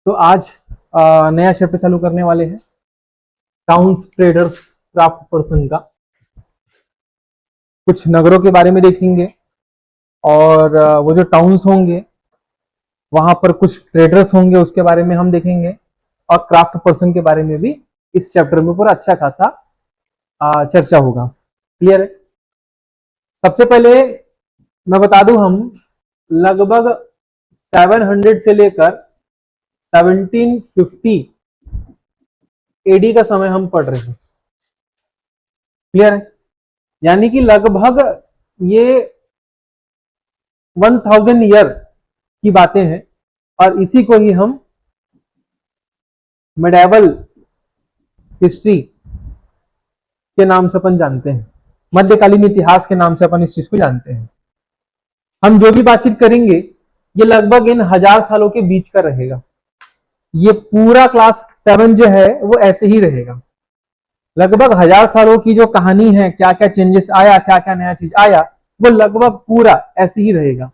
तो आज नया चैप्टर चालू करने वाले हैं टाउन्स ट्रेडर्स क्राफ्ट पर्सन का। कुछ नगरों के बारे में देखेंगे और वो जो टाउन्स होंगे वहां पर कुछ ट्रेडर्स होंगे उसके बारे में हम देखेंगे और क्राफ्ट पर्सन के बारे में भी इस चैप्टर में पूरा अच्छा खासा चर्चा होगा। क्लियर है? सबसे पहले मैं बता दूं, हम लगभग 700 से लेकर 1750 एडी का समय हम पढ़ रहे हैं। क्लियर है? यानी कि लगभग ये 1000 ईयर की बातें हैं और इसी को ही हम मेडिवल हिस्ट्री के नाम से अपन जानते हैं, मध्यकालीन इतिहास के नाम से अपन इस चीज को जानते हैं। हम जो भी बातचीत करेंगे ये लगभग इन 1000 सालों के बीच का रहेगा। ये पूरा क्लास 7 जो है वो ऐसे ही रहेगा। लगभग 1000 सालों की जो कहानी है, क्या क्या चेंजेस आया, क्या क्या नया चीज आया, वो लगभग पूरा ऐसे ही रहेगा।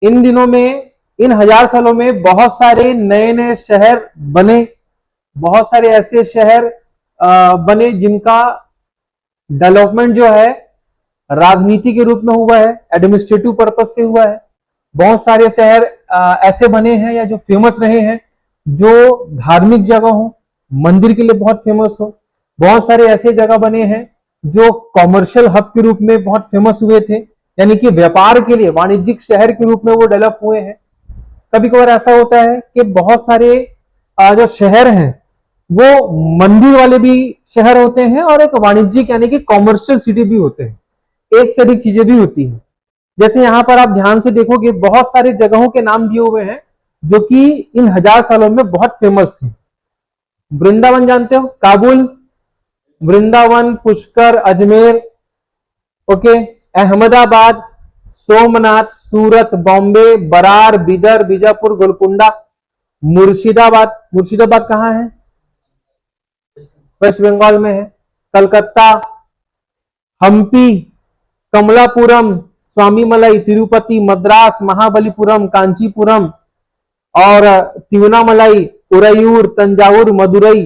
इन दिनों में, इन 1000 सालों में बहुत सारे नए नए शहर बने, बहुत सारे ऐसे शहर बने जिनका डेवलपमेंट जो है राजनीति के रूप में हुआ है, एडमिनिस्ट्रेटिव पर्पज से हुआ है। बहुत सारे शहर ऐसे बने हैं या जो फेमस रहे हैं जो धार्मिक जगह हो, मंदिर के लिए बहुत फेमस हो। बहुत सारे ऐसे जगह बने हैं जो कॉमर्शियल हब के रूप में बहुत फेमस हुए थे, यानी कि व्यापार के लिए वाणिज्यिक शहर के रूप में वो डेवलप हुए हैं। कभी कभार ऐसा होता है कि बहुत सारे जो शहर हैं वो मंदिर वाले भी शहर होते हैं और एक वाणिज्यिक यानी कि कॉमर्शियल सिटी भी होते हैं। एक से अधिक चीजें भी होती हैं। जैसे यहां पर आप ध्यान से देखोगे बहुत सारे जगहों के नाम दिए हुए हैं जो कि इन 1000 सालों में बहुत फेमस थे। वृंदावन जानते हो? काबुल, वृंदावन, पुष्कर, अजमेर, ओके, अहमदाबाद, सोमनाथ, सूरत, बॉम्बे, बरार, बिदर, बीजापुर, गोलकुंडा, मुर्शिदाबाद। मुर्शिदाबाद कहां है? वेस्ट बंगाल में है। कलकत्ता, हम्पी, कमलापुरम, स्वामीमलाई, तिरुपति, मद्रास, महाबलीपुरम, कांचीपुरम और तिरुवन्नामलाई, उरयूर, तंजावुर, मदुरई।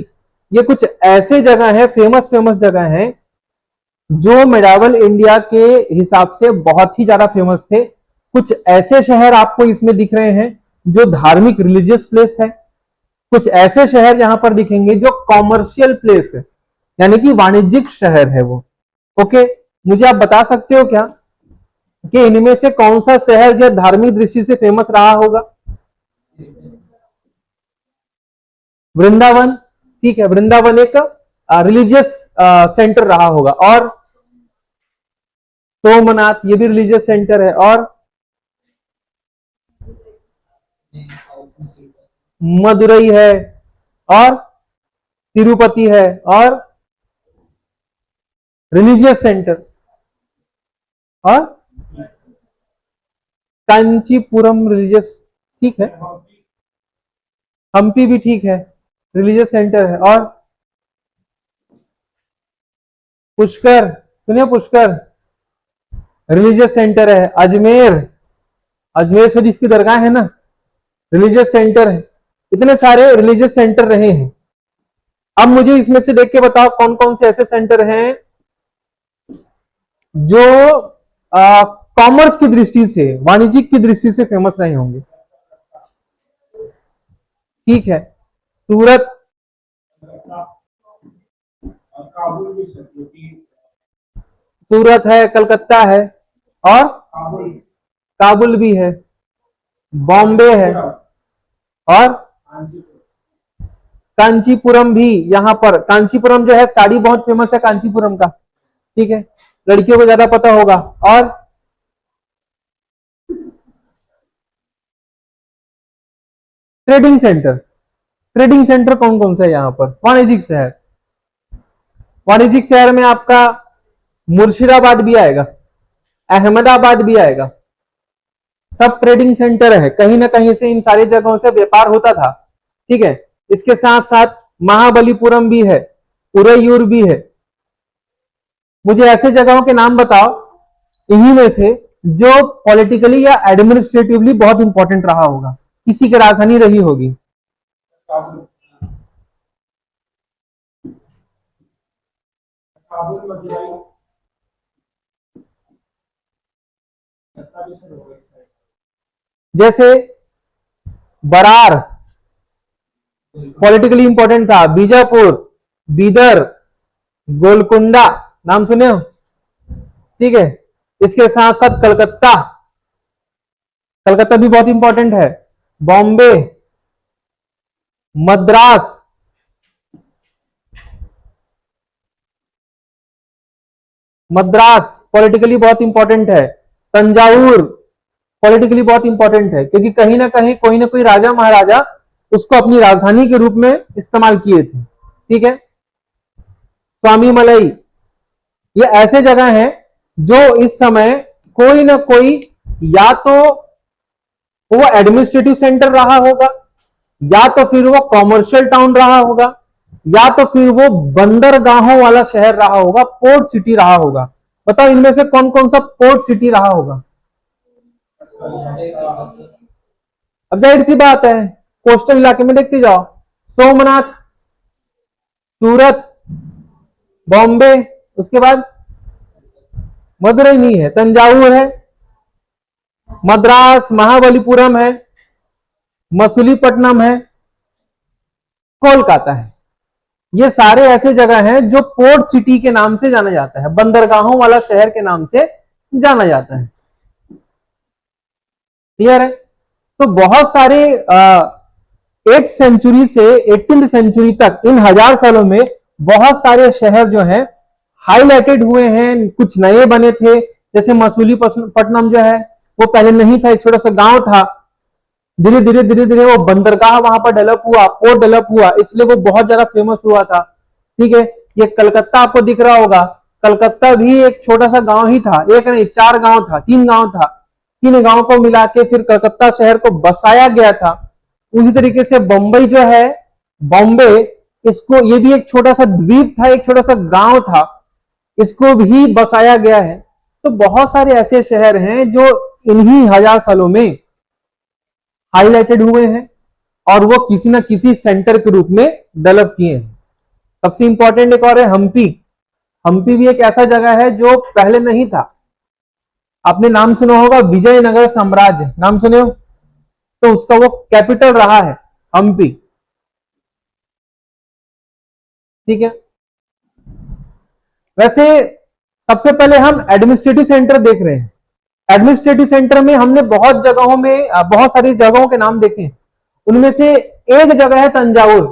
ये कुछ ऐसे जगह है, फेमस फेमस जगह है जो मेडावल इंडिया के हिसाब से बहुत ही ज्यादा फेमस थे। कुछ ऐसे शहर आपको इसमें दिख रहे हैं जो धार्मिक रिलीजियस प्लेस है, कुछ ऐसे शहर यहां पर दिखेंगे जो कॉमर्शियल प्लेस है, यानी कि वाणिज्यिक शहर है वो। ओके, मुझे आप बता सकते हो क्या कि इनमें से कौन सा शहर जो धार्मिक दृष्टि से फेमस रहा होगा? वृंदावन, ठीक है, वृंदावन एक रिलीजियस सेंटर रहा होगा। और सोमनाथ, ये भी रिलीजियस सेंटर है। और मदुरई है और तिरुपति है और रिलीजियस सेंटर। और कांचीपुरम रिलीजियस, ठीक है, हम्पी भी ठीक है, रिलीजियस सेंटर है। और पुष्कर, सुनिए, पुष्कर रिलीजियस सेंटर है। अजमेर, अजमेर शरीफ की दरगाह है ना, रिलीजियस सेंटर है। इतने सारे रिलीजियस सेंटर रहे हैं। अब मुझे इसमें से देख के बताओ कौन कौन से ऐसे सेंटर हैं जो कॉमर्स की दृष्टि से, वाणिज्यिक की दृष्टि से फेमस रहे होंगे। ठीक है, सूरत, सूरत है, कलकत्ता है और काबुल भी है, बॉम्बे है और कांचीपुरम भी। यहां पर कांचीपुरम जो है, साड़ी बहुत फेमस है कांचीपुरम का, ठीक है, लड़कियों को ज्यादा पता होगा। और ट्रेडिंग सेंटर, ट्रेडिंग सेंटर कौन कौन सा है यहां पर? वाणिज्यिक शहर, वाणिज्यिक शहर में आपका मुर्शिदाबाद भी आएगा, अहमदाबाद भी आएगा, सब ट्रेडिंग सेंटर है। कहीं ना कहीं से इन सारी जगहों से व्यापार होता था, ठीक है। इसके साथ साथ महाबलीपुरम भी है, उरयूर भी है। मुझे ऐसे जगहों के नाम बताओ इन्हीं में से जो पॉलिटिकली या एडमिनिस्ट्रेटिवली बहुत इंपॉर्टेंट रहा होगा, किसी की राजधानी रही होगी? जैसे बरार पॉलिटिकली इंपॉर्टेंट था, बीजापुर, बीदर, गोलकुंडा, नाम सुने हो? ठीक है, इसके साथ साथ कलकत्ता, कलकत्ता भी बहुत इंपॉर्टेंट है, बॉम्बे, मद्रास, मद्रास पॉलिटिकली बहुत इंपॉर्टेंट है, तंजावुर पॉलिटिकली बहुत इंपॉर्टेंट है, क्योंकि कहीं ना कहीं कोई ना कोई राजा महाराजा उसको अपनी राजधानी के रूप में इस्तेमाल किए थे। ठीक है, स्वामी मलई, ये ऐसे जगह हैं जो इस समय कोई ना कोई, या तो वो एडमिनिस्ट्रेटिव सेंटर रहा होगा, या तो फिर वो कॉमर्शियल टाउन रहा होगा, या तो फिर वो बंदरगाहों वाला शहर रहा होगा, पोर्ट सिटी रहा होगा। बताओ इनमें से कौन कौन सा पोर्ट सिटी रहा होगा? अब जाहिर सी बात है, कोस्टल इलाके में देखते जाओ, सोमनाथ, सूरत, बॉम्बे, उसके बाद मदुरई नहीं है, तंजावुर है, मद्रास, महाबलीपुरम है, मसूलीपट्टनम है, कोलकाता है। ये सारे ऐसे जगह हैं जो पोर्ट सिटी के नाम से जाना जाता है, बंदरगाहों वाला शहर के नाम से जाना जाता है। क्लियर है? तो बहुत सारे 8th सेंचुरी से 18th सेंचुरी तक, इन 1000 सालों में बहुत सारे शहर जो हैं हाईलाइटेड हुए हैं, कुछ नए बने थे। जैसे मसूलीपट्टनम जो है वो पहले नहीं था, एक छोटा सा गांव था, धीरे धीरे वो बंदरगाह वहां पर डेवलप हुआ, पोर्ट डेवलप हुआ, इसलिए वो बहुत ज्यादा फेमस हुआ था। ठीक है, ये कलकत्ता आपको दिख रहा होगा, कलकत्ता भी एक छोटा सा गांव ही था, एक नहीं 4 गांव था, 3 गांव था, 3 गांव को मिला के फिर कलकत्ता शहर को बसाया गया था। उसी तरीके से बंबई जो है, बॉम्बे, इसको, ये भी एक छोटा सा द्वीप था, एक छोटा सा गांव था, इसको भी बसाया गया है। तो बहुत सारे ऐसे शहर हैं जो इन्हीं 1000 सालों में हाईलाइटेड हुए हैं और वो किसी ना किसी सेंटर के रूप में डेवलप किए हैं। सबसे इंपॉर्टेंट एक और है हम्पी। हम्पी भी एक ऐसा जगह है जो पहले नहीं था। आपने नाम सुना होगा विजयनगर साम्राज्य, नाम सुने हो? तो उसका वो कैपिटल रहा है हम्पी। ठीक है, वैसे सबसे पहले हम एडमिनिस्ट्रेटिव सेंटर देख रहे हैं। एडमिनिस्ट्रेटिव सेंटर में हमने बहुत जगहों में, बहुत सारी जगहों के नाम देखे हैं, उनमें से एक जगह है तंजावुर।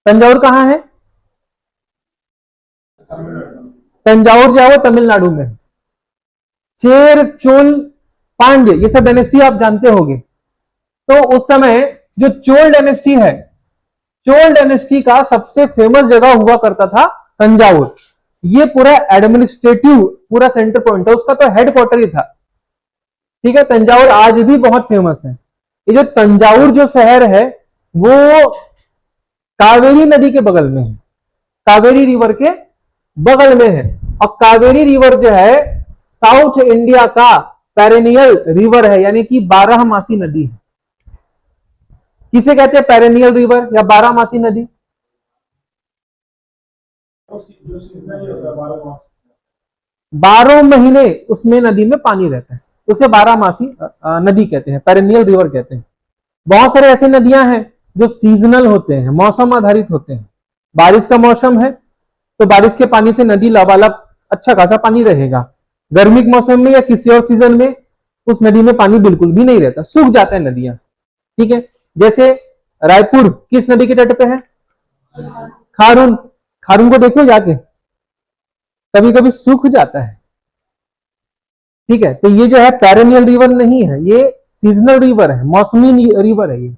तंजावुर कहां है? तंजावुर जो है वो तमिलनाडु में। चेर, चोल, पांड्य, ये सब डायनेस्टी आप जानते होंगे। तो उस समय जो चोल डायनेस्टी है, चोल डायनेस्टी का सबसे फेमस जगह हुआ करता था तंजावुर। ये पूरा एडमिनिस्ट्रेटिव पूरा सेंटर पॉइंट है, उसका तो हेडक्वार्टर ही था। ठीक है, तंजावुर आज भी बहुत फेमस है। ये जो तंजावुर जो शहर है वो कावेरी नदी के बगल में है, कावेरी रिवर के बगल में है। और कावेरी रिवर जो है साउथ इंडिया का पेरेनियल रिवर है, यानी कि 12मासी नदी है। किसे कहते हैं पेरेनियल रिवर या 12मासी नदी? 12 महीने उसमें नदी में पानी रहता है, उसे 12मासी नदी कहते हैं, पेरेनियल रिवर कहते हैं। बहुत सारे ऐसे नदियां हैं जो सीजनल होते हैं, मौसम आधारित होते हैं। बारिश का मौसम है तो बारिश के पानी से नदी लबालब अच्छा खासा पानी रहेगा। गर्मी के मौसम में या किसी और सीजन में उस नदी में पानी बिल्कुल भी नहीं रहता, सूख जाता है नदियां। ठीक है, जैसे रायपुर किस नदी के तट पे है? खारून। खारून को देखो जाके, कभी कभी सूख जाता है। ठीक है, तो ये जो है पेरेनियल रिवर नहीं है, ये सीजनल रिवर है, मौसमी रिवर है ये।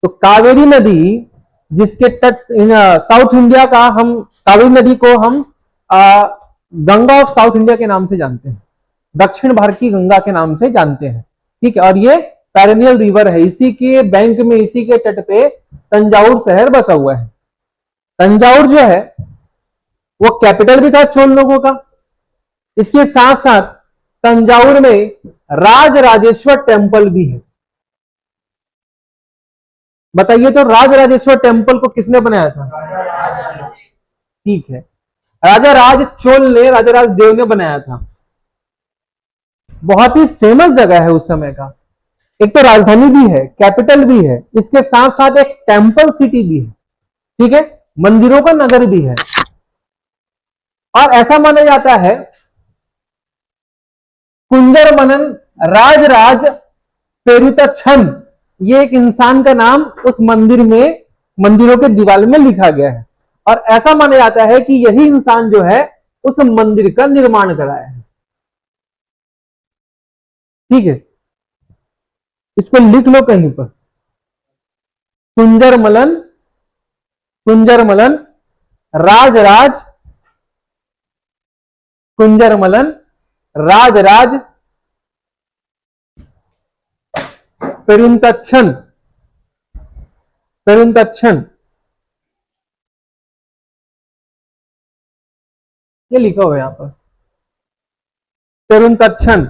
तो कावेरी नदी जिसके तट, साउथ इंडिया का, हम कावेरी नदी को हम गंगा ऑफ साउथ इंडिया के नाम से जानते हैं, दक्षिण भारत की गंगा के नाम से जानते हैं। ठीक है, और ये पेरेनियल रिवर है, इसी के बैंक में, इसी के तट पे तंजावुर शहर बसा हुआ है। तंजावुर जो है वो कैपिटल भी था चोल लोगों का। इसके साथ साथ तंजावुर में राजराजेश्वर टेम्पल भी है। बताइए तो राजराजेश्वर टेम्पल को किसने बनाया था? ठीक है, राजा राज चोल ने, राजा राज देव ने बनाया था। बहुत ही फेमस जगह है उस समय का। एक तो राजधानी भी है, कैपिटल भी है, इसके साथ साथ एक टेम्पल सिटी भी है, ठीक है, मंदिरों का नगर भी है। और ऐसा माना जाता है कुंजर मनन राजराज पेरुतछन, ये एक इंसान का नाम उस मंदिर में, मंदिरों के दीवार में लिखा गया है। और ऐसा माना जाता है कि यही इंसान जो है उस मंदिर का निर्माण कराया है। ठीक है, इसको लिख लो कहीं पर, कुंजर मलन राजराज, कुंजर मलन राजराज पेरुंतच्छन, ये लिखा हुआ है यहां पर, पेरुंतच्छन।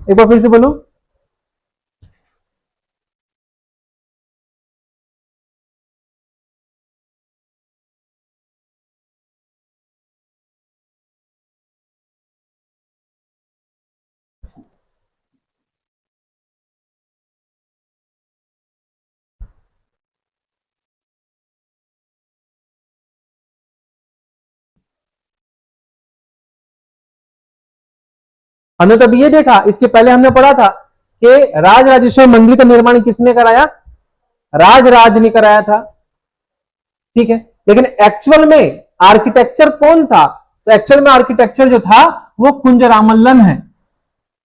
एक बार फिर से बोलो। हमने तब ये देखा, इसके पहले हमने पढ़ा था कि राजराजेश्वर मंदिर का निर्माण किसने कराया? राजराज ने कराया था। ठीक है, लेकिन एक्चुअल में आर्किटेक्चर कौन था? तो एक्चुअल में आर्किटेक्चर जो था वो कुंजरामल्लन है,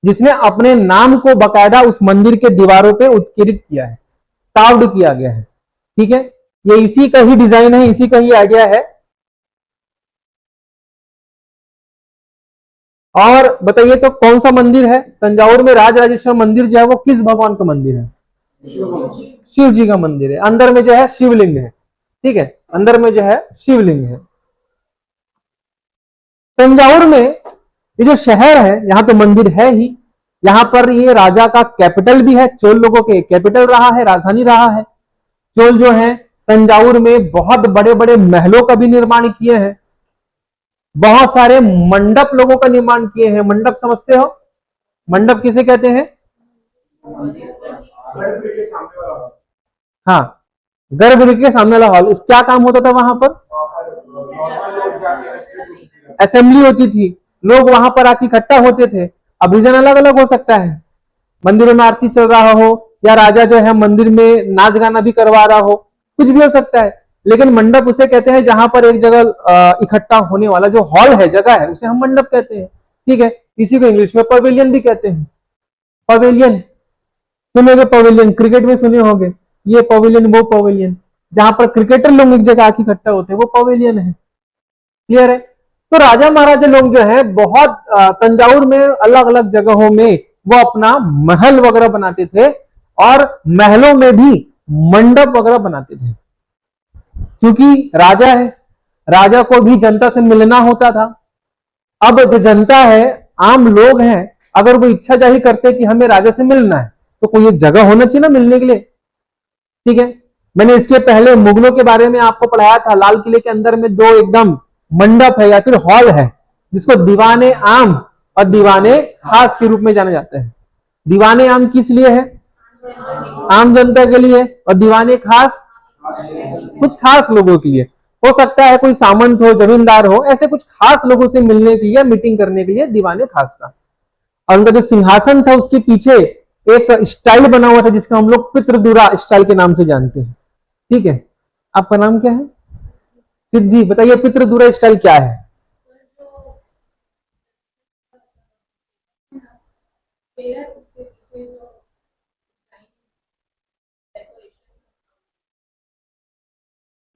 जिसने अपने नाम को बकायदा उस मंदिर के दीवारों पे उत्कीर्णित किया है, कार्व्ड किया गया है। ठीक है, ये इसी का ही डिजाइन है, इसी का ही आइडिया है। और बताइए तो कौन सा मंदिर है तंजावुर में? राजराजेश्वर मंदिर जो है वो किस भगवान का मंदिर है? शिव जी का मंदिर है। अंदर में जो है शिवलिंग है। ठीक है, अंदर में जो है शिवलिंग है। तंजावुर में ये जो शहर है, यहां तो मंदिर है ही, यहां पर ये राजा का कैपिटल भी है, चोल लोगों के कैपिटल रहा है, राजधानी रहा है। चोल जो है तंजावुर में बहुत बड़े बड़े महलों का भी निर्माण किए हैं, बहुत सारे मंडप लोगों का निर्माण किए हैं। मंडप समझते हो? मंडप किसे कहते हैं? हाँ, गर्भगृह के सामने वाला हॉल। इस क्या काम होता था वहां पर? असेंबली होती थी, लोग वहां पर आके इकट्ठा होते थे। अब रीजन अलग अलग हो सकता है, मंदिरों में आरती चल रहा हो, या राजा जो है मंदिर में नाच गाना भी करवा रहा हो, कुछ भी हो सकता है। लेकिन मंडप उसे कहते हैं जहां पर एक जगह इकट्ठा होने वाला जो हॉल है, जगह है, उसे हम मंडप कहते हैं। ठीक है, इसी को इंग्लिश में पवेलियन भी कहते हैं। पवेलियन सुनोगे, पवेलियन क्रिकेट में सुने होंगे, ये पवेलियन वो पवेलियन, जहां पर क्रिकेटर लोग एक जगह आके इकट्ठा होते हैं, वो पवेलियन है। क्लियर है? तो राजा महाराजा लोग जो है बहुत तंजावुर में अलग अलग जगहों में वो अपना महल वगैरह बनाते थे, और महलों में भी मंडप वगैरह बनाते थे। क्योंकि राजा है, राजा को भी जनता से मिलना होता था। अब जो जनता है, आम लोग हैं, अगर वो इच्छा जाहिर करते कि हमें राजा से मिलना है, तो कोई एक जगह होना चाहिए ना मिलने के लिए। ठीक है, मैंने इसके पहले मुगलों के बारे में आपको पढ़ाया था। लाल किले के अंदर में दो एकदम मंडप है या फिर हॉल है, जिसको दीवाने आम और दीवाने खास के रूप में जाना जाता है। दीवाने आम किस लिए है? आम जनता के लिए। और दीवाने खास कुछ खास लोगों के लिए। हो सकता है कोई सामंत हो, जमींदार हो, ऐसे कुछ खास लोगों से मिलने के लिए, मीटिंग करने के लिए दीवाने खास था। और उनका जो सिंहासन था उसके पीछे एक स्टाइल बना हुआ था, जिसको हम लोग पितृदुरा स्टाइल के नाम से जानते हैं। ठीक है, आपका नाम क्या है? सिद्धि। बताइए पितृदुरा स्टाइल क्या है?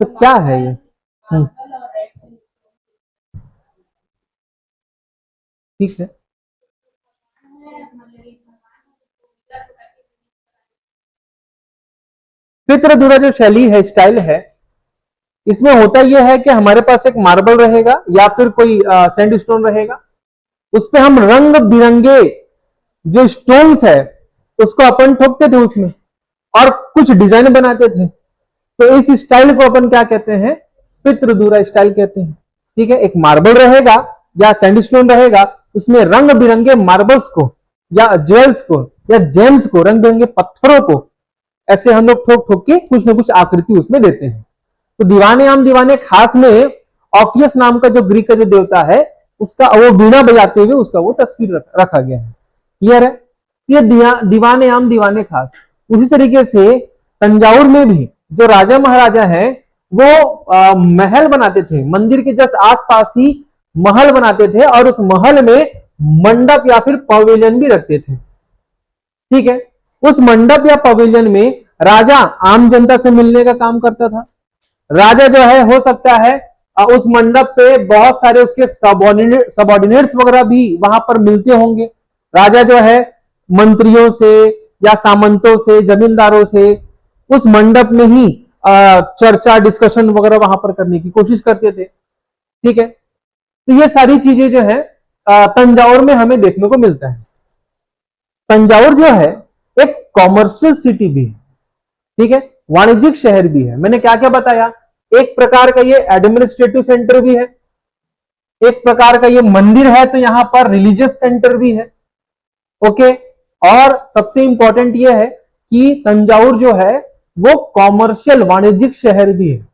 तो क्या है ये? ठीक है, पितृदुरा जो शैली है, स्टाइल है, इसमें होता यह है कि हमारे पास एक मार्बल रहेगा या फिर कोई सैंडस्टोन रहेगा, उस पे हम रंग बिरंगे जो स्टोन्स है उसको अपन ठोकते थे उसमें, और कुछ डिजाइन बनाते थे। तो इस स्टाइल को अपन क्या कहते हैं, पितृदूरा स्टाइल कहते हैं। ठीक है, एक मार्बल रहेगा या सैंडस्टोन रहेगा, उसमें रंग बिरंगे मार्बल्स को या ज्वेल्स को या जेम्स को, रंग बिरंगे पत्थरों को ऐसे हम लोग ठोक ठोक के कुछ ना कुछ आकृति उसमें देते हैं। तो दीवाने आम दीवाने खास में ऑफियस नाम का जो ग्रीक का जो देवता है, उसका वो बीना बजाते हुए उसका वो तस्वीर रखा गया है। क्लियर है? ये दीवाने आम दीवाने खास। उसी तरीके से तंजाउर में भी जो राजा महाराजा है वो महल बनाते थे, मंदिर के जस्ट आसपास ही महल बनाते थे और उस महल में मंडप या फिर पवेलियन भी रखते थे। ठीक है, उस मंडप या पवेलियन में राजा आम जनता से मिलने का काम करता था। राजा जो है हो सकता है उस मंडप पे बहुत सारे उसके सबऑर्डिनेट्स वगैरह भी वहां पर मिलते होंगे। राजा जो है मंत्रियों से या सामंतों से, जमींदारों से उस मंडप में ही चर्चा डिस्कशन वगैरह वहां पर करने की कोशिश करते थे। ठीक है, तो ये सारी चीजें जो है तंजाउर में हमें देखने को मिलता है। तंजाउर जो है एक कॉमर्शियल सिटी भी है। ठीक है, वाणिज्यिक शहर भी है। मैंने क्या क्या बताया, एक प्रकार का ये एडमिनिस्ट्रेटिव सेंटर भी है, एक प्रकार का ये मंदिर है, तो यहां पर रिलीजियस सेंटर भी है। ओके, और सबसे इंपॉर्टेंट ये है कि तंजाउर जो है वो कॉमर्शियल वाणिज्यिक शहर भी है,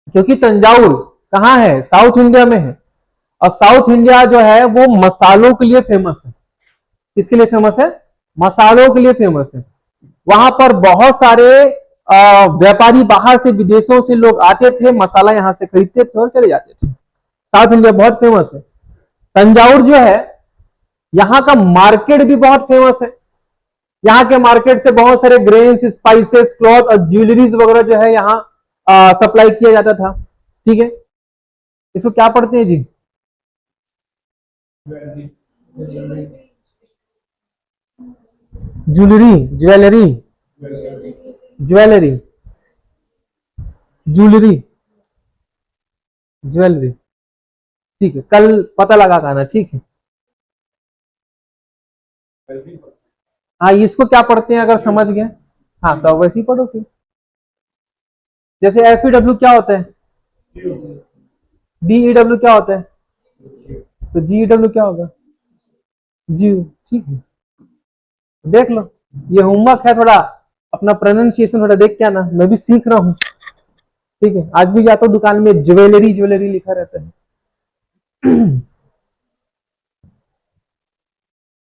क्योंकि तंजाउर कहां है, साउथ इंडिया में है। और साउथ इंडिया जो है वो मसालों के लिए फेमस है। किसके लिए फेमस है? मसालों के लिए फेमस है। वहां पर बहुत सारे व्यापारी बाहर से, विदेशों से लोग आते थे, मसाला यहां से खरीदते थे और चले जाते थे। साउथ इंडिया बहुत फेमस है। तंजाउर जो है यहाँ का मार्केट भी बहुत फेमस है। यहाँ के मार्केट से बहुत सारे ग्रेन्स, स्पाइसेस, क्लॉथ और ज्वेलरीज वगैरह जो है यहाँ सप्लाई किया जाता था। ठीक है, इसको क्या पढ़ते हैं जी? Jewellery, jewellery, jewellery, jewellery, jewellery. ठीक है, कल पता लगा आना। ठीक है, हाँ इसको क्या पढ़ते हैं अगर समझ गए? हाँ तो वैसे ही पढ़ो फिर। जैसे एफईडब्ल्यू क्या होता है, डीईडब्ल्यू क्या होता है, तो जीईडब्ल्यू क्या होगा, जीव। ठीक है, देख लो, ये होमवर्क है, थोड़ा अपना प्रोनाउंसिएशन थोड़ा देख के आना, मैं भी सीख रहा हूँ। ठीक है, आज भी जाता हूँ दुकान में, ज्वेलरी ज्वेलरी लिखा रहता है।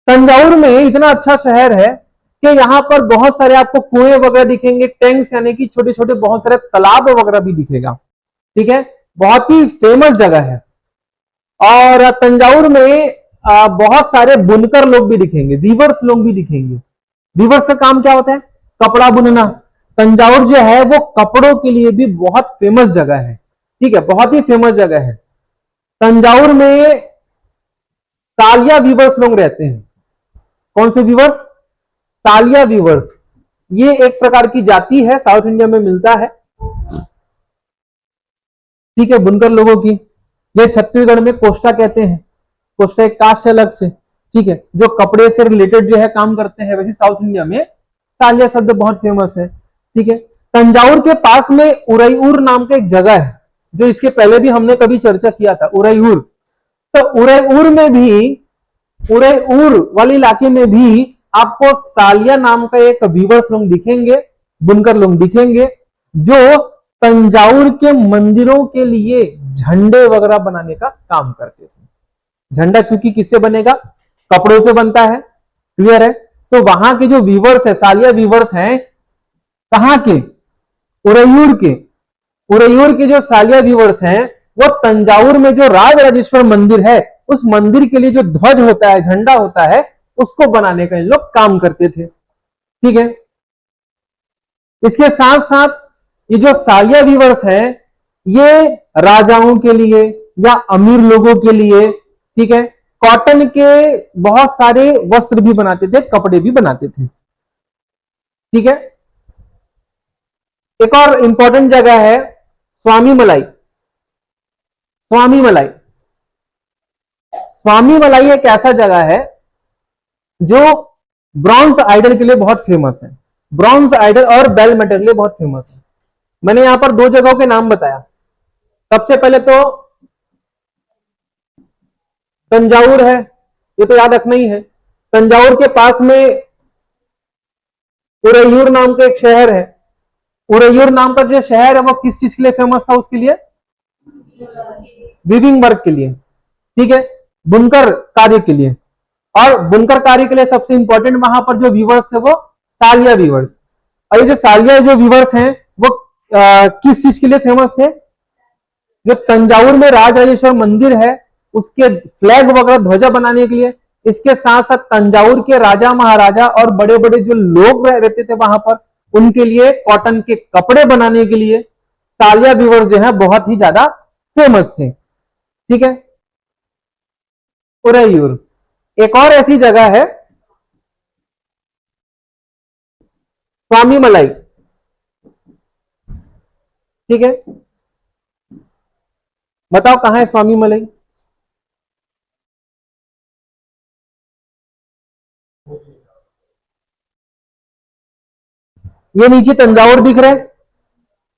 तंजाउर में इतना अच्छा शहर है कि यहाँ पर बहुत सारे आपको कुएं वगैरह दिखेंगे, टैंक्स यानी कि छोटे छोटे बहुत सारे तालाब वगैरह भी दिखेगा। ठीक है, बहुत ही फेमस जगह है। और तंजाउर में बहुत सारे बुनकर लोग भी दिखेंगे, वीवर्स लोग भी दिखेंगे। वीवर्स का काम क्या होता है? कपड़ा बुनना। तंजाउर जो है वो कपड़ों के लिए भी बहुत फेमस जगह है। ठीक है, बहुत ही फेमस जगह है। तंजाउर में सालिया वीवर्स लोग रहते हैं। कौन से वीवर्स? सालिया वीवर्स। ये एक प्रकार की जाति है, साउथ इंडिया में मिलता है। ठीक है, बुनकर लोगों की। ये छत्तीसगढ़ में कोष्टा कहते हैं। कोष्टा एक कास्ट है अलग से। ठीक है, जो कपड़े से रिलेटेड जो है काम करते हैं। वैसे साउथ इंडिया में सालिया शब्द बहुत फेमस है। ठीक है, तंजाउर के पास में उरईउर नाम का एक जगह है, जो इसके पहले भी हमने कभी चर्चा किया था, उरईउर। तो उरईउर में भी, उरईउर वाले इलाके में भी आपको सालिया नाम का एक वीवर्स लोग दिखेंगे, बुनकर लोग दिखेंगे, जो तंजाउर के मंदिरों के लिए झंडे वगैरह बनाने का काम करते थे। झंडा चूंकि किससे बनेगा? कपड़ों से बनता है। क्लियर है? तो वहां के जो वीवर्स है, सालिया वीवर्स हैं, कहां के? उरैयूर के। उरैयूर के जो सालिया वीवर्स हैं, वो तंजाउर में जो राजराजेश्वर मंदिर है, उस मंदिर के लिए जो ध्वज होता है, झंडा होता है, उसको बनाने का इन लोग काम करते थे। ठीक है, इसके साथ साथ ये जो सालिया वीवर्स हैं, ये राजाओं के लिए या अमीर लोगों के लिए, ठीक है, कॉटन के बहुत सारे वस्त्र भी बनाते थे, कपड़े भी बनाते थे। ठीक है, एक और इंपॉर्टेंट जगह है स्वामी मलाई। स्वामी मलाई, स्वामी मलाई एक ऐसा जगह है जो ब्रॉन्ज आइडल के लिए बहुत फेमस है। ब्रॉन्ज आइडल और बेल मेटल के लिए बहुत फेमस है। मैंने यहां पर दो जगहों के नाम बताया। सबसे पहले तो तंजावुर है, ये तो याद रखना ही है। तंजावुर के पास में उरैयूर नाम का एक शहर है। उरैयूर नाम का जो शहर है वो किस चीज के लिए फेमस था? उसके लिए वीविंग वर्क के लिए, ठीक है, बुनकर कार्य के लिए। और बुनकर कार्य के लिए सबसे इंपॉर्टेंट वहां पर जो वीवर्स है वो सालिया वीवर्स। और ये जो सालिया जो वीवर्स हैं वो किस चीज के लिए फेमस थे? जो तंजावुर में राजराजेश्वर मंदिर है उसके फ्लैग वगैरह ध्वजा बनाने के लिए, इसके साथ साथ तंजावुर के राजा महाराजा और बड़े बड़े जो लोग रहते थे वहां पर उनके लिए कॉटन के कपड़े बनाने के लिए सालिया वीवर्स जो है बहुत ही ज्यादा फेमस थे, ठीक है। उरैयूर। एक और ऐसी जगह है स्वामी मलाई, ठीक है। बताओ कहां है स्वामी मलाई? ये नीचे तंजावुर दिख रहा है,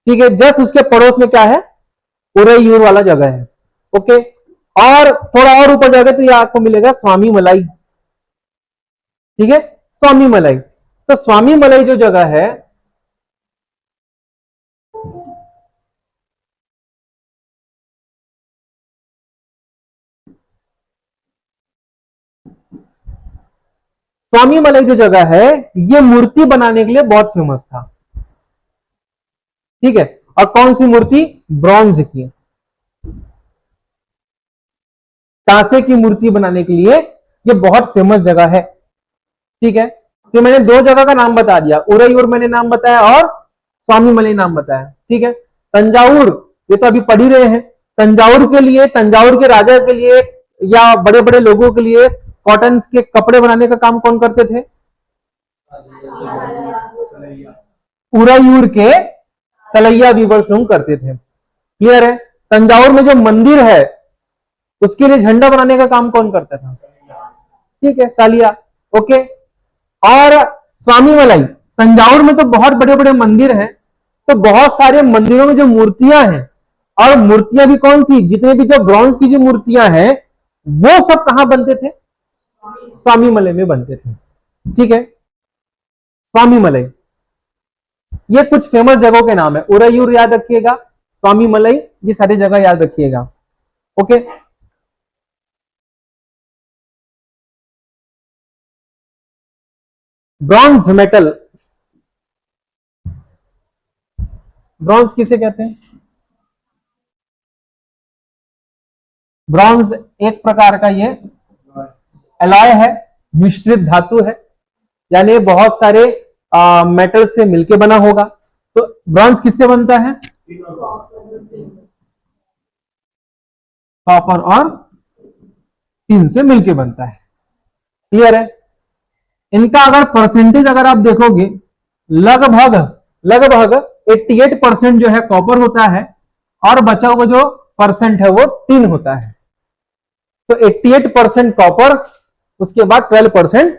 ठीक है। जस्ट उसके पड़ोस में क्या है? उरैयूर वाला जगह है, ओके। और थोड़ा और ऊपर जाएगा तो ये आपको मिलेगा स्वामी मलाई, ठीक है, स्वामी मलाई। तो स्वामी मलाई जो जगह है स्वामी मलाई जो जगह है ये मूर्ति बनाने के लिए बहुत फेमस था, ठीक है। और कौन सी मूर्ति? ब्रॉन्ज की, कांसे की मूर्ति बनाने के लिए ये बहुत फेमस जगह है, ठीक है। तो मैंने दो जगह का नाम बता दिया, उरैयूर मैंने नाम बताया और स्वामी मलाई नाम बताया, ठीक है। तंजावुर ये तो अभी पढ़ ही रहे हैं। तंजावुर के लिए, तंजावुर के राजा के लिए या बड़े बड़े लोगों के लिए कॉटन के कपड़े बनाने का काम कौन करते थे? उरैयूर के सलैया वीवर्स लोग करते थे, क्लियर है। तंजावुर में जो मंदिर है उसके लिए झंडा बनाने का काम कौन करता था? ठीक है, सालिया, ओके। और स्वामी मलाई, तंजावुर में तो बहुत बड़े बड़े मंदिर हैं, तो बहुत सारे मंदिरों में जो मूर्तियां हैं, और मूर्तियां भी कौन सी, जितने भी जो ब्रॉन्ज की जो मूर्तियां हैं वो सब कहां बनते थे? स्वामी मलाई में बनते थे, ठीक है। स्वामी मलाई, ये कुछ फेमस जगहों के नाम है। उरैयूर याद रखिएगा, स्वामी मलाई, ये सारी जगह याद रखिएगा, ओके। ब्रॉन्ज मेटल, ब्रॉन्ज किसे कहते हैं? ब्रॉन्ज एक प्रकार का ये एलॉय है, मिश्रित धातु है, यानी बहुत सारे मेटल से मिलके बना होगा। तो ब्रॉन्ज किससे बनता है? कॉपर और टिन से मिलके बनता है, क्लियर है। इनका अगर परसेंटेज अगर आप देखोगे, लगभग लगभग 88% जो है कॉपर होता है और बचा हुआ जो परसेंट है वो टिन होता है। तो 88% कॉपर, उसके बाद 12%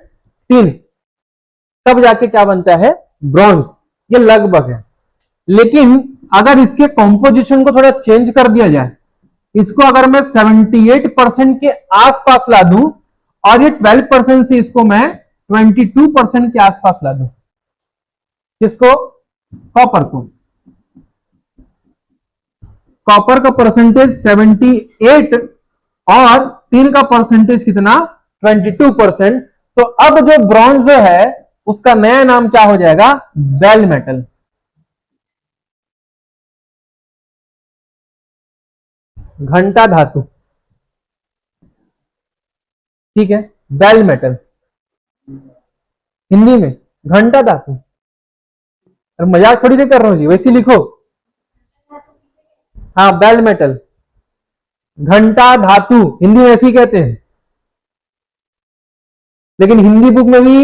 टिन, तब जाके क्या बनता है? ब्रॉन्ज। ये लगभग है, लेकिन अगर इसके कॉम्पोजिशन को थोड़ा चेंज कर दिया जाए, इसको अगर मैं 78% के आसपास ला दूं और ये 12% से इसको मैं 22% के आसपास ला दूं, किसको? कॉपर को। कॉपर का परसेंटेज 78 और टिन का परसेंटेज कितना? 22%। तो अब जो ब्रॉन्ज है उसका नया नाम क्या हो जाएगा? Bell metal. घंटा धातु, ठीक है, बेल मेटल। हिंदी में घंटा धातु। अरे मजाक थोड़ी नहीं कर रहा हूं जी, वैसे लिखो। हाँ, बेल मेटल, घंटा धातु, हिंदी में ऐसे ही कहते हैं, लेकिन हिंदी बुक में भी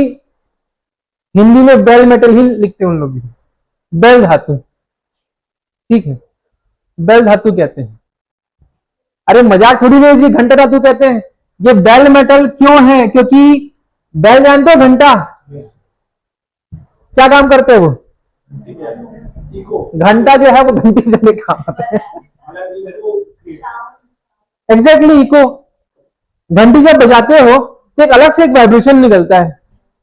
हिंदी में बेल मेटल ही लिखते हैं उन लोग भी। बेल धातु, ठीक है, बेल धातु कहते हैं। अरे मजाक थोड़ी नहीं जी, घंटा धातु कहते हैं। ये बेल मेटल क्यों है? क्योंकि बेल जानते हो, घंटा क्या काम करते हैं वो? घंटा जो है वो घंटी बजाने का काम आता है। Exactly echo. घंटी जब बजाते हो तो एक अलग से एक वाइब्रेशन निकलता है,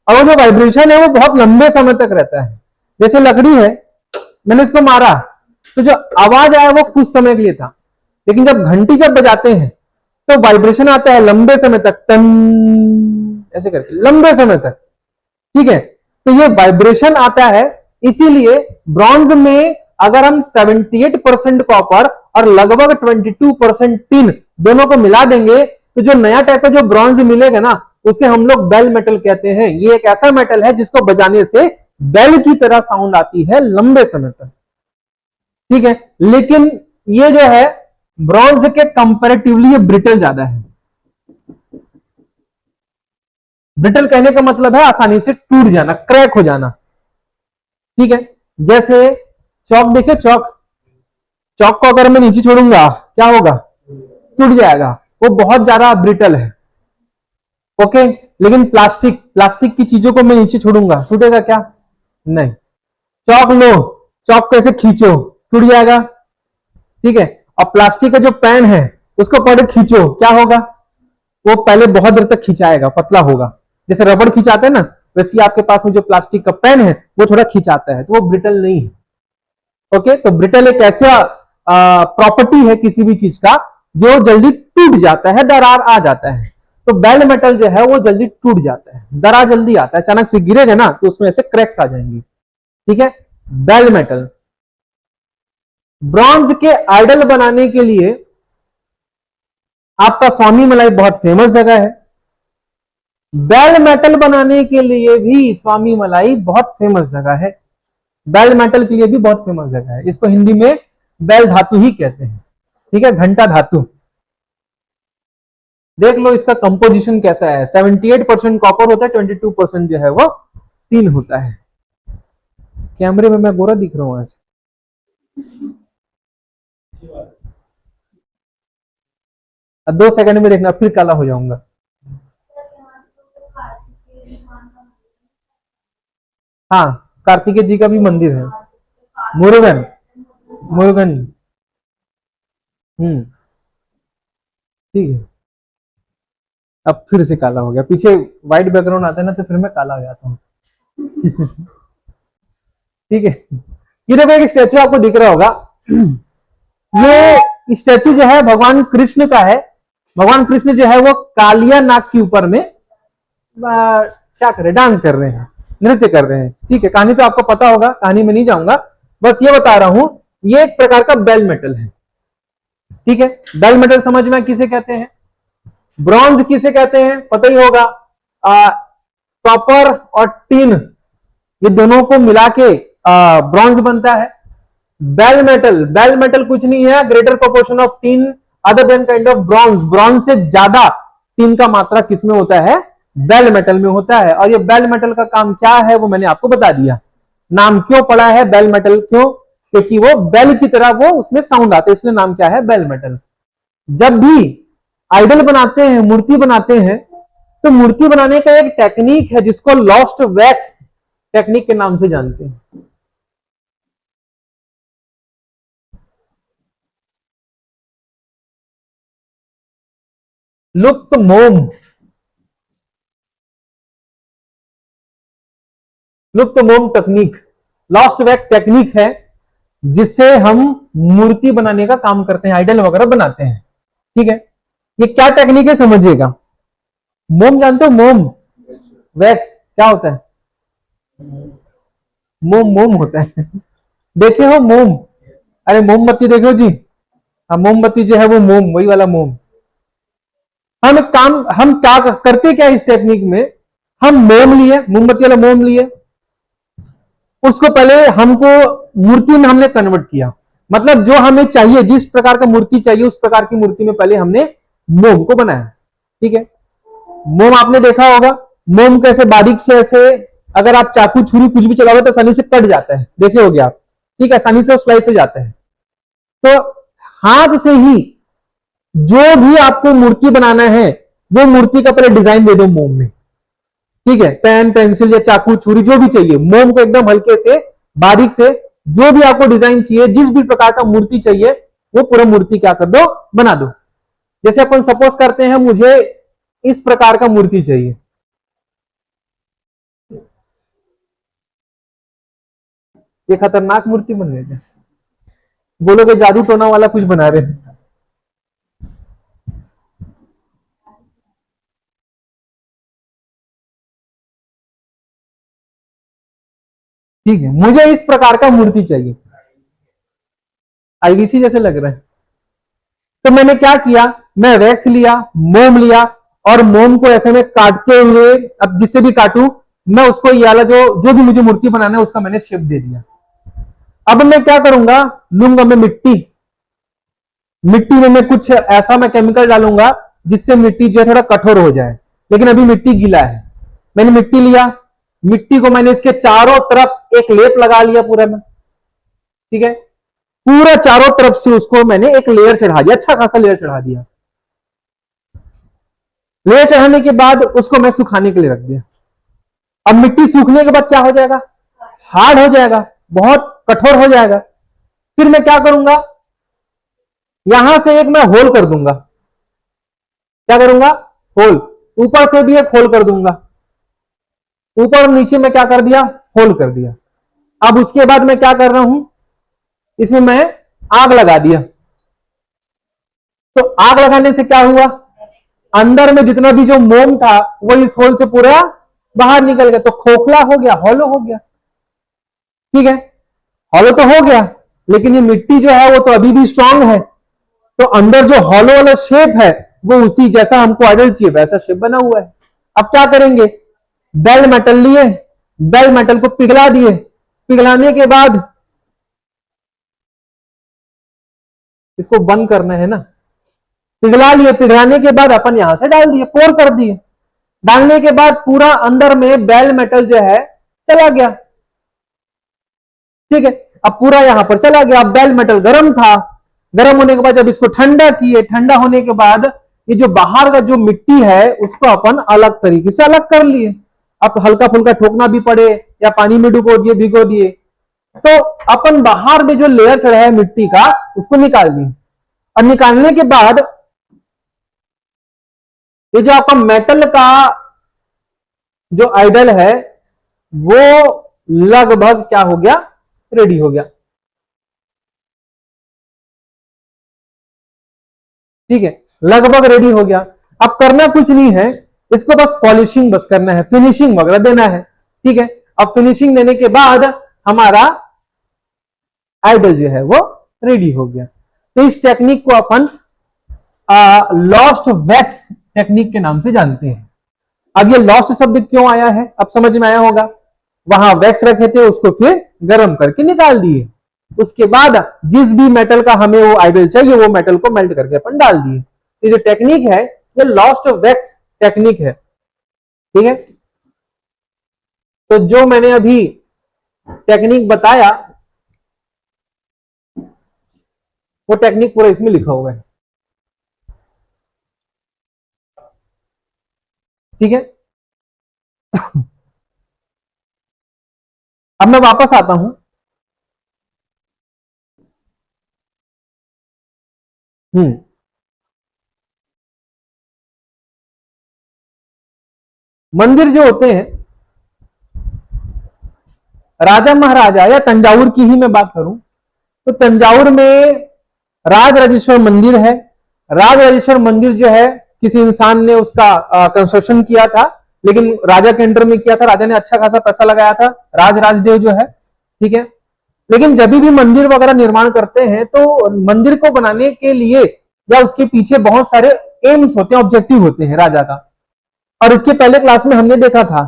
और वो जो वाइब्रेशन है वो बहुत लंबे समय तक रहता है। जैसे लकड़ी है, मैंने इसको मारा तो जो आवाज आया वो कुछ समय के लिए था, लेकिन जब घंटी जब बजाते हैं तो वाइब्रेशन आता है लंबे समय तक, टन ऐसे करके लंबे समय तक। ठीक है, तो ये वाइब्रेशन आता है। इसीलिए ब्रॉन्ज में अगर हम 78% कॉपर और लगभग 22% टिन दोनों को मिला देंगे तो जो नया टाइप का जो ब्रॉन्ज मिलेगा ना, उसे हम लोग बेल मेटल कहते हैं। ये एक ऐसा मेटल है जिसको बजाने से बेल की तरह साउंड आती है लंबे समय तक। ठीक है, लेकिन ये जो है ब्रॉन्ज के कंपैरेटिवली ये ब्रिटल ज्यादा है। ब्रिटल कहने का मतलब है आसानी से टूट जाना, क्रैक हो जाना। ठीक है, जैसे चौक देखिए, चौक को अगर मैं नीचे छोड़ूंगा क्या होगा? टूट जाएगा, वो बहुत ज्यादा ब्रिटल है। ओके, लेकिन प्लास्टिक की चीजों को मैं नीचे छोड़ूंगा, टूटेगा क्या? नहीं। चौक लो, चौक को ऐसे खींचो, टूट जाएगा। ठीक है, और प्लास्टिक का जो पेन है उसको पकड़ खींचो, क्या होगा? वो पहले बहुत देर तक खिंचाएगा, पतला होगा। जैसे रबड़ खिंचाते हैं ना, वैसे आपके पास में जो प्लास्टिक का पेन है वो थोड़ा खिंचाता है, तो वो ब्रिटल नहीं है। ओके, तो ब्रिटल एक ऐसा प्रॉपर्टी है किसी भी चीज का जो जल्दी टूट जाता है, दरार आ जाता है। तो बेल मेटल जो है वो जल्दी टूट जाता है, दरार जल्दी आता है, अचानक से गिरेगा ना तो उसमें ऐसे क्रैक्स आ जाएंगे। ठीक है, बेल मेटल। ब्रॉन्ज के आइडल बनाने के लिए आपका स्वामी मलाई बहुत फेमस जगह है। बेल मेटल बनाने के लिए भी स्वामी मलाई बहुत फेमस जगह है। बेल मेटल के लिए भी बहुत फेमस जगह है। इसको हिंदी में बेल धातु ही कहते हैं। ठीक है, घंटा धातु। देख लो इसका कंपोजिशन कैसा है। 78% कॉपर होता है, 22% जो है वो टिन होता है। कैमरे में मैं गोरा दिख रहा हूं आज? अब 2 सेकंड में देखना, फिर काला हो जाऊंगा। हाँ, कार्तिकेय जी का भी मंदिर है, मुरुगन। मुरुगन। ठीक है, अब फिर से काला हो गया। पीछे व्हाइट बैकग्राउंड आता है ना तो फिर मैं काला हो जाता हूँ। ठीक है, ये देखो एक स्टैचू आपको दिख रहा होगा। ये स्टैचू जो है भगवान कृष्ण का है। भगवान कृष्ण जो है वो कालिया नाग के ऊपर में क्या कर रहे हैं? डांस कर रहे हैं, नृत्य कर रहे हैं। ठीक है, कहानी तो आपको पता होगा, कहानी में नहीं जाऊंगा, बस ये बता रहा हूं ये एक प्रकार का बेल मेटल है। ठीक है, बेल मेटल समझ में किसे कहते हैं? ब्रॉन्ज किसे कहते हैं पता ही होगा। कॉपर और टिन ये दोनों को मिला के ब्रॉन्ज बनता है। बेल मेटल कुछ नहीं है, greater proportion of tin other than kind of bronze. Bronze से ज्यादा टिन का मात्रा किसमें होता है? बेल मेटल में होता है। और ये बेल मेटल का काम क्या है वो मैंने आपको बता दिया। नाम क्यों पड़ा है बेल मेटल? क्यों? क्योंकि वो बेल की तरह वो उसमें साउंड आता है, इसलिए नाम क्या है? Bell metal. जब भी आइडल बनाते हैं, मूर्ति बनाते हैं, तो मूर्ति बनाने का एक टेक्निक है जिसको लॉस्ट वैक्स टेक्निक के नाम से जानते हैं। लुप्त मोम, लुप्त मोम टेक्निक, लॉस्ट वैक्स टेक्निक है जिससे हम मूर्ति बनाने का काम करते हैं, आइडल वगैरह बनाते हैं। ठीक है, ये क्या टेक्निक है समझिएगा। मोम जानते हो? मोम वैक्स क्या होता है? मोम मोम होता है। देखे हो मोम? अरे मोमबत्ती देखे हो जी? हाँ, मोमबत्ती जो है वो मोम, वही वाला मोम। हम एक काम, हम क्या करते क्या इस टेक्निक में? हम मोम लिए, मोमबत्ती वाला मोम लिए, उसको पहले हमको मूर्ति में हमने कन्वर्ट किया। मतलब जो हमें चाहिए, जिस प्रकार का मूर्ति चाहिए उस प्रकार की मूर्ति में पहले हमने मोम को बनाया। ठीक है, मोम आपने देखा होगा, मोम कैसे बारीक से ऐसे अगर आप चाकू छुरी कुछ भी चलाओगे तो आसानी से कट जाता है, देखे होगे आप। ठीक है, आसानी से वो स्लाइस हो जाता है। तो हाथ से ही जो भी आपको मूर्ति बनाना है वो मूर्ति का पहले डिजाइन दे दो मोम में। ठीक है, पेन पेंसिल या चाकू छुरी जो भी चाहिए, मोम को एकदम हल्के से बारीक से, जो भी आपको डिजाइन चाहिए, जिस भी प्रकार का मूर्ति चाहिए, वो पूरा मूर्ति क्या कर दो, बना दो। जैसे अपन सपोज करते हैं मुझे इस प्रकार का मूर्ति चाहिए, ये खतरनाक मूर्ति बन गई क्या? बोलोगे जादू टोना वाला कुछ बना रहे हैं। ठीक है, मुझे इस प्रकार का मूर्ति चाहिए, आईवीसी जैसे लग रहा है। तो मैंने क्या किया, मैं वैक्स लिया, मोम लिया, और मोम को ऐसे में काटते हुए, अब जिससे भी काटू मैं उसको, ये वाला जो जो भी मुझे मूर्ति बनाना है उसका मैंने शेप दे दिया। अब मैं क्या करूंगा, लूंगा मैं मिट्टी, मिट्टी में मैं कुछ ऐसा मैं केमिकल डालूंगा जिससे मिट्टी जो है थोड़ा कठोर हो जाए, लेकिन अभी मिट्टी गीला है। मैंने मिट्टी लिया, मिट्टी को मैंने इसके चारों तरफ एक लेप लगा लिया पूरा में, ठीक है, पूरा चारों तरफ से उसको मैंने एक लेयर चढ़ा दिया, अच्छा खासा लेयर चढ़ा दिया। लेयर चढ़ाने के बाद उसको मैं सुखाने के लिए रख दिया। अब मिट्टी सूखने के बाद क्या हो जाएगा, हार्ड हो जाएगा, बहुत कठोर हो जाएगा। फिर मैं क्या करूंगा, यहां से एक मैं होल कर दूंगा, क्या करूंगा, होल, ऊपर से भी एक होल कर दूंगा, ऊपर और नीचे में क्या कर दिया, होल कर दिया। अब उसके बाद मैं क्या कर रहा हूं, इसमें मैं आग लगा दिया। तो आग लगाने से क्या हुआ, अंदर में जितना भी जो मोम था वो इस होल से पूरा बाहर निकल गया, तो खोखला हो गया, हॉलो हो गया। ठीक है, हॉलो तो हो गया, लेकिन ये मिट्टी जो है वो तो अभी भी स्ट्रांग है, तो अंदर जो हॉलो वाला शेप है वो उसी जैसा हमको आइडल चाहिए वैसा शेप बना हुआ है। अब क्या करेंगे, बेल मेटल लिए, बेल मेटल को पिघला दिए, पिघलाने के बाद इसको बंद करना है ना, पिघला लिए, पिघलाने के बाद अपन यहां से डाल दिए, पोर कर दिए। डालने के बाद पूरा अंदर में बेल मेटल जो है चला गया। ठीक है, अब पूरा यहां पर चला गया। अब बेल मेटल गर्म था, गर्म होने के बाद जब इसको ठंडा किए, ठंडा होने के बाद ये जो बाहर का जो मिट्टी है उसको अपन अलग तरीके से अलग कर लिए। अब हल्का फुल्का ठोकना भी पड़े या पानी में डुबो दिए, भिगो दिए, तो अपन बाहर में जो लेयर चढ़ा है मिट्टी का उसको निकाल दिए। और निकालने के बाद ये जो आपका मेटल का जो आइडल है वो लगभग क्या हो गया, रेडी हो गया। ठीक है, लगभग रेडी हो गया। अब करना कुछ नहीं है, इसको बस पॉलिशिंग बस करना है, फिनिशिंग वगैरह देना है। ठीक है, अब फिनिशिंग देने के बाद हमारा आइडल जो है वो रेडी हो गया। तो इस टेक्निक को अपन लॉस्ट वैक्स टेक्निक के नाम से जानते हैं। अब ये लॉस्ट शब्द क्यों आया है, अब समझ में आया होगा। वहां वैक्स रखे थे, उसको फिर गर्म करके निकाल दिए, उसके बाद जिस भी मेटल का हमें वो आइडल चाहिए वो मेटल को मेल्ट करके अपन डाल दिए। ये जो टेक्निक है ये लॉस्ट वैक्स टेक्निक है। ठीक है, तो जो मैंने अभी टेक्निक बताया वो टेक्निक पूरा इसमें लिखा हुआ है। ठीक है, अब मैं वापस आता हूं। मंदिर जो होते हैं, राजा महाराजा या तंजावुर की ही मैं बात करूं तो तंजावुर में राज राजेश्वर मंदिर है। राज राजेश्वर मंदिर जो है किसी इंसान ने उसका कंस्ट्रक्शन किया था, लेकिन राजा के अंडर में किया था, राजा ने अच्छा खासा पैसा लगाया था, राज राजदेव जो है। ठीक है, लेकिन जब भी मंदिर वगैरह निर्माण करते हैं तो मंदिर को बनाने के लिए या उसके पीछे बहुत सारे एम्स होते हैं, ऑब्जेक्टिव होते हैं राजा का। और इसके पहले क्लास में हमने देखा था,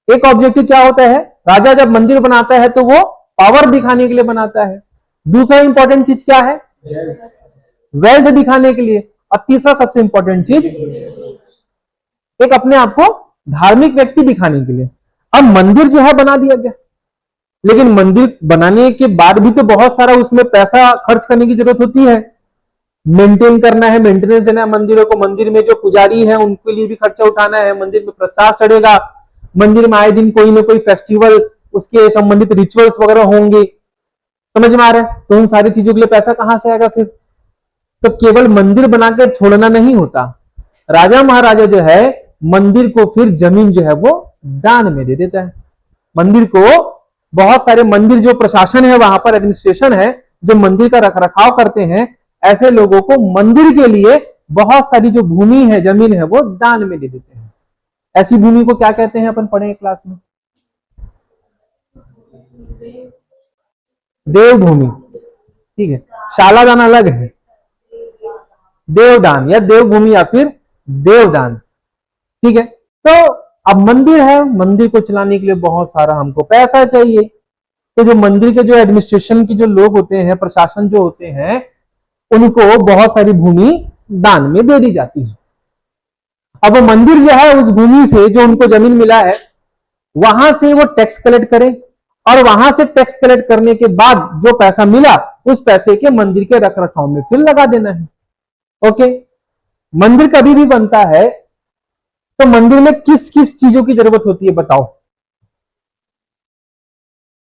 एक ऑब्जेक्टिव क्या होता है, राजा जब मंदिर बनाता है तो वो पावर दिखाने के लिए बनाता है। दूसरा इंपॉर्टेंट चीज क्या है, वेल्थ दिखाने के लिए। और तीसरा सबसे इंपॉर्टेंट चीज एक अपने आप को धार्मिक व्यक्ति दिखाने के लिए। अब मंदिर जो है बना दिया गया, लेकिन मंदिर बनाने के बाद भी तो बहुत सारा उसमें पैसा खर्च करने की जरूरत होती है, मेंटेन करना है, मेंटेनेंस देना है मंदिरों को, मंदिर में जो पुजारी है उनके लिए भी खर्चा उठाना है, मंदिर में प्रसाद चढ़ेगा, मंदिर में आए दिन कोई ना कोई फेस्टिवल, उसके संबंधित रिचुअल्स वगैरह होंगे, समझ में आ रहा है? तो उन सारी चीजों के लिए पैसा कहां से आएगा फिर? तो केवल मंदिर बनाकर छोड़ना नहीं होता, राजा महाराजा जो है मंदिर को फिर जमीन जो है वो दान में दे देता है। मंदिर को बहुत सारे मंदिर जो प्रशासन है, वहां पर एडमिनिस्ट्रेशन है, जो मंदिर का रखरखाव करते हैं, ऐसे लोगों को मंदिर के लिए बहुत सारी जो भूमि है, जमीन है, वो दान में दे देते हैं। ऐसी भूमि को क्या कहते हैं? अपन पढ़े क्लास में, देवभूमि। ठीक है, शालादान अलग है, देवदान या देवभूमि या फिर देवदान। ठीक है, तो अब मंदिर है, मंदिर को चलाने के लिए बहुत सारा हमको पैसा चाहिए। तो जो मंदिर के जो एडमिनिस्ट्रेशन की जो लोग होते हैं, प्रशासन जो होते हैं, उनको बहुत सारी भूमि दान में दे दी जाती है। अब वो मंदिर जो है उस भूमि से जो उनको जमीन मिला है वहां से वो टैक्स कलेक्ट करें, और वहां से टैक्स कलेक्ट करने के बाद जो पैसा मिला उस पैसे के मंदिर के रखरखाव में फिर लगा देना है। ओके, मंदिर कभी भी बनता है तो मंदिर में किस किस चीजों की जरूरत होती है बताओ?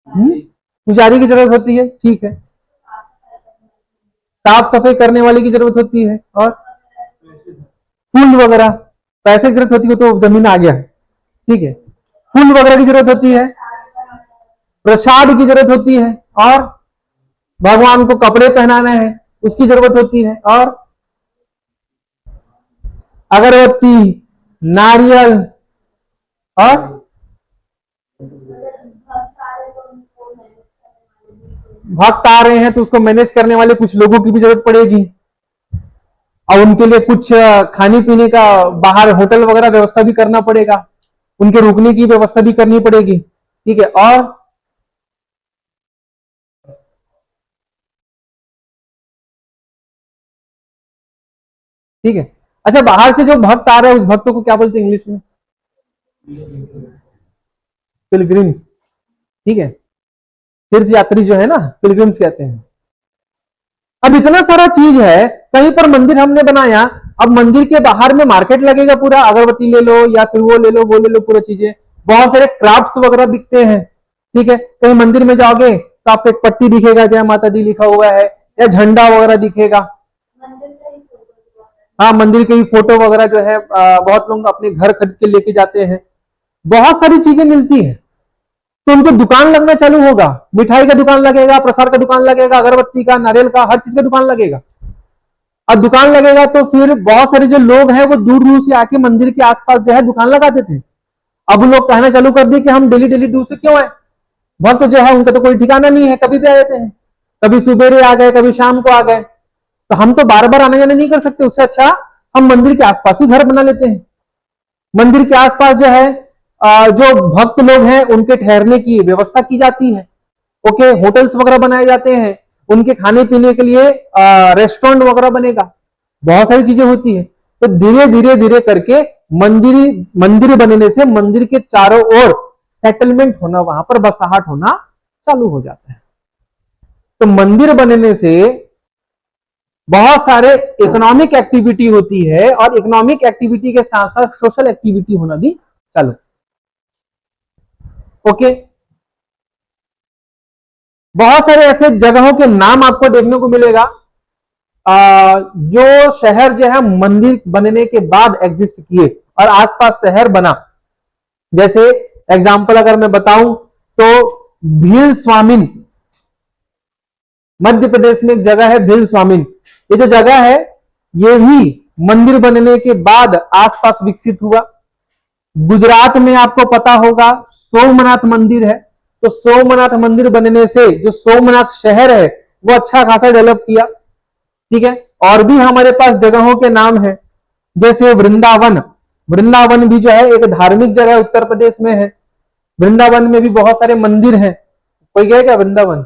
पुजारी की जरूरत होती है, ठीक है, साफ सफाई करने वाले की जरूरत होती है, और फूल वगैरह, पैसे की जरूरत होती है, तो जमीन आ गया, ठीक है, फूल वगैरह की जरूरत होती है, प्रसाद की जरूरत होती है, और भगवान को कपड़े पहनाने हैं उसकी जरूरत होती है, और अगरबत्ती, नारियल, और भक्त आ रहे हैं तो उसको मैनेज करने वाले कुछ लोगों की भी जरूरत पड़ेगी, और उनके लिए कुछ खाने पीने का बाहर होटल वगैरह व्यवस्था भी करना पड़ेगा, उनके रुकने की व्यवस्था भी करनी पड़ेगी। ठीक है, और ठीक है, अच्छा, बाहर से जो भक्त आ रहा है उस भक्तों को क्या बोलते हैं इंग्लिश में? पिलग्रिम्स। ठीक है, तीर्थ यात्री जो है ना, पिलग्रिम्स कहते हैं। अब इतना सारा चीज है, कहीं पर मंदिर हमने बनाया, अब मंदिर के बाहर में मार्केट लगेगा पूरा, अगरबत्ती ले लो या फिर वो ले लो वो ले लो, पूरा चीजें, बहुत सारे क्राफ्ट्स वगैरह बिकते हैं। ठीक है, कहीं मंदिर में जाओगे तो आपको एक पट्टी दिखेगा, जय माता दी लिखा हुआ है, या झंडा वगैरह दिखेगा। हाँ, मंदिर के ही फोटो वगैरह जो है बहुत लोग अपने घर खरीद के लेके जाते हैं, बहुत सारी चीजें मिलती है। तो उनको दुकान लगना चालू होगा, मिठाई का दुकान लगेगा, प्रसाद का दुकान लगेगा, अगरबत्ती का, नारियल का, हर चीज का दुकान लगेगा। अब दुकान लगेगा तो फिर बहुत सारे जो लोग हैं वो दूर दूर से आके मंदिर के आसपास जो है दुकान लगाते थे। अब लोग कहना चालू कर दिए कि हम डेली डेली दूर से क्यों आए, भक्त जो है उनका तो कोई ठिकाना नहीं है, कभी भी आ जाते हैं, कभी सुबेरे आ गए, कभी शाम को आ गए, तो हम तो बार बार आने जाने नहीं कर सकते, उससे अच्छा हम मंदिर के आसपास ही घर बना लेते हैं। मंदिर के आसपास जो है जो भक्त लोग हैं उनके ठहरने की व्यवस्था की जाती है। ओके, होटल्स वगैरह बनाए जाते हैं, उनके खाने पीने के लिए रेस्टोरेंट वगैरह बनेगा, बहुत सारी चीजें होती है। तो धीरे धीरे धीरे करके मंदिर बनने से मंदिर के चारों ओर सेटलमेंट होना, वहां पर बसाहट होना चालू हो जाता है। तो मंदिर बनने से बहुत सारे इकोनॉमिक एक्टिविटी होती है, और इकोनॉमिक एक्टिविटी के साथ साथ सोशल एक्टिविटी होना भी चालू। ओके, बहुत सारे ऐसे जगहों के नाम आपको देखने को मिलेगा जो शहर जो है मंदिर बनने के बाद एग्जिस्ट किए और आसपास शहर बना। जैसे एग्जांपल अगर मैं बताऊं तो भील स्वामिन, मध्य प्रदेश में एक जगह है भील स्वामिन। ये जो जगह है ये भी मंदिर बनने के बाद आसपास विकसित हुआ। गुजरात में आपको पता होगा सोमनाथ मंदिर है, तो सोमनाथ मंदिर बनने से जो सोमनाथ शहर है वो अच्छा खासा डेवलप किया। ठीक है, और भी हमारे पास जगहों के नाम है, जैसे वृंदावन। वृंदावन भी जो है एक धार्मिक जगह उत्तर प्रदेश में है। वृंदावन में भी बहुत सारे मंदिर हैं। कोई गया क्या वृंदावन?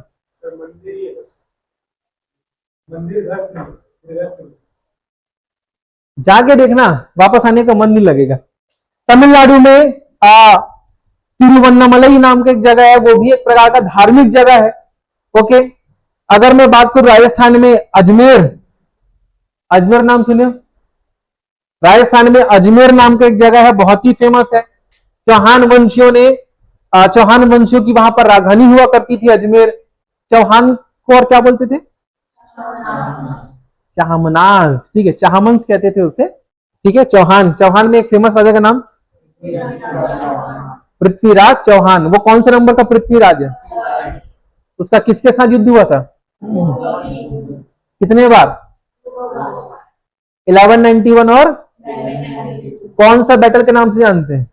जाके देखना, वापस आने का मन नहीं लगेगा। तमिलनाडु में तिरुवन्नामलई नाम की एक जगह है, वो भी एक प्रकार का धार्मिक जगह है। ओके, अगर मैं बात करूं राजस्थान में अजमेर, अजमेर नाम सुने? राजस्थान में अजमेर नाम का एक जगह है, बहुत ही फेमस है। चौहान वंशियों ने चौहान वंशियों की वहां पर राजधानी हुआ करती थी अजमेर। चौहान को और क्या बोलते थे? चाहमनाज, ठीक है, चाहमंस कहते थे उसे, ठीक है। चौहान, चौहान में एक फेमस राजा का नाम पृथ्वीराज चौहान। वो कौन से नंबर का पृथ्वीराज है? उसका किसके साथ युद्ध हुआ था? कितने बार? 1191 और कौन सा बैटल के नाम से जानते हैं?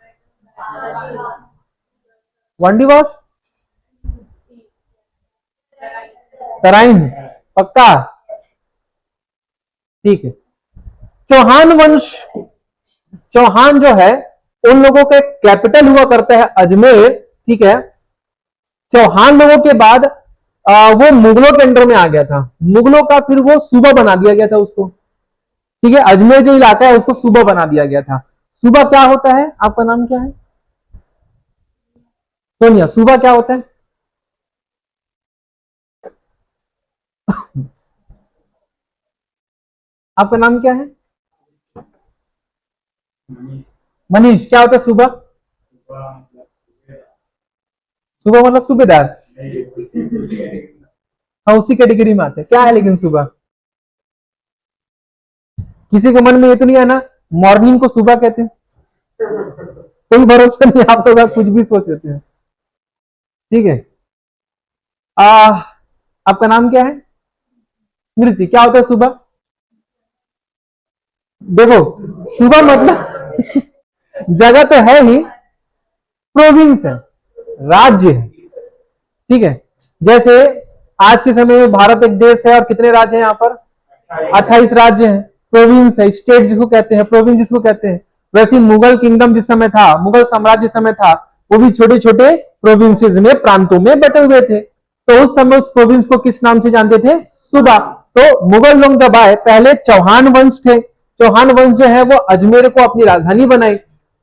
वनडी वॉश, तराइन, पक्का, ठीक है। चौहान वंश, चौहान जो है उन लोगों का कैपिटल हुआ करता है अजमेर, ठीक है। चौहान लोगों के बाद वो मुगलों के अंडर में आ गया था। मुगलों का फिर वो सूबा बना दिया गया था उसको, ठीक है। अजमेर जो इलाका है उसको सूबा बना दिया गया था। सूबा क्या होता है? आपका नाम क्या है? सोनिया, सूबा क्या होता है? आपका नाम क्या है? मनीष। क्या होता है सूबा? सूबा मतलब सूबेदार, हाँ उसी कैटेगरी में आते हैं। क्या है लेकिन सूबा? किसी के मन में ये तो नहीं है ना मॉर्निंग को सुबह कहते हैं? कोई भरोसा नहीं, आप लोग कुछ भी सोच लेते हैं, ठीक है। आपका नाम क्या है? स्मृति। क्या होता है सुबह? देखो, सुबह मतलब जगह तो है ही, प्रोविंस है, राज्य है, ठीक है। जैसे आज के समय में भारत एक देश है और कितने राज्य हैं यहाँ पर? 28 राज्य हैं। प्रोविंस है, स्टेट जिसको कहते हैं, प्रोविंस जिसको कहते हैं। वैसे मुगल किंगडम जिस समय था, मुगल साम्राज्य समय था, वो भी छोटे छोटे प्रोविंसेस में, प्रांतों में बटे हुए थे। तो उस समय उस प्रोविंस को किस नाम से जानते थे? सूबा। तो मुगल लोग जब आए, पहले चौहान वंश थे। चौहान वंश जो है वो अजमेर को अपनी राजधानी बनाई।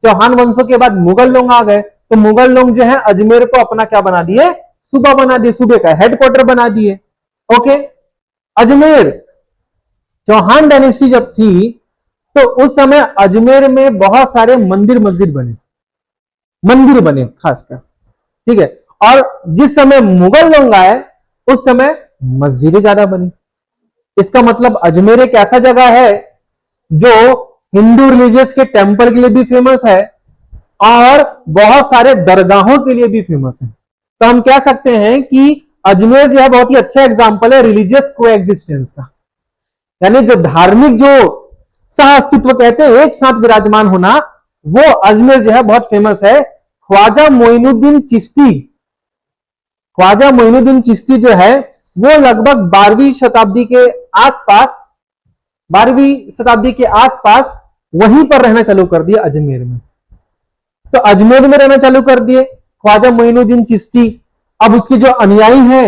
चौहान वंशों के बाद मुगल लोग आ गए, तो मुगल लोग जो है अजमेर को अपना क्या बना दिए? सूबा बना दिए, सूबे का हेडक्वार्टर बना दिए। ओके, अजमेर, चौहान डायनेस्टी जब थी तो उस समय अजमेर में बहुत सारे मंदिर मस्जिद बने, मंदिर बने खासकर, ठीक है। और जिस समय मुगल लोग आए उस समय मस्जिदें ज्यादा बनी। इसका मतलब अजमेर एक ऐसा जगह है जो हिंदू रिलीजियस के टेंपल के लिए भी फेमस है और बहुत सारे दरगाहों के लिए भी फेमस है। तो हम कह सकते हैं कि अजमेर जो है बहुत ही अच्छा एग्जांपल है रिलीजियस कोएग्जिस्टेंस का, यानी जो धार्मिक जो सह अस्तित्व कहते हैं, एक साथ विराजमान होना, वो अजमेर जो है बहुत फेमस है। ख्वाजा मोइनुद्दीन चिश्ती, ख्वाजा मोइनुद्दीन चिश्ती जो है वो लगभग 12वीं शताब्दी के आसपास, 12वीं शताब्दी के आसपास वहीं पर रहना चालू कर दिया अजमेर में। तो अजमेर में रहना चालू कर दिए ख्वाजा मोइनुद्दीन चिश्ती। अब उसके जो अनुयायी हैं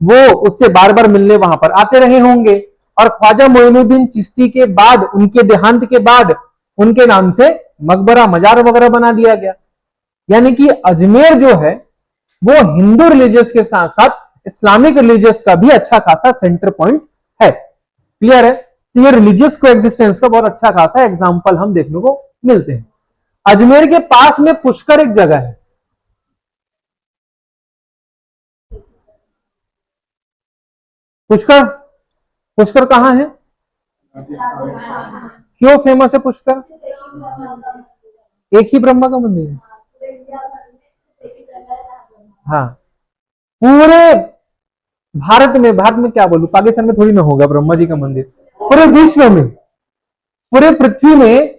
वो उससे बार बार मिलने वहां पर आते रहे होंगे, और ख्वाजा मोइनुद्दीन चिश्ती के बाद, उनके देहांत के बाद, उनके नाम से मकबरा, मजार वगैरह बना दिया गया। यानी कि अजमेर जो है वो हिंदू रिलीजियस के साथ साथ इस्लामिक रिलीजियस का भी अच्छा खासा सेंटर पॉइंट है। क्लियर है? तो ये रिलीजियस कोएग्जिस्टेंस का बहुत अच्छा खासा एग्जांपल हम देखने को मिलते हैं। अजमेर के पास में पुष्कर एक जगह है। पुष्कर, पुष्कर कहां है? क्यों फेमस है पुष्कर? एक ही ब्रह्मा का मंदिर है। हाँ, पूरे भारत में, भारत में क्या बोलूं, पाकिस्तान में थोड़ी ना होगा ब्रह्मा जी का मंदिर। पूरे विश्व में, पूरे पृथ्वी में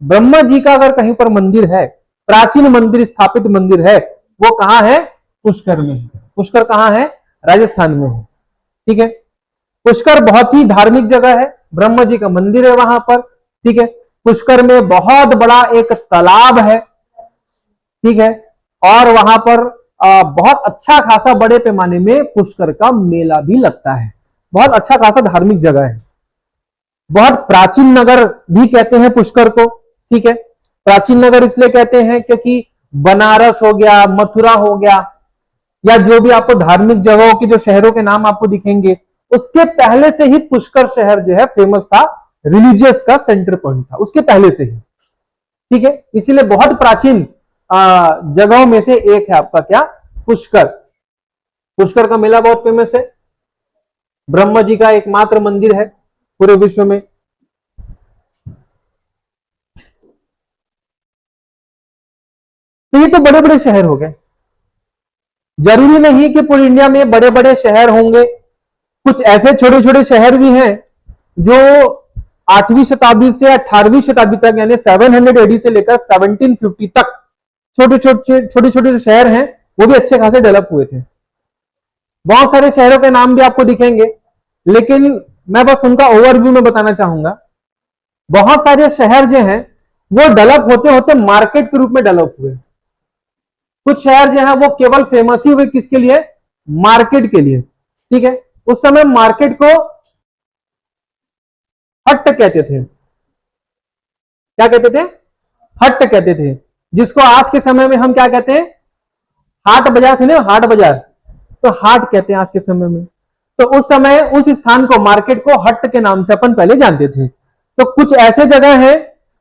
ब्रह्मा जी का अगर कहीं पर मंदिर है, प्राचीन मंदिर, स्थापित मंदिर है, वो कहां है? पुष्कर में है। पुष्कर कहां है? राजस्थान में है, ठीक है। पुष्कर बहुत ही धार्मिक जगह है, ब्रह्मा जी का मंदिर है वहां पर, ठीक है। पुष्कर में बहुत बड़ा एक तालाब है, ठीक है। और वहां पर बहुत अच्छा खासा बड़े पैमाने में पुष्कर का मेला भी लगता है। बहुत अच्छा खासा धार्मिक जगह है। बहुत प्राचीन नगर भी कहते हैं पुष्कर को, ठीक है। प्राचीन नगर इसलिए कहते हैं क्योंकि बनारस हो गया, मथुरा हो गया, या जो भी आपको धार्मिक जगहों के जो शहरों के नाम आपको दिखेंगे, उसके पहले से ही पुष्कर शहर जो है फेमस था, रिलीजियस का सेंटर पॉइंट था उसके पहले से ही, ठीक है। इसीलिए बहुत प्राचीन जगहों में से एक है आपका क्या, पुष्कर। पुष्कर का मेला बहुत फेमस है, ब्रह्मा जी का एकमात्र मंदिर है पूरे विश्व में। तो ये तो बड़े बड़े शहर हो गए। जरूरी नहीं कि पूरे इंडिया में बड़े बड़े शहर होंगे, कुछ ऐसे छोटे छोटे शहर भी हैं जो 8वीं शताब्दी से 18वीं शताब्दी तक, यानी 700 एडी से लेकर 1750 तक छोटे छोटे शहर हैं, वो भी अच्छे खासे डेवलप हुए थे। बहुत सारे शहरों के नाम भी आपको दिखेंगे, लेकिन मैं बस उनका ओवरव्यू में बताना चाहूंगा। बहुत सारे शहर जो हैं वो डेवलप होते होते मार्केट के रूप में डेवलप हुए। कुछ शहर जो है वो केवल फेमस ही हुए किसके लिए, मार्केट के लिए। ठीक है, उस समय मार्केट को हट कहते थे। क्या कहते थे, हट कहते थे, जिसको आज के समय में हम क्या कहते हैं, हाट बाजार। सुने हाट बाजार, तो हाट कहते हैं आज के समय में। तो उस समय उस स्थान को, मार्केट को हट के नाम से अपन पहले जानते थे। तो कुछ ऐसे जगह हैं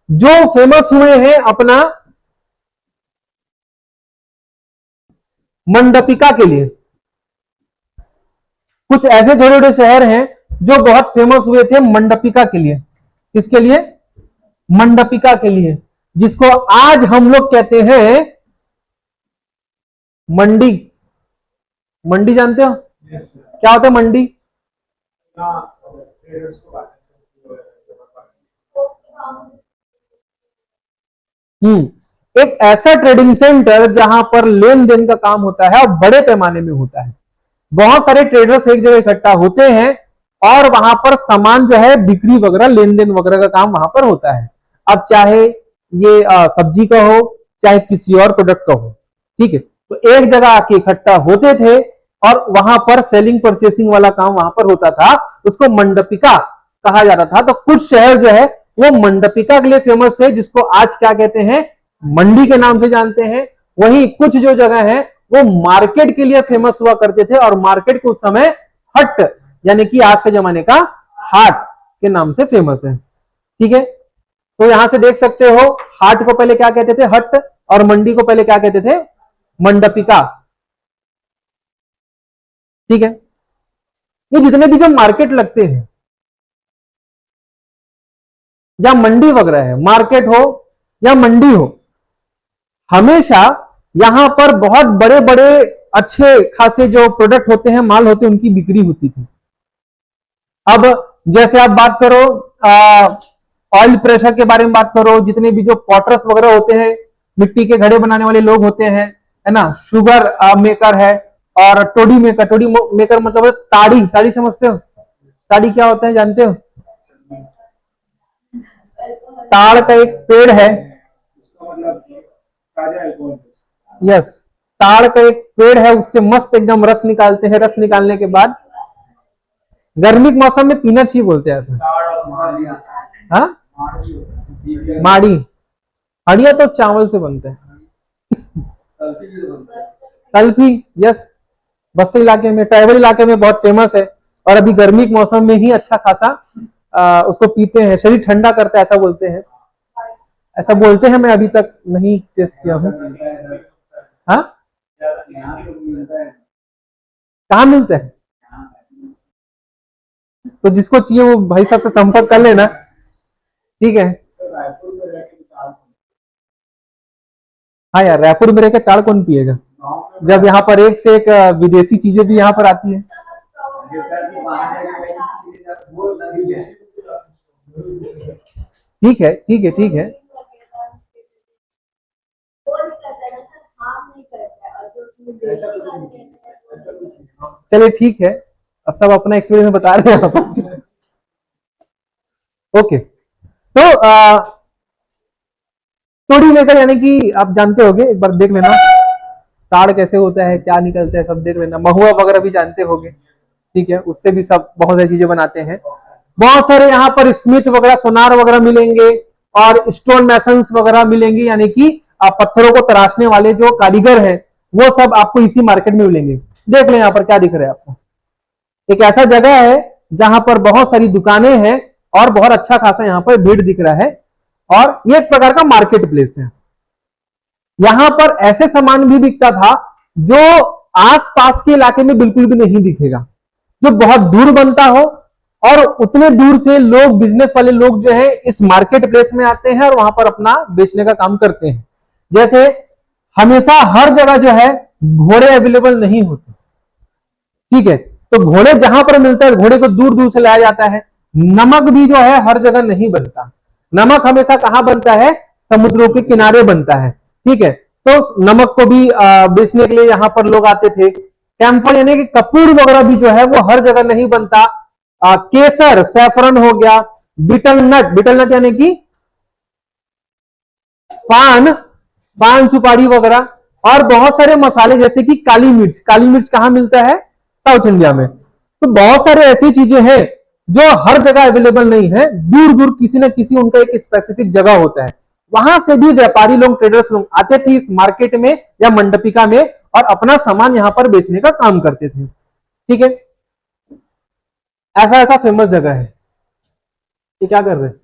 जो फेमस हुए हैं अपना मंडपिका के लिए। कुछ ऐसे छोटे छोटे शहर हैं जो बहुत फेमस हुए थे मंडपिका के लिए। किसके लिए, मंडपिका के लिए, जिसको आज हम लोग कहते हैं मंडी। मंडी जानते हो क्या होता है मंडी? एक ऐसा ट्रेडिंग सेंटर जहां पर लेन देन का काम होता है और बड़े पैमाने में होता है। बहुत सारे ट्रेडर्स एक जगह इकट्ठा होते हैं और वहां पर सामान जो है बिक्री वगैरह, लेन देन वगैरह का काम वहां पर होता है। अब चाहे ये सब्जी का हो, चाहे किसी और प्रोडक्ट का हो, ठीक है। तो एक जगह आके इकट्ठा होते थे और वहां पर सेलिंग परचेसिंग वाला काम वहां पर होता था, उसको मंडपिका कहा जाता था। तो कुछ शहर जो है वो मंडपिका के लिए फेमस थे, जिसको आज क्या कहते हैं, मंडी के नाम से जानते हैं। वहीं कुछ जो जगह है वो मार्केट के लिए फेमस हुआ करते थे, और मार्केट को उस समय हट, यानी कि आज के जमाने का हाट के नाम से फेमस है। ठीक है, तो यहां से देख सकते हो, हाट को पहले क्या कहते थे, हट, और मंडी को पहले क्या कहते थे, मंडपिका। ठीक है, ये जितने भी जो मार्केट लगते हैं या मंडी वगैरह है, मार्केट हो या मंडी हो, हमेशा यहां पर बहुत बड़े बड़े अच्छे खासे जो प्रोडक्ट होते हैं, माल होते हैं, उनकी बिक्री होती थी। अब जैसे आप बात करो ऑयल प्रेशर के बारे में बात करो, जितने भी जो पॉटर्स वगैरह होते हैं, मिट्टी के घड़े बनाने वाले लोग होते हैं, है ना, शुगर मेकर है, और टोडी मेकर। टोडी मेकर मतलब ताड़ी। ताड़ी समझते हो, ताड़ी क्या होता है जानते हो? ताड़ का एक पेड़ है, यस, ताड़ का एक पेड़ है, उससे मस्त एकदम रस निकालते हैं। रस निकालने के बाद गर्मी के मौसम में पीना चाहिए, बोलते हैं ऐसा। हाँ, माड़ी। हड़िया तो चावल से बनते हैं। सल्फी, यस, बस्ती इलाके में, ट्राइबल इलाके में बहुत फेमस है, और अभी गर्मी के मौसम में ही अच्छा खासा उसको पीते हैं, शरीर ठंडा करता है, ऐसा बोलते हैं। ऐसा बोलते हैं, मैं अभी तक नहीं टेस्ट किया हूँ। हाँ, कहाँ मिलता है? तो जिसको चाहिए वो भाई साहब से संपर्क कर लेना, ठीक है। हाँ यार, रायपुर में रहकर ताड़ कौन पिएगा, जब यहाँ पर एक से एक विदेशी चीजें भी यहाँ पर आती है। ठीक है, ठीक है, ठीक है, चलिए ठीक है, अब सब अपना एक्सपीरियंस बता रहे हैं आप। ओके, तो टोडी मेकर यानी कि आप जानते होंगे, एक बार देख लेना ताड़ कैसे होता है, क्या निकलता है, सब देख लेना। महुआ वगैरह भी जानते होंगे, ठीक है, उससे भी सब बहुत सारी चीजें बनाते हैं। बहुत सारे यहाँ पर स्मिथ वगैरह, सोनार वगैरह मिलेंगे, और स्टोन मैसन्स वगैरह मिलेंगे, यानी कि पत्थरों को तराशने वाले जो कारीगर हैं, वो सब आपको इसी मार्केट में मिलेंगे। देख लें यहाँ पर क्या दिख रहा है आपको, एक ऐसा जगह है जहां पर बहुत सारी दुकानें हैं और बहुत अच्छा खासा यहाँ पर भीड़ दिख रहा है, और ये एक प्रकार का मार्केट प्लेस है। यहां पर ऐसे सामान भी बिकता था जो आसपास के इलाके में बिल्कुल भी नहीं दिखेगा, जो बहुत दूर बनता हो, और उतने दूर से लोग, बिजनेस वाले लोग जो है इस मार्केट प्लेस में आते हैं और वहां पर अपना बेचने का काम करते हैं। जैसे हमेशा हर जगह जो है घोड़े अवेलेबल नहीं होते, ठीक है, तो घोड़े जहां पर मिलता है घोड़े को दूर दूर से लाया जाता है। नमक भी जो है हर जगह नहीं बनता, नमक हमेशा कहां बनता है, समुद्रों के किनारे बनता है, ठीक है। तो नमक को भी बेचने के लिए यहां पर लोग आते थे। कैम्फर यानी कि कपूर वगैरह भी जो है वो हर जगह नहीं बनता। केसर, सैफरन हो गया, बिटल नट यानी कि पान, पान सुपारी वगैरह, और बहुत सारे मसाले जैसे कि काली मिर्च कहां मिलता है, साउथ इंडिया में। तो बहुत सारे ऐसी चीजें हैं जो हर जगह अवेलेबल नहीं है, दूर दूर किसी न किसी उनका एक स्पेसिफिक जगह होता है, वहां से भी व्यापारी लोग, ट्रेडर्स लोग आते थे इस मार्केट में या मंडपिका में और अपना सामान यहां पर बेचने का काम करते थे, ठीक है। ऐसा ऐसा फेमस जगह है। ये क्या कर रहे हैं?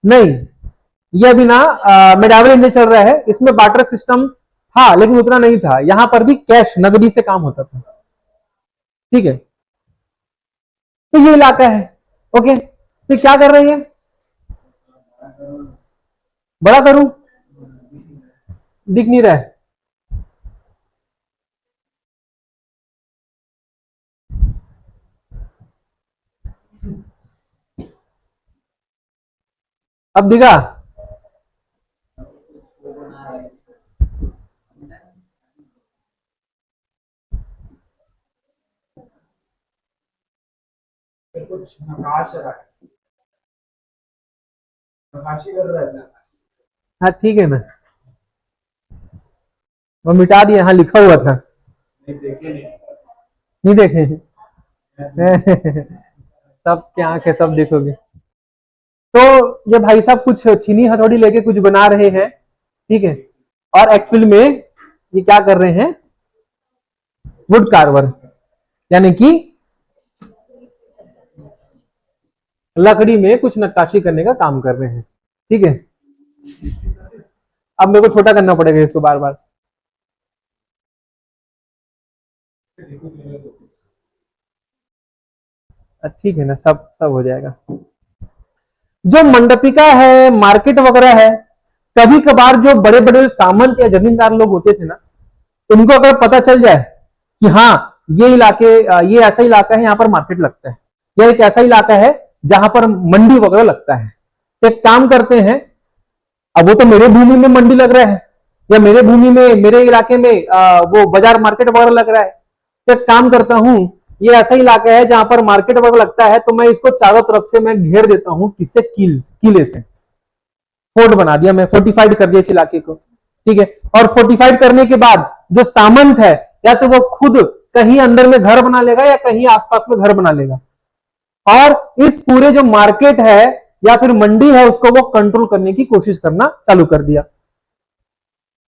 नहीं, ये अभी ना मेडावल इंडिया चल रहा है, इसमें बार्टर सिस्टम था लेकिन उतना नहीं था, यहां पर भी कैश, नगदी से काम होता था, ठीक है। तो ये इलाका है, ओके। तो क्या कर रही है, बड़ा करूं, दिख नहीं रहा है। अब दिखा, कुछ नकाशी कर रहा है। हाँ ठीक है ना, वो मिटा दिया, हाँ लिखा हुआ था, नहीं देखे सब क्या आंख है, सब देखोगे। तो ये भाई साहब कुछ छीनी हथौड़ी लेके कुछ बना रहे हैं, ठीक है, और एक्चुअल में ये क्या कर रहे हैं, वुड कार्वर, यानी कि लकड़ी में कुछ नक्काशी करने का काम कर रहे हैं, ठीक है। अब मेरे को छोटा करना पड़ेगा इसको बार बार। ठीक है ना, सब सब हो जाएगा। जो मंडपिका है, मार्केट वगैरह है, कभी कभार जो बड़े बड़े सामंत या जमींदार लोग होते थे ना, उनको अगर पता चल जाए कि हाँ ये इलाके, ये ऐसा इलाका है यहाँ पर मार्केट लगता है, या एक ऐसा इलाका है जहां पर मंडी वगैरह लगता है, तो एक काम करते हैं, अब वो तो मेरे भूमि में मंडी लग रहा है, या मेरे भूमि में, मेरे इलाके में वो बाजार मार्केट वगैरह लग रहा है, तो एक काम करता हूं, ये ऐसा इलाका है जहां पर मार्केट वगैरह लगता है, तो मैं इसको चारों तरफ से मैं घेर देता हूं, किससे, किले से, फोर्ट बना दिया, मैं फोर्टिफाइड कर दिया इस इलाके को, ठीक है। और फोर्टिफाइड करने के बाद जो सामंत है, या तो वो खुद कहीं अंदर में घर बना लेगा या कहीं आसपास में घर बना लेगा, और इस पूरे जो मार्केट है या फिर मंडी है उसको वो कंट्रोल करने की कोशिश करना चालू कर दिया।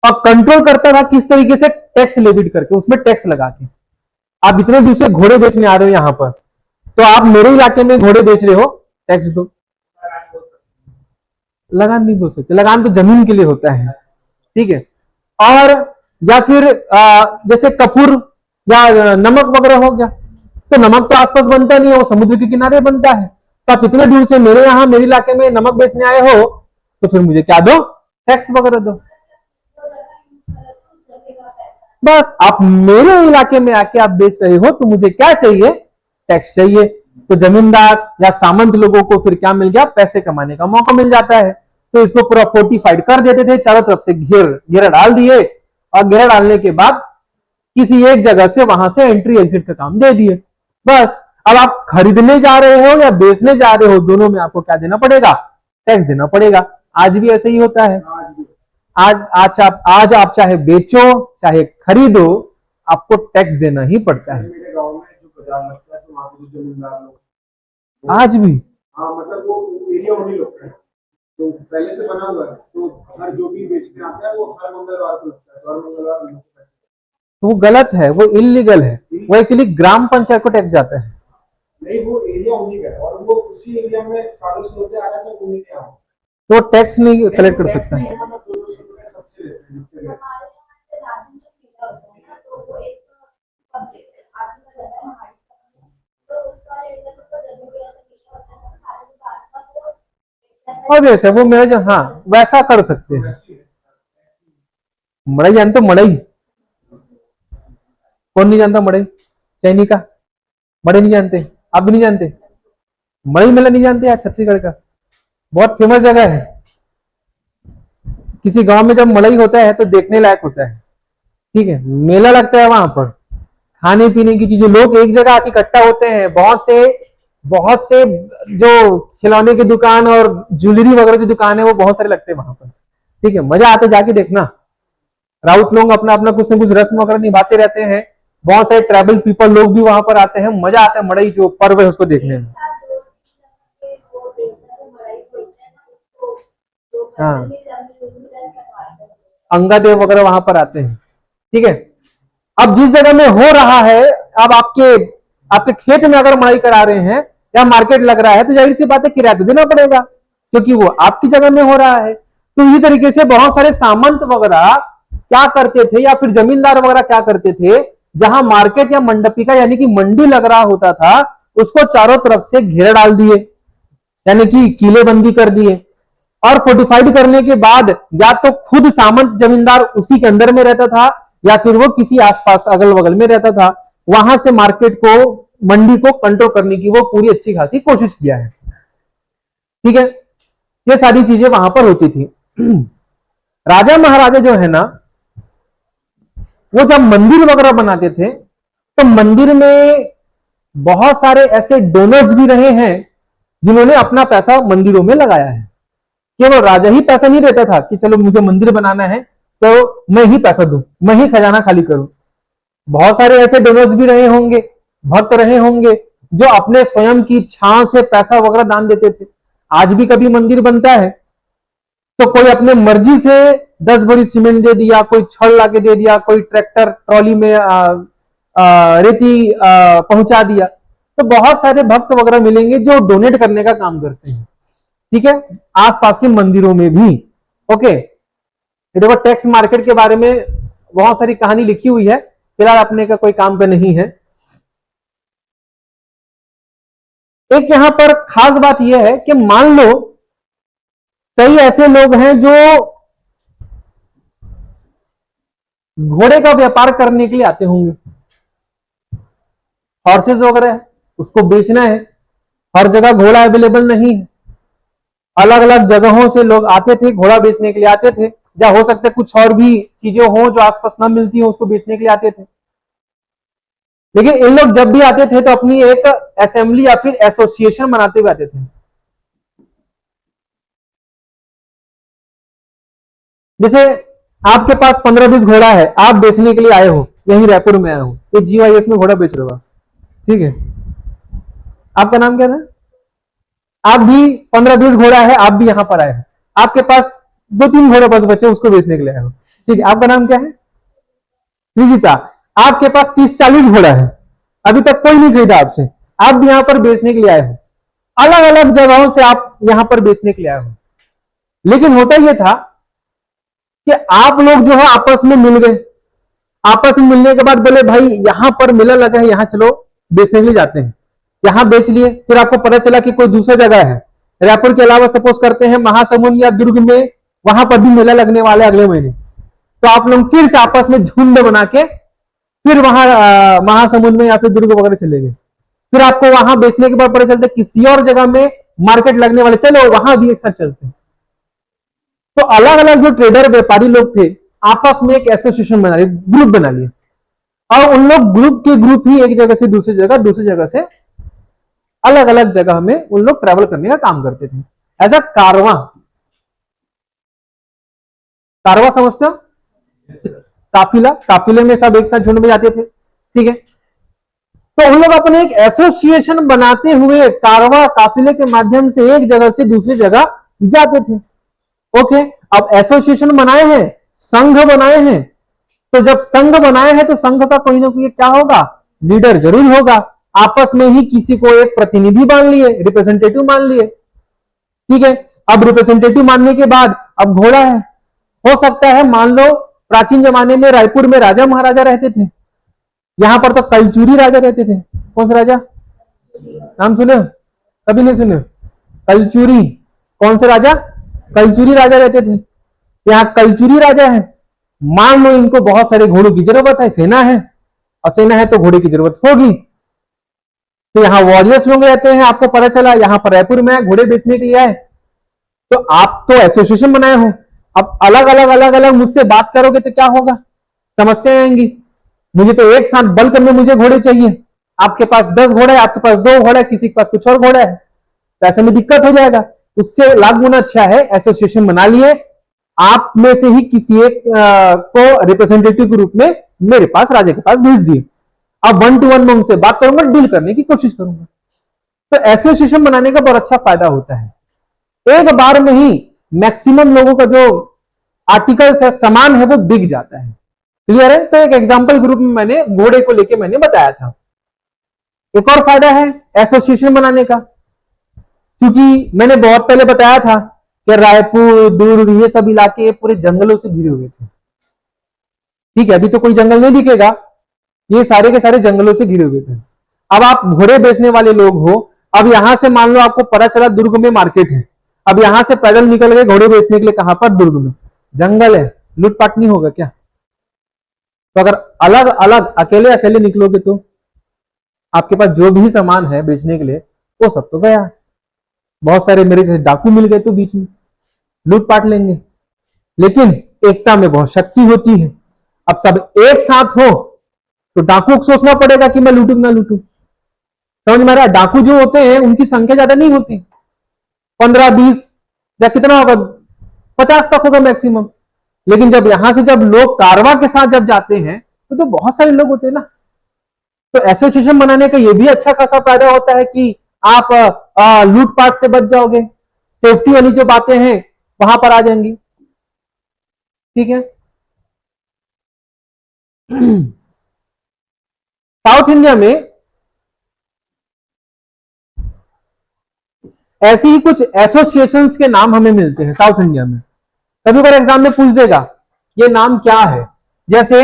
और कंट्रोल करता था किस तरीके से, टैक्स लेविट करके, उसमें टैक्स लगा के। आप इतने दूर से घोड़े बेचने आ रहे हो यहां पर, तो आप मेरे इलाके में घोड़े बेच रहे हो, टैक्स दो। लगान नहीं बोल सकते, लगान तो जमीन के लिए होता है, ठीक है। और या फिर जैसे कपूर या नमक वगैरह हो गया, तो नमक तो आसपास बनता नहीं है, वो समुद्र के किनारे बनता है, तो आप इतने दूर से मेरे यहां, मेरे इलाके में नमक बेचने आए हो, तो फिर मुझे क्या दो, टैक्स वगैरह दो। बस आप मेरे इलाके में आके आप बेच रहे हो, तो मुझे क्या चाहिए, टैक्स चाहिए। तो जमींदार या सामंत लोगों को फिर क्या मिल गया, पैसे कमाने का मौका मिल जाता है, तो इसको पूरा फोर्टिफाइड कर देते थे, चारों तरफ से घेरा डाल दिए, और घेरा डालने के बाद किसी एक जगह से वहां से एंट्री एग्जिट का काम दे दिए, बस। अब आप खरीदने जा रहे हो या बेचने जा रहे हो, दोनों में आपको क्या देना पड़ेगा, टैक्स देना पड़ेगा। आज भी ऐसे ही होता है, आज आप चाहे बेचो चाहे खरीदो, आपको टैक्स देना ही पड़ता है, मेरे गांव में जो बाजार लगता है तो वहाँ पे जो जमींदार लोग, आज भी। हाँ मतलब वो एरिया उन्हीं लोग का है, तो पहले से बना हुआ है, तो हर जो भी बेचने आता है वो हर मंगलवार को लगता है, तो हर मंगलवार लोगों को पैसे। तो वो गलत है, वो इलीगल है, वो एक्चुअली ग्राम पंचायत को टैक्स जाता है। नहीं, वो एरिया एरिया उन्हीं का है और वो उसी एरिया में सालों से होते आ रहा था, उन्हीं के यहाँ तो टैक्स नहीं कलेक्ट कर टैक्स सकता नहीं है। है, मतलब 200 रुपए सबसे लेते हैं जितने लेते हैं। हमारे यहाँ से राजन जो खीरा होता है ना, तो वो एक पब्लिक आदमी का जगह है हमारी तरफ में, तो उसका एरिया में तो जब भी ऐसा खीरा होता है ना, सारे के आसपास वो और जैसे वो मेरा जो, हाँ वैसा कर सकते हैं। वैसे ही है। मड़ई जानते हो? मड़ई कौन नहीं जानता? मड़ई चैनी का मड़ई नहीं जानते? आप भी नहीं जानते? मड़ई मेला नहीं जानते यार? छत्तीसगढ़ का बहुत फेमस जगह है। किसी गांव में जब मड़ई होता है तो देखने लायक होता है, ठीक है। मेला लगता है वहां पर, खाने पीने की चीजें, लोग एक जगह आके इकट्ठा होते हैं, बहुत से जो खिलौने की दुकान और ज्वेलरी वगैरह की दुकान है वो बहुत सारे लगते हैं वहां पर, ठीक है। मजा आता है जाके देखना। राउत लोग अपना अपना कुछ ना कुछ रस्म वगैरह निभाते रहते हैं, बहुत सारे ट्राइबल पीपल लोग भी वहां पर आते हैं, मजा आता है मड़ई जो पर्व है उसको देखने में। साथ दो के वो देवता जो मड़ाई बोलते हैं ना, उसको जो हाँ, मिलन करवाते हैं। अंगादेव वगैरह वहां पर आते हैं, ठीक है। अब जिस जगह में हो रहा है, अब आपके खेत में अगर मड़ाई करा रहे हैं या मार्केट लग रहा है तो जाहिर सी बात है किराया तो देना पड़ेगा, क्योंकि वो आपकी जगह में हो रहा है। तो इसी तरीके से बहुत सारे सामंत वगैरह क्या करते थे या फिर जमींदार वगैरह क्या करते थे, जहां मार्केट या मंडपिका यानी कि मंडी लग रहा होता था उसको चारों तरफ से घेरा डाल दिए, यानी कि किलेबंदी कर दिए। और फोर्टिफाइड करने के बाद या तो खुद सामंत जमींदार उसी के अंदर में रहता था या फिर वो किसी आसपास अगल बगल में रहता था। वहां से मार्केट को, मंडी को कंट्रोल करने की वो पूरी अच्छी खासी कोशिश किया है, ठीक है। ये सारी चीजें वहां पर होती थी। राजा महाराजा जो है ना, वो जब मंदिर वगैरह बनाते थे तो मंदिर में बहुत सारे ऐसे डोनर्स भी रहे हैं जिन्होंने अपना पैसा मंदिरों में लगाया है। केवल राजा ही पैसा नहीं देता था कि चलो मुझे मंदिर बनाना है तो मैं ही पैसा दूं, मैं ही खजाना खाली करूं। बहुत सारे ऐसे डोनर्स भी रहे होंगे, भक्त रहे होंगे जो अपने स्वयं की इच्छाओं से पैसा वगैरह दान देते थे। आज भी कभी मंदिर बनता है तो कोई अपने मर्जी से 10 बोरी सीमेंट दे दिया, कोई छड़ लाके दे दिया, कोई ट्रैक्टर ट्रॉली में रेती पहुंचा दिया। तो बहुत सारे भक्त वगैरह मिलेंगे जो डोनेट करने का काम करते हैं, ठीक है, आसपास के मंदिरों में भी। ओके, देखो टैक्स मार्केट के बारे में बहुत सारी कहानी लिखी हुई है, फिलहाल अपने का कोई काम का नहीं है। एक यहां पर खास बात यह है कि मान लो कई ऐसे लोग हैं जो घोड़े का व्यापार करने के लिए आते होंगे, हॉर्सेस वगैरह है उसको बेचना है, हर जगह घोड़ा अवेलेबल नहीं है, अलग अलग जगहों से लोग आते थे, घोड़ा बेचने के लिए आते थे, या हो सकता है कुछ और भी चीजें हो जो आसपास ना मिलती हो उसको बेचने के लिए आते थे। लेकिन इन लोग जब भी आते थे तो अपनी एक असेंबली या फिर एसोसिएशन बनाते हुए आते थे। जैसे आपके पास 15-20 घोड़ा है, आप बेचने के लिए आए हो, यही रायपुर में आए हो, तो GYS में घोड़ा बेच रहे हो, ठीक है। आपका नाम क्या था? आप भी 15-20 घोड़ा है, आप भी यहां पर आए हो, आपके पास 2-3 घोड़े बस बचे, उसको बेचने के लिए आए हो, ठीक है। आपका नाम क्या है? त्रिजिता। आपके पास 30-40 घोड़ा है, अभी तक कोई नहीं खरीदा आपसे, आप भी यहां पर बेचने के लिए आए हो, अलग अलग जगहों से आप यहां पर बेचने के लिए आए हो। लेकिन होता यह था कि आप लोग जो है आपस में मिल गए, आपस में मिलने के बाद बोले भाई यहां पर मेला लगा है, यहां चलो बेचने के लिए जाते हैं, यहां बेच लिए। फिर आपको पता चला कि कोई दूसरा जगह है, रायपुर के अलावा सपोज करते हैं महासमुंद या दुर्ग में, वहां पर भी मेला लगने वाला है अगले महीने, तो आप लोग फिर से आपस में झुंड बना के फिर वहां महासमुंद में या फिर दुर्ग वगैरह चले गए। फिर आपको वहां बेचने के बाद पता चलता है किसी और जगह में मार्केट लगने वाले, चलो वहां भी एक साथ चलते हैं। तो अलग अलग जो ट्रेडर व्यापारी लोग थे आपस में एक एसोसिएशन बना लिए, ग्रुप बना लिए, और उन लोग ग्रुप के ग्रुप ही एक जगह से दूसरी जगह, दूसरी जगह से अलग अलग जगह में उन लोग ट्रैवल करने का काम करते थे। ऐसा कारवां, कारवां समझते हो? काफिला, काफिले में सब एक साथ झुंड में जाते थे, ठीक है। तो उन लोग अपने एक एसोसिएशन बनाते हुए कारवां काफिले के माध्यम से एक जगह से दूसरी जगह जाते थे। ओके, अब एसोसिएशन बनाए हैं, संघ बनाए हैं, तो जब संघ बनाए हैं तो संघ का कोई ना कोई क्या होगा, लीडर जरूर होगा। आपस में ही किसी को एक प्रतिनिधि मान लिए, रिप्रेजेंटेटिव मान लिए। ठीक है, अब रिप्रेजेंटेटिव मानने के बाद अब घोड़ा है। हो सकता है मान लो प्राचीन जमाने में रायपुर में राजा महाराजा रहते थे, यहां पर तो कलचुरी राजा रहते थे। कौन से राजा, नाम सुने? कभी नहीं सुने? कलचुरी। कौन से राजा? कलचुरी राजा रहते थे। यहाँ कलचुरी राजा है, मान लो इनको बहुत सारे घोड़ों की जरूरत है, सेना है, और सेना है तो घोड़े की जरूरत होगी। तो यहाँ वॉरियर्स लोग रहते हैं, आपको पता चला यहाँ पर रायपुर में घोड़े बेचने के लिए आए, तो आप तो एसोसिएशन बनाए हो, अब अलग अलग मुझसे बात करोगे तो क्या होगा? समस्या आएंगी। मुझे तो एक साथ बल्क में मुझे घोड़े चाहिए, आपके पास 10 घोड़े है, आपके पास 2 घोड़े है, किसी के पास कुछ और घोड़ा है, तो ऐसे में दिक्कत हो जाएगा। उससे लाख गुना अच्छा है एसोसिएशन बना लिए, आप में से ही किसी एक को रिप्रेजेंटेटिव के रूप में मेरे पास, राजा के पास भेज दिए। अब 1 to 1 में उनसे बात करूंगा, डील करने की कोशिश करूंगा। तो एसोसिएशन बनाने का बहुत अच्छा फायदा होता है। एक बार में ही मैक्सिमम लोगों का जो आर्टिकल्स है, सामान है, वो बिक जाता है। क्लियर है? तो एक एग्जांपल ग्रुप में मैंने घोड़े को लेके मैंने बताया था। एक और फायदा है एसोसिएशन बनाने का, क्योंकि मैंने बहुत पहले बताया था कि रायपुर, दुर्ग, ये सब इलाके पूरे जंगलों से घिरे हुए थे। ठीक है, अभी तो कोई जंगल नहीं दिखेगा, ये सारे के सारे जंगलों से घिरे हुए थे। अब आप घोड़े बेचने वाले लोग हो, अब यहां से मान लो आपको पता चला दुर्ग में मार्केट है, अब यहां से पैदल निकल गए घोड़े बेचने के लिए, कहां पर? दुर्ग में। जंगल है, लूटपाट नहीं होगा क्या? तो अगर अलग अलग अकेले अकेले निकलोगे तो आपके पास जो भी सामान है बेचने के लिए वो सब तो गया। बहुत सारे मेरे जैसे डाकू मिल गए तो बीच में लूटपाट लेंगे। लेकिन एकता में बहुत शक्ति होती है। अब सब एक साथ हो तो डाकू को सोचना पड़ेगा कि मैं लूटू ना लूटू। समझ में आ रहा है? डाकू जो होते हैं उनकी संख्या ज्यादा नहीं होती, 15-20 या कितना होगा, 50 तक होगा मैक्सिमम। लेकिन जब यहां से जब लोग कारवा के साथ जब जाते हैं तो बहुत सारे लोग होते हैं ना। तो एसोसिएशन बनाने का ये भी अच्छा खासा फायदा होता है कि आप लूटपाट से बच जाओगे, सेफ्टी वाली जो बातें हैं वहां पर आ जाएंगी। ठीक है। साउथ इंडिया में ऐसी ही कुछ एसोसिएशंस के नाम हमें मिलते हैं साउथ इंडिया में। कभी बार एग्जाम में पूछ देगा ये नाम क्या है, जैसे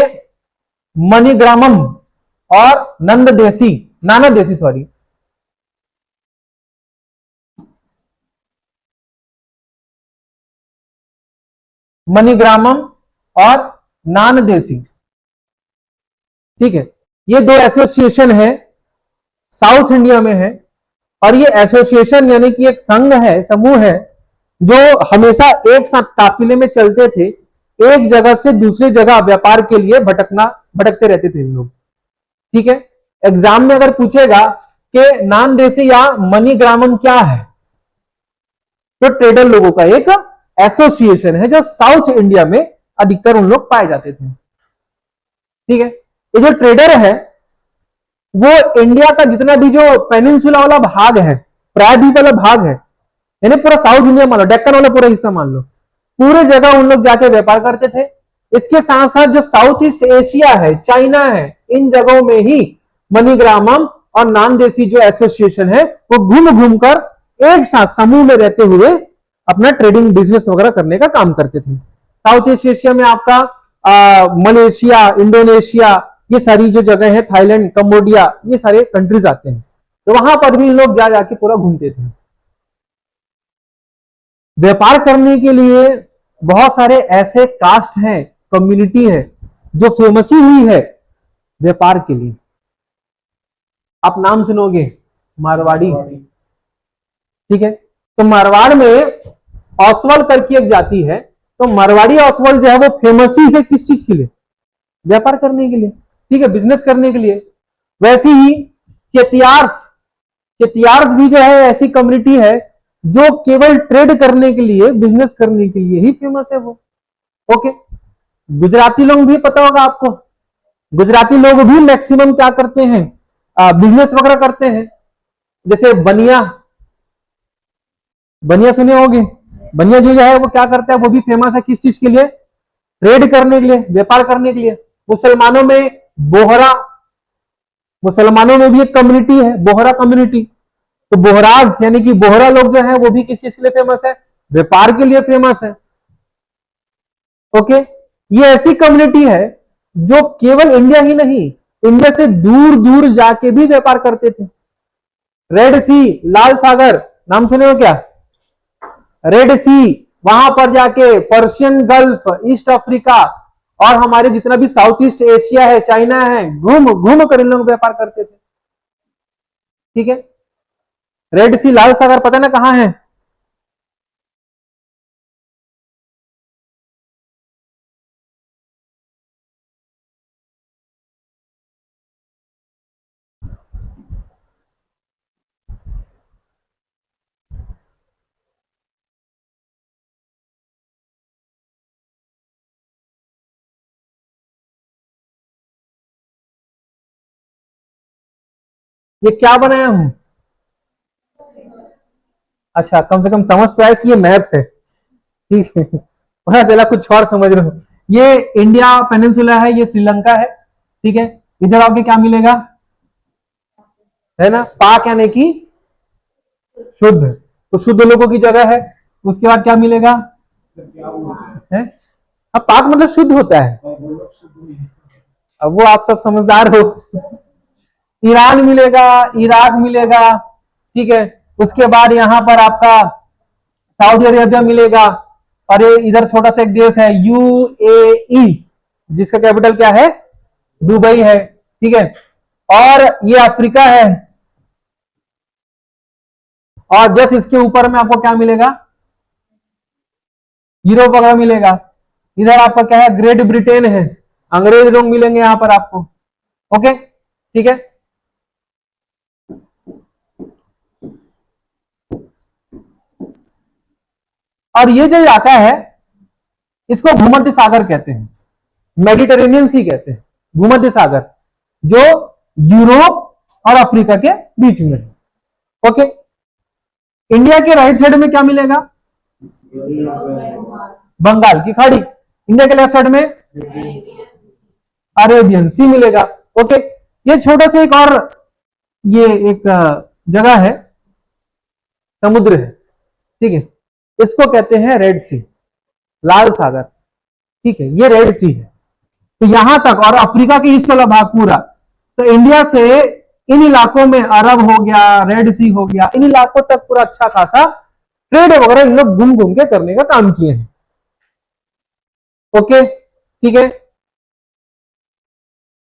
मणिग्रामम और नानादेशी सॉरी, मणिग्रामम और नानदेशी। ठीक है, ये 2 एसोसिएशन है, साउथ इंडिया में है। और ये एसोसिएशन यानी कि एक संघ है, समूह है, जो हमेशा एक साथ काफिले में चलते थे, एक जगह से दूसरी जगह व्यापार के लिए भटकते रहते थे लोग। ठीक है, एग्जाम में अगर पूछेगा कि नानदेशी या मणिग्रामम क्या है, तो ट्रेडर लोगों का एक एसोसिएशन है जो साउथ इंडिया में अधिकतर उन लोग पाए जाते थे। ठीक है, ये जो ट्रेडर है वो इंडिया का जितना भी जो पेनिनसुला वाला भाग है, प्रायद्वीप वाला भाग है, यानी पूरा साउथ इंडिया मान लो, डेक्कन वाला पूरा हिस्सा मान लो, पूरे जगह उन लोग जाके व्यापार करते थे। इसके साथ साथ जो साउथ ईस्ट एशिया है, चाइना है, इन जगहों में ही मणिग्रामम और नानदेशी जो एसोसिएशन है वो घूम घूम कर एक साथ समूह में रहते हुए अपना ट्रेडिंग बिजनेस वगैरह करने का काम करते थे। साउथ ईस्ट एशिया में आपका मलेशिया, इंडोनेशिया, ये सारी जो जगह है, थाईलैंड, कंबोडिया, ये सारे कंट्रीज आते हैं, तो वहां पर भी लोग जा जाके पूरा घूमते थे। व्यापार करने के लिए बहुत सारे ऐसे कास्ट हैं, कम्युनिटी है जो फेमस ही हुई है व्यापार के लिए। आप नाम सुनोगे, मारवाड़ी। ठीक है, तो मारवाड़ में ओसवाल करके एक जाति है, तो मारवाड़ी ओसवाल जो है वो फेमस ही है किस चीज के लिए? व्यापार करने के लिए। ठीक है, बिजनेस करने के लिए। वैसे ही चेतियार्स भी जो है ऐसी कम्युनिटी है जो केवल ट्रेड करने के लिए, बिजनेस करने के लिए ही फेमस है वो। ओके, गुजराती लोग भी पता होगा आपको, गुजराती लोग भी मैक्सिमम क्या करते हैं, बिजनेस वगैरह करते हैं। जैसे बनिया सुने होंगे, बनिया जो है वो क्या करता है, वो भी फेमस है किस चीज के लिए? ट्रेड करने के लिए, व्यापार करने के लिए। मुसलमानों में बोहरा मुसलमानों में भी एक कम्युनिटी है, बोहरा कम्युनिटी। तो बोहराज यानी कि बोहरा लोग जो है वो भी किस चीज के लिए फेमस है? व्यापार के लिए फेमस है। ओके, ये ऐसी कम्युनिटी है जो केवल इंडिया ही नहीं, इंडिया से दूर दूर जाके भी व्यापार करते थे। रेड सी, लाल सागर, नाम सुने हो क्या? रेड सी, वहां पर जाके पर्शियन गल्फ, ईस्ट अफ्रीका और हमारे जितना भी साउथ ईस्ट एशिया है, चाइना है, घूम घूम कर इन लोग व्यापार करते थे। ठीक है, रेड सी, लाल सागर पता ना कहां है? ये क्या बनाया हूं? अच्छा, कम से कम समझ तो आया कि ये मैप है। ठीक है, पता चला कुछ और समझ रहे हो। ये इंडिया पेनिनसुला है, ये श्रीलंका है। ठीक है, इधर आके क्या मिलेगा? है ना, पाक यानी कि शुद्ध, तो शुद्ध लोगों की जगह है। उसके बाद क्या मिलेगा? है, अब पाक मतलब शुद्ध होता है। अब वो आप सब समझदार हो। ईरान मिलेगा, इराक मिलेगा। ठीक है, उसके बाद यहां पर आपका सऊदी अरेबिया मिलेगा। और ये इधर छोटा सा एक देश है यूएई, जिसका कैपिटल क्या है? दुबई है। ठीक है, और ये अफ्रीका है। और जस्ट इसके ऊपर में आपको क्या मिलेगा? यूरोप वगैरह मिलेगा। इधर आपका क्या है? ग्रेट ब्रिटेन है। अंग्रेज लोग मिलेंगे यहां पर आपको। ओके, ठीक है। और ये जो इलाका है इसको भूमध्य सागर कहते हैं, मेडिटेरेनियन सी कहते हैं, भूमध्य सागर, जो यूरोप और अफ्रीका के बीच में है। ओके, इंडिया के राइट साइड में क्या मिलेगा? बंगाल की खाड़ी। इंडिया के लेफ्ट साइड में अरेबियन सी मिलेगा। ओके, ये छोटा सा एक और ये एक जगह है, समुद्र है। ठीक है, इसको कहते हैं रेड सी, लाल सागर। ठीक है, ये रेड सी है। तो यहां तक, और अफ्रीका के ईस्ट वाला भाग पूरा, तो इंडिया से इन इलाकों में अरब हो गया, रेड सी हो गया, इन इलाकों तक पूरा अच्छा खासा ट्रेड वगैरह इन लोग घूम घूम के करने का काम किए हैं। ओके, ठीक है।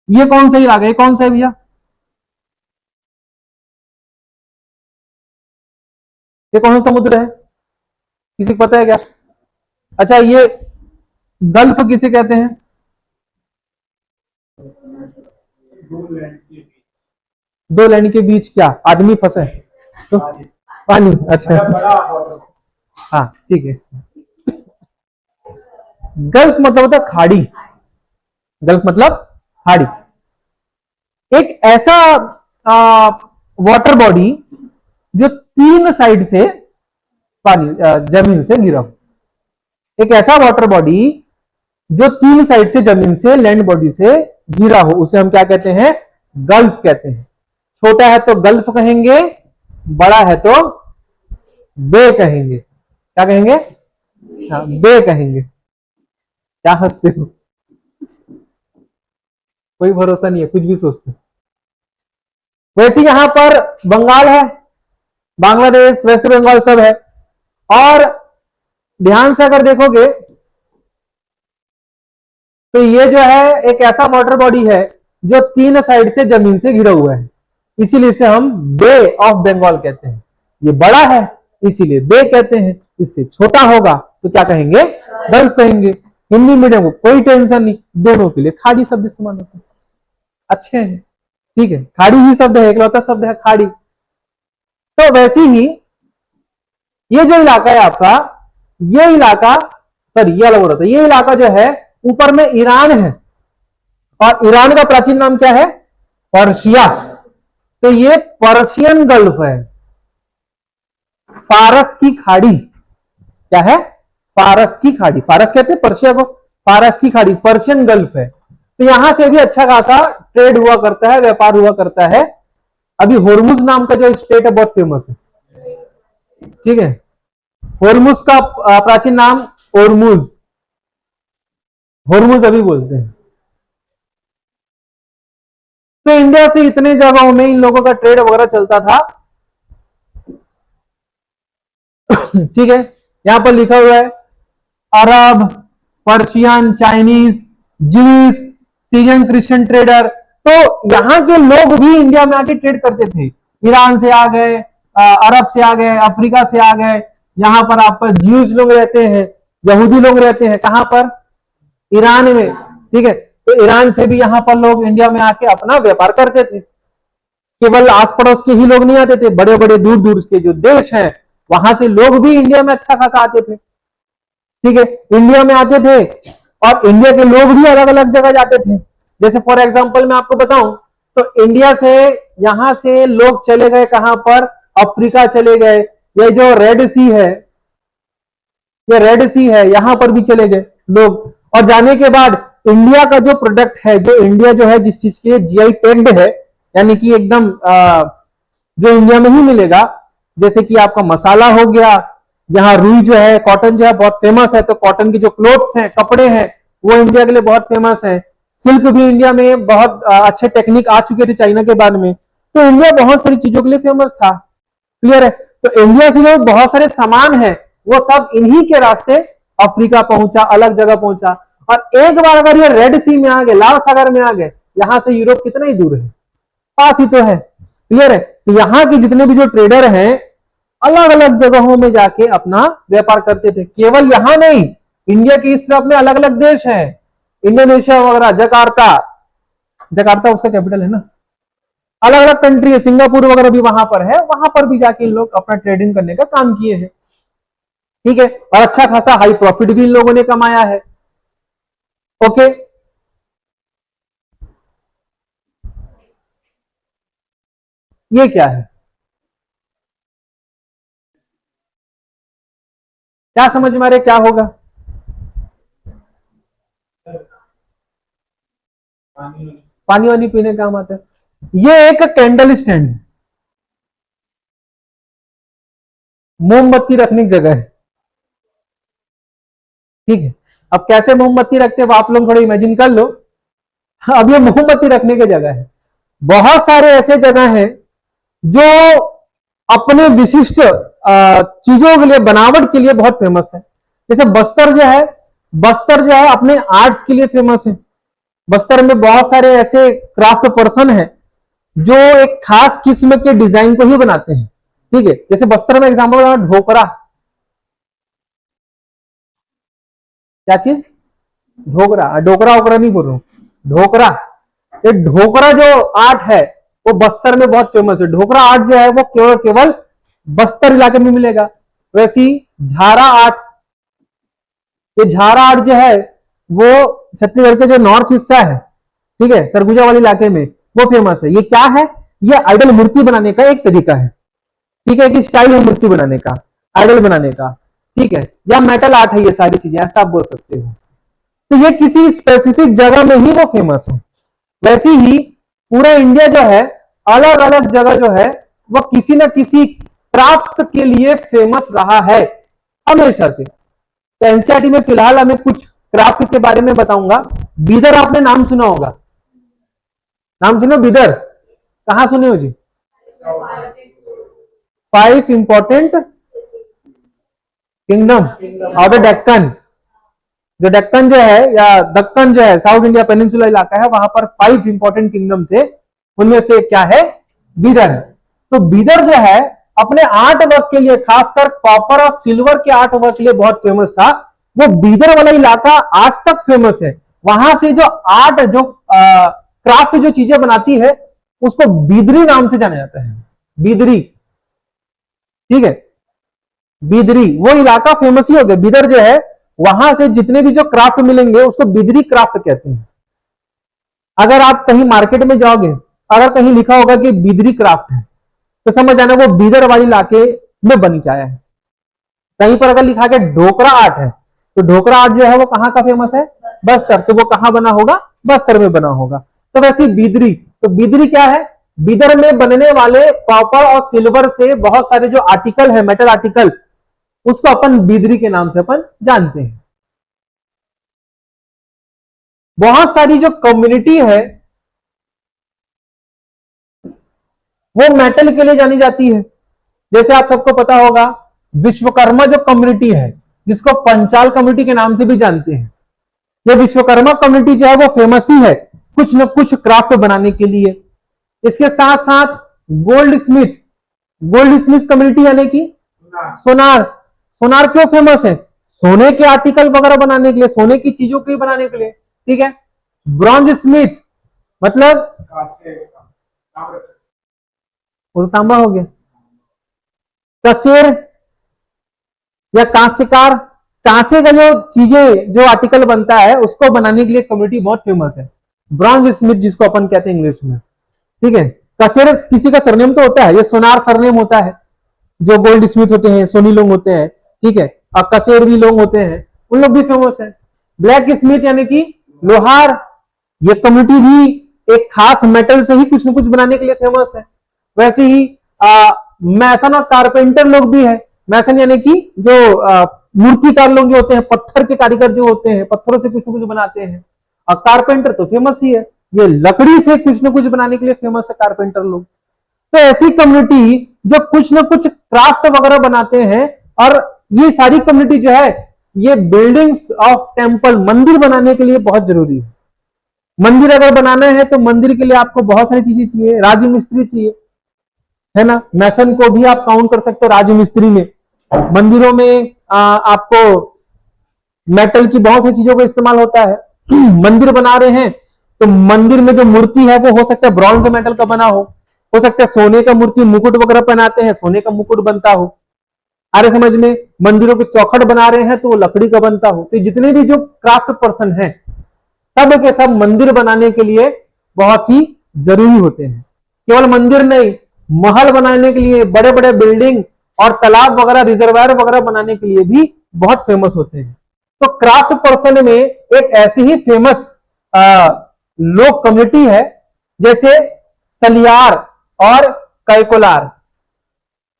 ये कौन सा इलाका है? कौन सा है भैया? ये कौन सा समुद्र है? किसी को पता है क्या? अच्छा, ये गल्फ किसे कहते हैं? दो लैंड के बीच क्या आदमी फंसे तो पानी? अच्छा, बड़ा वाटर। हाँ ठीक है। गल्फ मतलब होता है खाड़ी। गल्फ मतलब खाड़ी, एक ऐसा वाटर बॉडी जो तीन साइड से पानी जमीन से गिरा हो। एक ऐसा वाटर बॉडी जो तीन साइड से जमीन से, लैंड बॉडी से गिरा हो, उसे हम क्या कहते हैं? गल्फ कहते हैं। छोटा है तो गल्फ कहेंगे, बड़ा है तो बे कहेंगे। क्या कहेंगे? हाँ, बे कहेंगे। क्या हंसते हो? कोई भरोसा नहीं है, कुछ भी सोचते हो। वैसे यहां पर बंगाल है, बांग्लादेश, वेस्ट बंगाल सब है। और ध्यान से अगर देखोगे तो ये जो है एक ऐसा वाटर बॉडी है जो तीन साइड से जमीन से घिरा हुआ है, इसीलिए इसे हम बे ऑफ बंगाल कहते हैं। ये बड़ा है इसीलिए बे कहते हैं, इससे छोटा होगा तो क्या कहेंगे? गल्फ कहेंगे। हिंदी मीडियम को कोई टेंशन नहीं, दोनों के लिए खाड़ी शब्द इस्तेमाल होता है। अच्छे हैं, ठीक है, खाड़ी ही शब्द है, इकलौता शब्द है खाड़ी। तो वैसे ही ये जो इलाका है आपका, ये इलाका, सॉरी ये अलग हो रहा था, ये इलाका जो है ऊपर में ईरान है, और ईरान का प्राचीन नाम क्या है? पर्शिया। तो ये पर्शियन गल्फ है, फारस की खाड़ी। क्या है? फारस की खाड़ी। फारस कहते हैं पर्शिया को, फारस की खाड़ी पर्शियन गल्फ है। तो यहां से भी अच्छा खासा ट्रेड हुआ करता है, व्यापार हुआ करता है। अभी होर्मुज नाम का जो स्टेट है बहुत फेमस है, ठीक है। होर्मुज का प्राचीन नाम होर्मुज, होर्मुज अभी बोलते हैं। तो इंडिया से इतने जगहों में इन लोगों का ट्रेड वगैरह चलता था, ठीक है। यहां पर लिखा हुआ है Arab, Persian, Chinese, Jewish, Syrian Christian trader. तो यहां के लोग भी इंडिया में आके ट्रेड करते थे। ईरान से आ गए, अरब से आ गए, अफ्रीका से आ गए। यहां पर आप ज्यूइश लोग रहते हैं, यहूदी लोग रहते हैं, कहां पर? ईरान में, ठीक है। तो ईरान से भी यहां पर लोग इंडिया में आके अपना व्यापार करते थे। केवल आस पड़ोस के ही लोग नहीं आते थे, बड़े बड़े दूर दूर के जो देश हैं वहां से लोग भी इंडिया में अच्छा खासा आते थे, ठीक है। इंडिया में आते थे और इंडिया के लोग भी अलग अलग जगह जाते थे। जैसे फॉर एग्जांपल मैं आपको बताऊं तो इंडिया से यहां से लोग चले गए कहां पर? अफ्रीका चले गए। ये जो रेड सी है, ये रेड सी है, यहां पर भी चले गए लोग। और जाने के बाद इंडिया का जो प्रोडक्ट है, जो इंडिया जो है जिस चीज के लिए जीआई टैग्ड है, यानी कि एकदम जो इंडिया में ही मिलेगा, जैसे कि आपका मसाला हो गया, यहाँ रुई जो है, कॉटन जो है बहुत फेमस है, तो कॉटन की जो क्लोथ्स हैं, कपड़े हैं, वो इंडिया के लिए बहुत फेमस है। सिल्क भी इंडिया में बहुत अच्छे टेक्निक आ चुके थे चाइना के बाद में। तो इंडिया बहुत सारी चीजों के लिए फेमस था, क्लियर है। तो इंडिया से जो बहुत सारे सामान है वो सब इन्हीं के रास्ते अफ्रीका पहुंचा, अलग जगह पहुंचा। और एक बार अगर ये रेड सी में आ गए, लाल सागर में आ गए, यहां से यूरोप कितना ही दूर है, पास ही तो है, क्लियर है। तो यहाँ के जितने भी जो ट्रेडर हैं अलग अलग जगहों में जाके अपना व्यापार करते थे। केवल यहां नहीं, इंडिया के इस तरफ में अलग अलग देश हैं, इंडोनेशिया वगैरह, जकार्ता, जकार्ता उसका कैपिटल है ना, अलग अलग कंट्री है, सिंगापुर वगैरह भी वहां पर है, वहां पर भी जाके इन लोग अपना ट्रेडिंग करने का काम किए हैं, ठीक है। और अच्छा खासा हाई प्रॉफिट भी इन लोगों ने कमाया है, ओके। ये क्या है, क्या समझ में आ रहे क्या होगा? पानी वानी पीने काम आता है। ये एक कैंडल स्टैंड है, मोमबत्ती रखने की जगह है, ठीक है। अब कैसे मोमबत्ती रखते हैं आप लोग थोड़ा इमेजिन कर लो। अब ये मोमबत्ती रखने की जगह है। बहुत सारे ऐसे जगह हैं जो अपने विशिष्ट चीजों के लिए, बनावट के लिए बहुत फेमस है। जैसे बस्तर जो है, बस्तर जो है अपने आर्ट्स के लिए फेमस है। बस्तर में बहुत सारे ऐसे क्राफ्ट पर्सन हैं जो एक खास किस्म के डिजाइन को ही बनाते हैं, ठीक है। जैसे बस्तर में एग्जाम्पल ढोकरा, क्या चीज? ढोकरा, ढोकरा वोकरा नहीं बोल रहा हूं, ढोकरा। ये ढोकरा जो आर्ट है वो बस्तर में बहुत फेमस है। ढोकरा आर्ट जो है वो केवल केवल बस्तर इलाके में मिलेगा। वैसी झारा आर्ट, ये झारा आर्ट जो है वो छत्तीसगढ़ के जो नॉर्थ हिस्सा है, ठीक है, सरगुजा वाले इलाके में, वो फेमस है। ये क्या है? ये आइडल मूर्ति बनाने का एक तरीका है, ठीक है, कि स्टाइल है मूर्ति बनाने का, आइडल बनाने का, ठीक है, या मेटल आर्ट है, ये सारी चीजें ऐसा आप बोल सकते हो। तो ये किसी स्पेसिफिक जगह में ही वो फेमस है। वैसे ही पूरा इंडिया जो है अलग अलग जगह जो है वो किसी ना किसी क्राफ्ट के लिए फेमस रहा है हमेशा से। तो एनसीईआरटी में फिलहाल हमें कुछ क्राफ्ट के बारे में बताऊंगा। बीदर आपने नाम सुना होगा, नाम सुनो बीदर, कहां सुने हो जी? 5 important kingdom of the Deccan. जो डेक्कन जो है या दक्कन जो है, साउथ इंडिया पेनिनसुला इलाका है, वहां पर 5 इंपॉर्टेंट किंगडम थे, उनमें से क्या है? बीदर। तो बीदर जो है अपने आर्ट वर्क के लिए, खासकर कॉपर और सिल्वर के आर्ट वर्क के लिए बहुत फेमस था। वो बीदर वाला इलाका आज तक फेमस है। वहां से जो आर्ट, जो क्राफ्ट जो चीजें बनाती है उसको बीदरी नाम से जाना जाता है, बीदरी, ठीक है, बीदरी। वो इलाका फेमस ही हो गया, बीदर जो है, वहां से जितने भी जो क्राफ्ट मिलेंगे उसको बिदरी क्राफ्ट कहते हैं। अगर आप कहीं मार्केट में जाओगे, अगर कहीं लिखा होगा कि बिदरी क्राफ्ट है, तो समझ जाना वो बीदर वाले इलाके में बन के आया है। कहीं पर अगर लिखा है ढोकरा आर्ट है, तो ढोकरा आर्ट जो है वो कहां का फेमस है? बस्तर। तो वो कहां बना होगा? बस्तर में बना होगा। तो वैसे बिदरी, तो बिदरी क्या है, बिदर में बनने वाले कॉपर और सिल्वर से बहुत सारे जो आर्टिकल है, मेटल आर्टिकल, उसको अपन बिदरी के नाम से अपन जानते हैं। बहुत सारी जो कम्युनिटी है वो मेटल के लिए जानी जाती है। जैसे आप सबको पता होगा विश्वकर्मा जो कम्युनिटी है, जिसको पंचाल कम्युनिटी के नाम से भी जानते हैं, ये विश्वकर्मा कम्युनिटी जो है वो फेमस ही है कुछ न कुछ क्राफ्ट बनाने के लिए। इसके साथ साथ gold Smith, gold Smith community यानी कि सोनार, सोनार क्यों फेमस है, सोने के आर्टिकल वगैरह बनाने के लिए, सोने की चीजों को बनाने के लिए, ठीक है। ब्रॉन्ज स्मिथ मतलब वो तो तांबा हो गया। कसेर या कांस्यकार, कांसे का जो चीजें जो आर्टिकल बनता है उसको बनाने के लिए कम्युनिटी बहुत फेमस है, ब्रॉन्ज स्मिथ जिसको अपन कहते हैं इंग्लिश में, ठीक है। कसेर किसी का सरनेम तो होता है, ये सोनार सरनेम होता है, जो गोल्ड स्मिथ होते हैं सोनी लोग होते हैं, ठीक है। और कसेर भी लोग होते हैं, उन लोग भी फेमस है। ब्लैक स्मिथ यानी कि लोहार, ये कम्युनिटी भी एक खास मेटल से ही कुछ न कुछ बनाने के लिए फेमस है। वैसे ही मैसन और कारपेंटर लोग भी है। मैसन यानी कि जो मूर्तिकार लोग जो होते हैं, पत्थर के कारीगर जो होते हैं, पत्थरों से कुछ न कुछ बनाते हैं। और कारपेंटर तो फेमस ही है, ये लकड़ी से कुछ न कुछ बनाने के लिए फेमस है कारपेंटर लोग। तो ऐसी कम्युनिटी जो कुछ न कुछ क्राफ्ट वगैरह बनाते हैं, और ये सारी कम्युनिटी जो है ये बिल्डिंग्स ऑफ टेम्पल, मंदिर बनाने के लिए बहुत जरूरी है। मंदिर अगर बनाना है तो मंदिर के लिए आपको बहुत सारी चीजें चाहिए, राजमिस्त्री चाहिए, है ना। मैसन को भी आप काउंट कर सकते हो राजमिस्त्री में। मंदिरों में आपको मेटल की बहुत सी चीजों का इस्तेमाल होता है। मंदिर बना रहे हैं तो मंदिर में जो मूर्ति है वो हो सकता है ब्रॉन्ज मेटल का बना हो सकता है सोने का मूर्ति, मुकुट वगैरह पहनाते हैं सोने का मुकुट बनता हो, आ रहे समझ में। मंदिरों के चौखट बना रहे हैं तो वो लकड़ी का बनता हो। तो जितने भी जो क्राफ्ट पर्सन है सब के सब मंदिर बनाने के लिए बहुत ही जरूरी होते हैं। केवल मंदिर नहीं, महल बनाने के लिए, बड़े बड़े बिल्डिंग और तालाब वगैरह, रिजर्वायर वगैरह बनाने के लिए भी बहुत फेमस होते हैं। तो क्राफ्ट पर्सन में एक ऐसी ही फेमस लोक कम्युनिटी है जैसे सलियार और कैकोलार।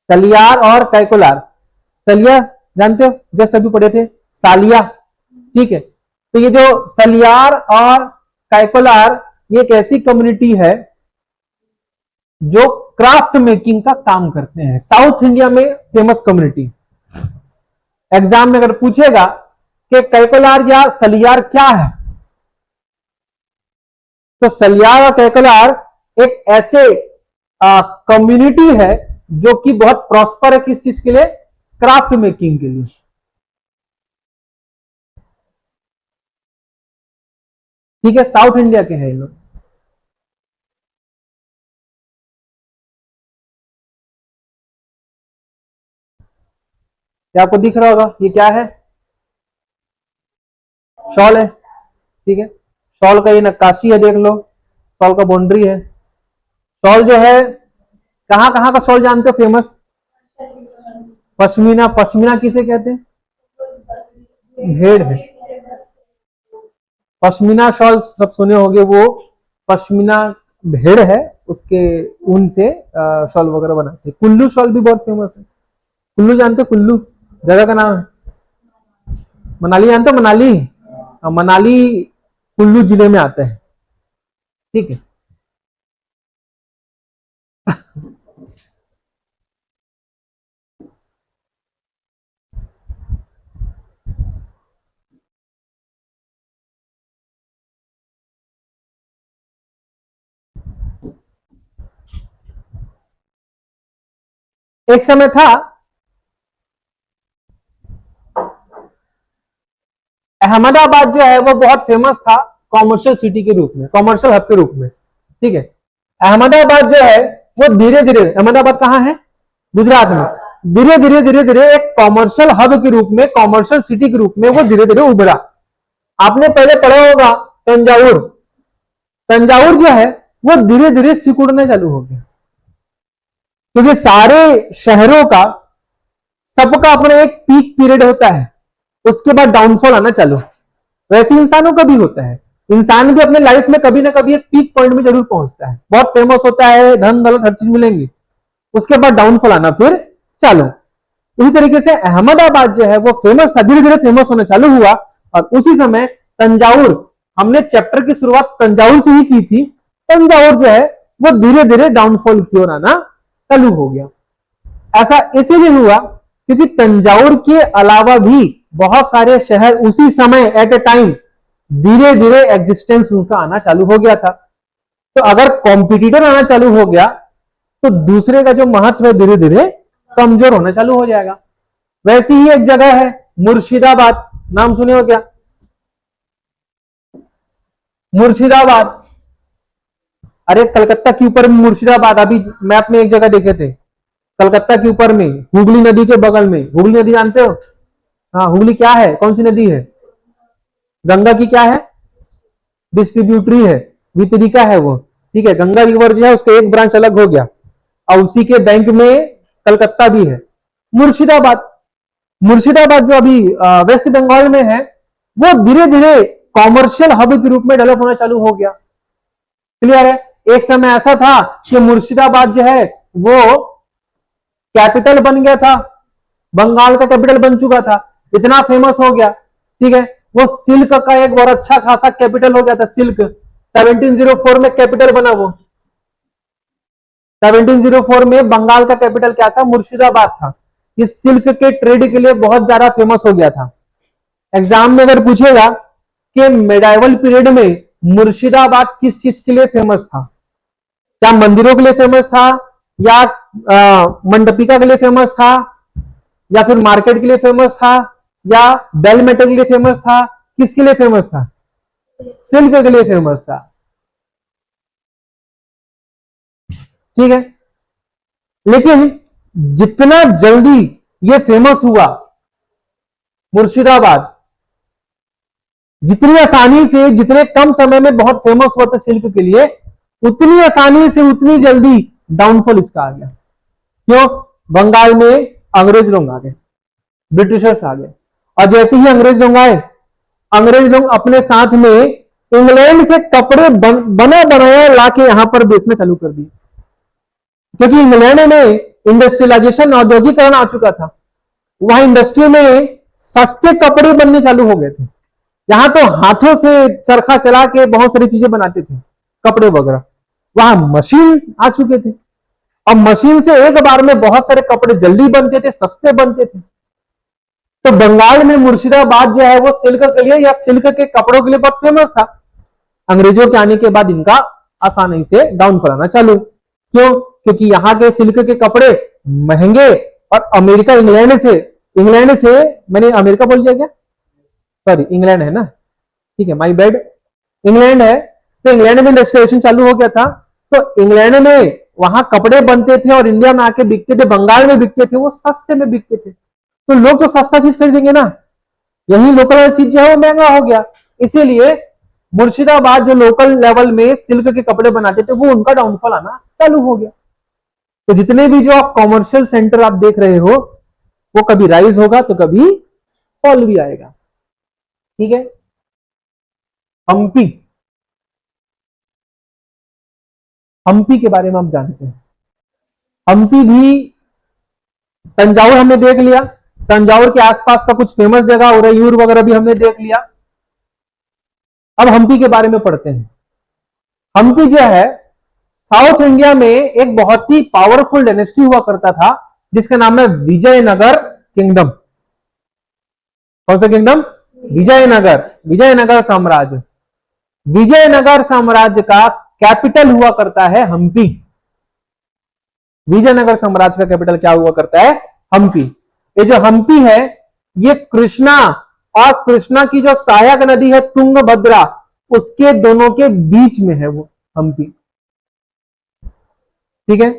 सलियार और कैकोलार, सलिया जानते हो, जस्ट अभी पढ़े थे, सालिया, ठीक है। तो ये जो सलियार और कैकोलार ये एक ऐसी कम्युनिटी है जो क्राफ्ट मेकिंग का काम करते हैं, साउथ इंडिया में फेमस कम्युनिटी। एग्जाम में अगर पूछेगा कि कैकोलार या सलियार क्या है, तो सलियार और कैकोलार एक ऐसे कम्युनिटी है जो कि बहुत प्रॉस्पर है, किस चीज के लिए, क्राफ्ट मेकिंग के लिए। ठीक है, साउथ इंडिया के हैं ये लोग। क्या आपको दिख रहा होगा ये क्या है, शॉल है, ठीक है। शॉल का ये नक्काशी है, देख लो, शॉल का बाउंड्री है। शॉल जो है कहां का शॉल जानते हो फेमस, पश्मीना। पश्मीना किसे कहते हैं, भेड़ है। पश्मीना शॉल सब सुने होंगे, वो पश्मीना भेड़ है, उसके ऊन से शॉल वगैरह बनाते हैं। कुल्लू शॉल भी बहुत फेमस है। कुल्लू जानते हो, कुल्लू जगह का नाम है। मनाली जानते हो, मनाली, मनाली कुल्लू जिले में आता है, ठीक है। एक समय था अहमदाबाद जो है वो बहुत फेमस था कॉमर्शियल सिटी के रूप में, कॉमर्शियल हब के रूप में, ठीक है। अहमदाबाद जो है वो धीरे धीरे, अहमदाबाद कहां है, गुजरात में, धीरे धीरे धीरे धीरे एक कॉमर्शियल हब के रूप में, कॉमर्शियल सिटी के रूप में वो धीरे धीरे उभरा। आपने पहले पढ़ा होगा तंजावुर, तंजावुर जो है वो धीरे धीरे सिकुड़ने चालू हो गया, क्योंकि सारे शहरों का सबका अपना एक पीक पीरियड होता है, उसके बाद डाउनफॉल आना चालू। वैसे इंसानों का भी होता है, इंसान भी अपने लाइफ में कभी ना कभी एक पीक पॉइंट में जरूर पहुंचता है, बहुत फेमस होता है, धन दौलत हर चीज मिलेंगी, उसके बाद डाउनफॉल आना फिर चालू। उसी तरीके से अहमदाबाद जो है वो फेमस था, धीरे धीरे फेमस होना चालू हुआ, और उसी समय तंजाउर, हमने चैप्टर की शुरुआत तंजाउर से ही की थी, तंजाउर जो है वो धीरे धीरे डाउनफॉल की ओर आना चालू हो गया। ऐसा इसीलिए हुआ क्योंकि तंजाउर के अलावा भी बहुत सारे शहर उसी समय एट ए टाइम धीरे धीरे एग्जिस्टेंस उनका आना चालू हो गया था। तो अगर कॉम्पिटिटर आना चालू हो गया तो दूसरे का जो महत्व है धीरे धीरे कमजोर होना चालू हो जाएगा। वैसी ही एक जगह है मुर्शिदाबाद, नाम सुने हो क्या? मुर्शिदाबाद, अरे कलकत्ता के ऊपर में मुर्शिदाबाद, अभी मैप में एक जगह देखे थे, कलकत्ता के ऊपर में, हुगली नदी के बगल में। हुगली नदी जानते हो? हाँ, हुगली क्या है, कौन सी नदी है? गंगा की क्या है? डिस्ट्रीब्यूटरी है, वितरिका है वो, ठीक है। गंगा रिवर जो है उसका एक ब्रांच अलग हो गया, और उसी के बैंक में कलकत्ता भी है। मुर्शिदाबाद, मुर्शिदाबाद जो अभी वेस्ट बंगाल में है, वो धीरे धीरे कॉमर्शियल हब के रूप में डेवलप होना चालू हो गया। क्लियर है? एक समय ऐसा था कि मुर्शिदाबाद जो है वो कैपिटल बन गया था, बंगाल का कैपिटल बन चुका था, इतना फेमस हो गया, ठीक है। वो सिल्क का एक बहुत अच्छा खासा कैपिटल हो गया था, सिल्क 1704 में कैपिटल बना वो। 1704 में बंगाल का कैपिटल क्या था? मुर्शिदाबाद था। इस सिल्क के ट्रेड के लिए बहुत ज्यादा फेमस हो गया था। एग्जाम में अगर पूछेगा कि मेडाइवल पीरियड में मुर्शिदाबाद किस चीज के लिए फेमस था, क्या मंदिरों के लिए फेमस था, या मंडपिका के लिए फेमस था, या फिर मार्केट के लिए फेमस था, या बेल मेटल के लिए फेमस था, किसके लिए फेमस था? सिल्क के लिए फेमस था, ठीक है। लेकिन जितना जल्दी ये फेमस हुआ मुर्शिदाबाद, जितनी आसानी से, जितने कम समय में बहुत फेमस हुआ था सिल्क के लिए, उतनी आसानी से उतनी जल्दी डाउनफॉल इसका आ गया। क्यों? बंगाल में अंग्रेज लोग आ गए, ब्रिटिशर्स आ गए, और जैसे ही अंग्रेज लोग आए, अंग्रेज लोग अपने साथ में इंग्लैंड से कपड़े बना बनाया लाके यहां पर बेचना चालू कर दिए, क्योंकि इंग्लैंड में इंडस्ट्रियलाइजेशन, औद्योगिकरण आ चुका था। वहां इंडस्ट्री में सस्ते कपड़े बनने चालू हो गए थे। यहां तो हाथों से चरखा चला के बहुत सारी चीजें बनाते थे, कपड़े वगैरह। वहां मशीन आ चुके थे, अब मशीन से एक बार में बहुत सारे कपड़े जल्दी बनते थे, सस्ते बनते थे। तो बंगाल में मुर्शिदाबाद जो है वो सिल्क के लिए या सिल्क के कपड़ों के लिए बहुत फेमस था। अंग्रेजों के आने के बाद इनका आसानी से डाउनफॉल आना चालू। क्यों? क्योंकि यहाँ के सिल्क के कपड़े महंगे, और अमेरिका, इंग्लैंड से, मैंने अमेरिका बोल दिया क्या? सॉरी, इंग्लैंड है ना, ठीक है, माई बैड, इंग्लैंड है। तो इंग्लैंड में इंडस्ट्रियलाइजेशन चालू हो गया था, तो इंग्लैंड में वहां कपड़े बनते थे और इंडिया में आके बिकते थे, बंगाल में बिकते थे, वो सस्ते में बिकते थे। तो लोग तो सस्ता चीज खरीदेंगे ना, यही लोकल चीज जो है वो महंगा हो गया। इसीलिए मुर्शिदाबाद जो लोकल लेवल में सिल्क के कपड़े बनाते थे, वो उनका डाउनफॉल आना चालू हो गया। तो जितने भी जो आप कॉमर्शियल सेंटर आप देख रहे हो, वो कभी राइज होगा तो कभी फॉल भी आएगा, ठीक है। हम्पी, हम्पी के बारे में हम जानते हैं। हम्पी भी, तंजाउर हमने देख लिया, तंजाउर के आसपास का कुछ फेमस जगह उरयूर वगैरह भी हमने देख लिया। अब हम्पी के बारे में पढ़ते हैं। हम्पी जो है साउथ इंडिया में एक बहुत ही पावरफुल डायनेस्टी हुआ करता था, जिसका नाम है विजयनगर किंगडम। कौन सा किंगडम? विजयनगर, विजयनगर साम्राज्य। विजयनगर साम्राज्य का कैपिटल हुआ करता है हम्पी। विजयनगर साम्राज्य का कैपिटल क्या हुआ करता है? हम्पी। ये जो हम्पी है, ये कृष्णा और कृष्णा की जो सहायक नदी है तुंगभद्रा, उसके दोनों के बीच में है वो हम्पी, ठीक है।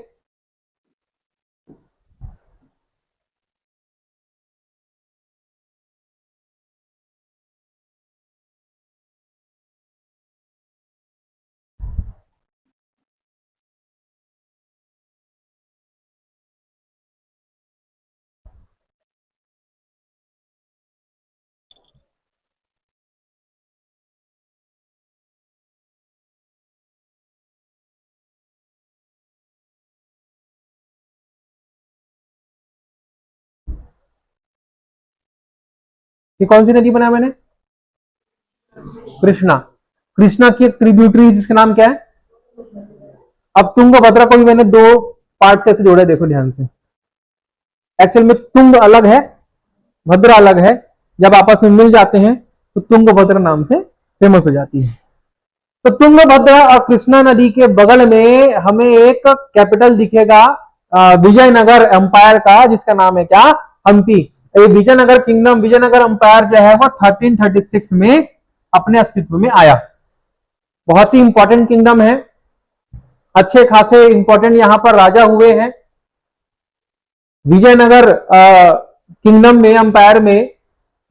ये कौन सी नदी बनाया मैंने? कृष्णा। कृष्णा की एक ट्रिब्यूटरी जिसका नाम क्या है? अब तुंगभद्रा को भी मैंने दो पार्ट से ऐसे जोड़ा, देखो ध्यान से। एक्चुअल में तुंग अलग है, भद्रा अलग है। जब आपस में मिल जाते हैं तो तुंगभद्रा नाम से फेमस हो जाती है। तो तुंगभद्रा और कृष्णा नदी के बगल में हमें एक कैपिटल दिखेगा विजयनगर एम्पायर का, जिसका नाम है क्या? हम्पी। ये विजयनगर किंगडम, विजयनगर एम्पायर जो है वो 1336 में अपने अस्तित्व में आया। बहुत ही इंपॉर्टेंट किंगडम है, अच्छे खासे इंपॉर्टेंट यहां पर राजा हुए हैं। विजयनगर किंगडम में, एम्पायर में,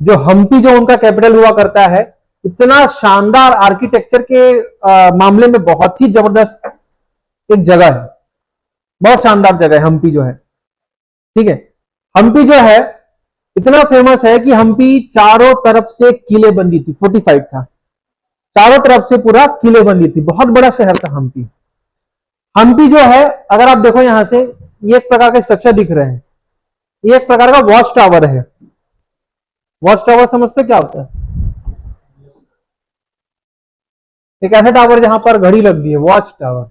जो हम्पी जो उनका कैपिटल हुआ करता है, इतना शानदार आर्किटेक्चर के मामले में बहुत ही जबरदस्त एक जगह है, बहुत शानदार जगह है हम्पी जो है। ठीक है, हम्पी जो है इतना फेमस है कि हम्पी चारों तरफ से किलेबंदी थी, फोर्टिफाइड था, चारों तरफ से पूरा किलेबंदी थी, बहुत बड़ा शहर था हम्पी। हम्पी जो है, अगर आप देखो यहां से, ये एक प्रकार के स्ट्रक्चर दिख रहे हैं, ये एक प्रकार का वॉच टावर है। वॉच टावर समझते क्या होता है? एक ऐसा टावर जहां पर घड़ी लग गई है, वॉच टावर।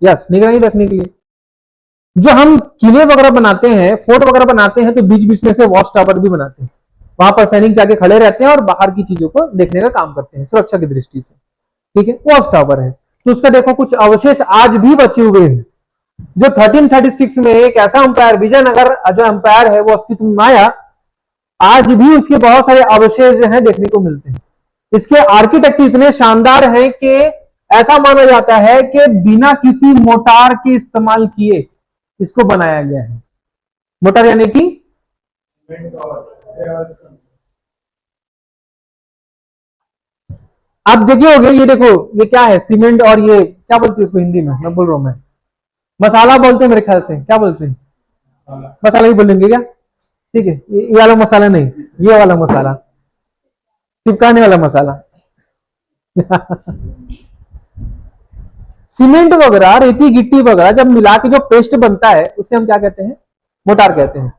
यस, निगरानी रखने के लिए। जो हम किले वगैरह बनाते हैं, फोर्ट वगैरह बनाते हैं, तो बीच बीच में से वॉच टावर भी बनाते हैं। वहां पर सैनिक जाके खड़े रहते हैं और बाहर की चीजों को देखने का काम करते हैं सुरक्षा की दृष्टि से। ठीक है, वॉच टावर है। तो उसका देखो कुछ अवशेष आज भी बचे हुए हैं। जो 1336 में एक ऐसा अंपायर, विजयनगर जो अंपायर है वो अस्तित्व में आया, आज भी उसके बहुत सारे अवशेष जो है देखने को मिलते हैं। इसके आर्किटेक्चर इतने शानदार हैं कि ऐसा माना जाता है कि बिना किसी मोटार के इस्तेमाल किए इसको बनाया गया है। मोटार यानी कि आप देखे होंगे, ये देखो ये क्या है, सीमेंट, और ये क्या बोलते हैं इसको हिंदी में, मैं बोल रहा हूं मैं, मसाला बोलते हैं मेरे ख्याल से, क्या बोलते हैं? मसाला ही बोलेंगे क्या? ठीक है, ये वाला मसाला नहीं, ये वाला मसाला, चिपकाने वाला मसाला। सीमेंट वगैरह, रेती गिट्टी वगैरह जब मिला के जो पेस्ट बनता है उसे हम क्या कहते हैं? मोटार कहते हैं।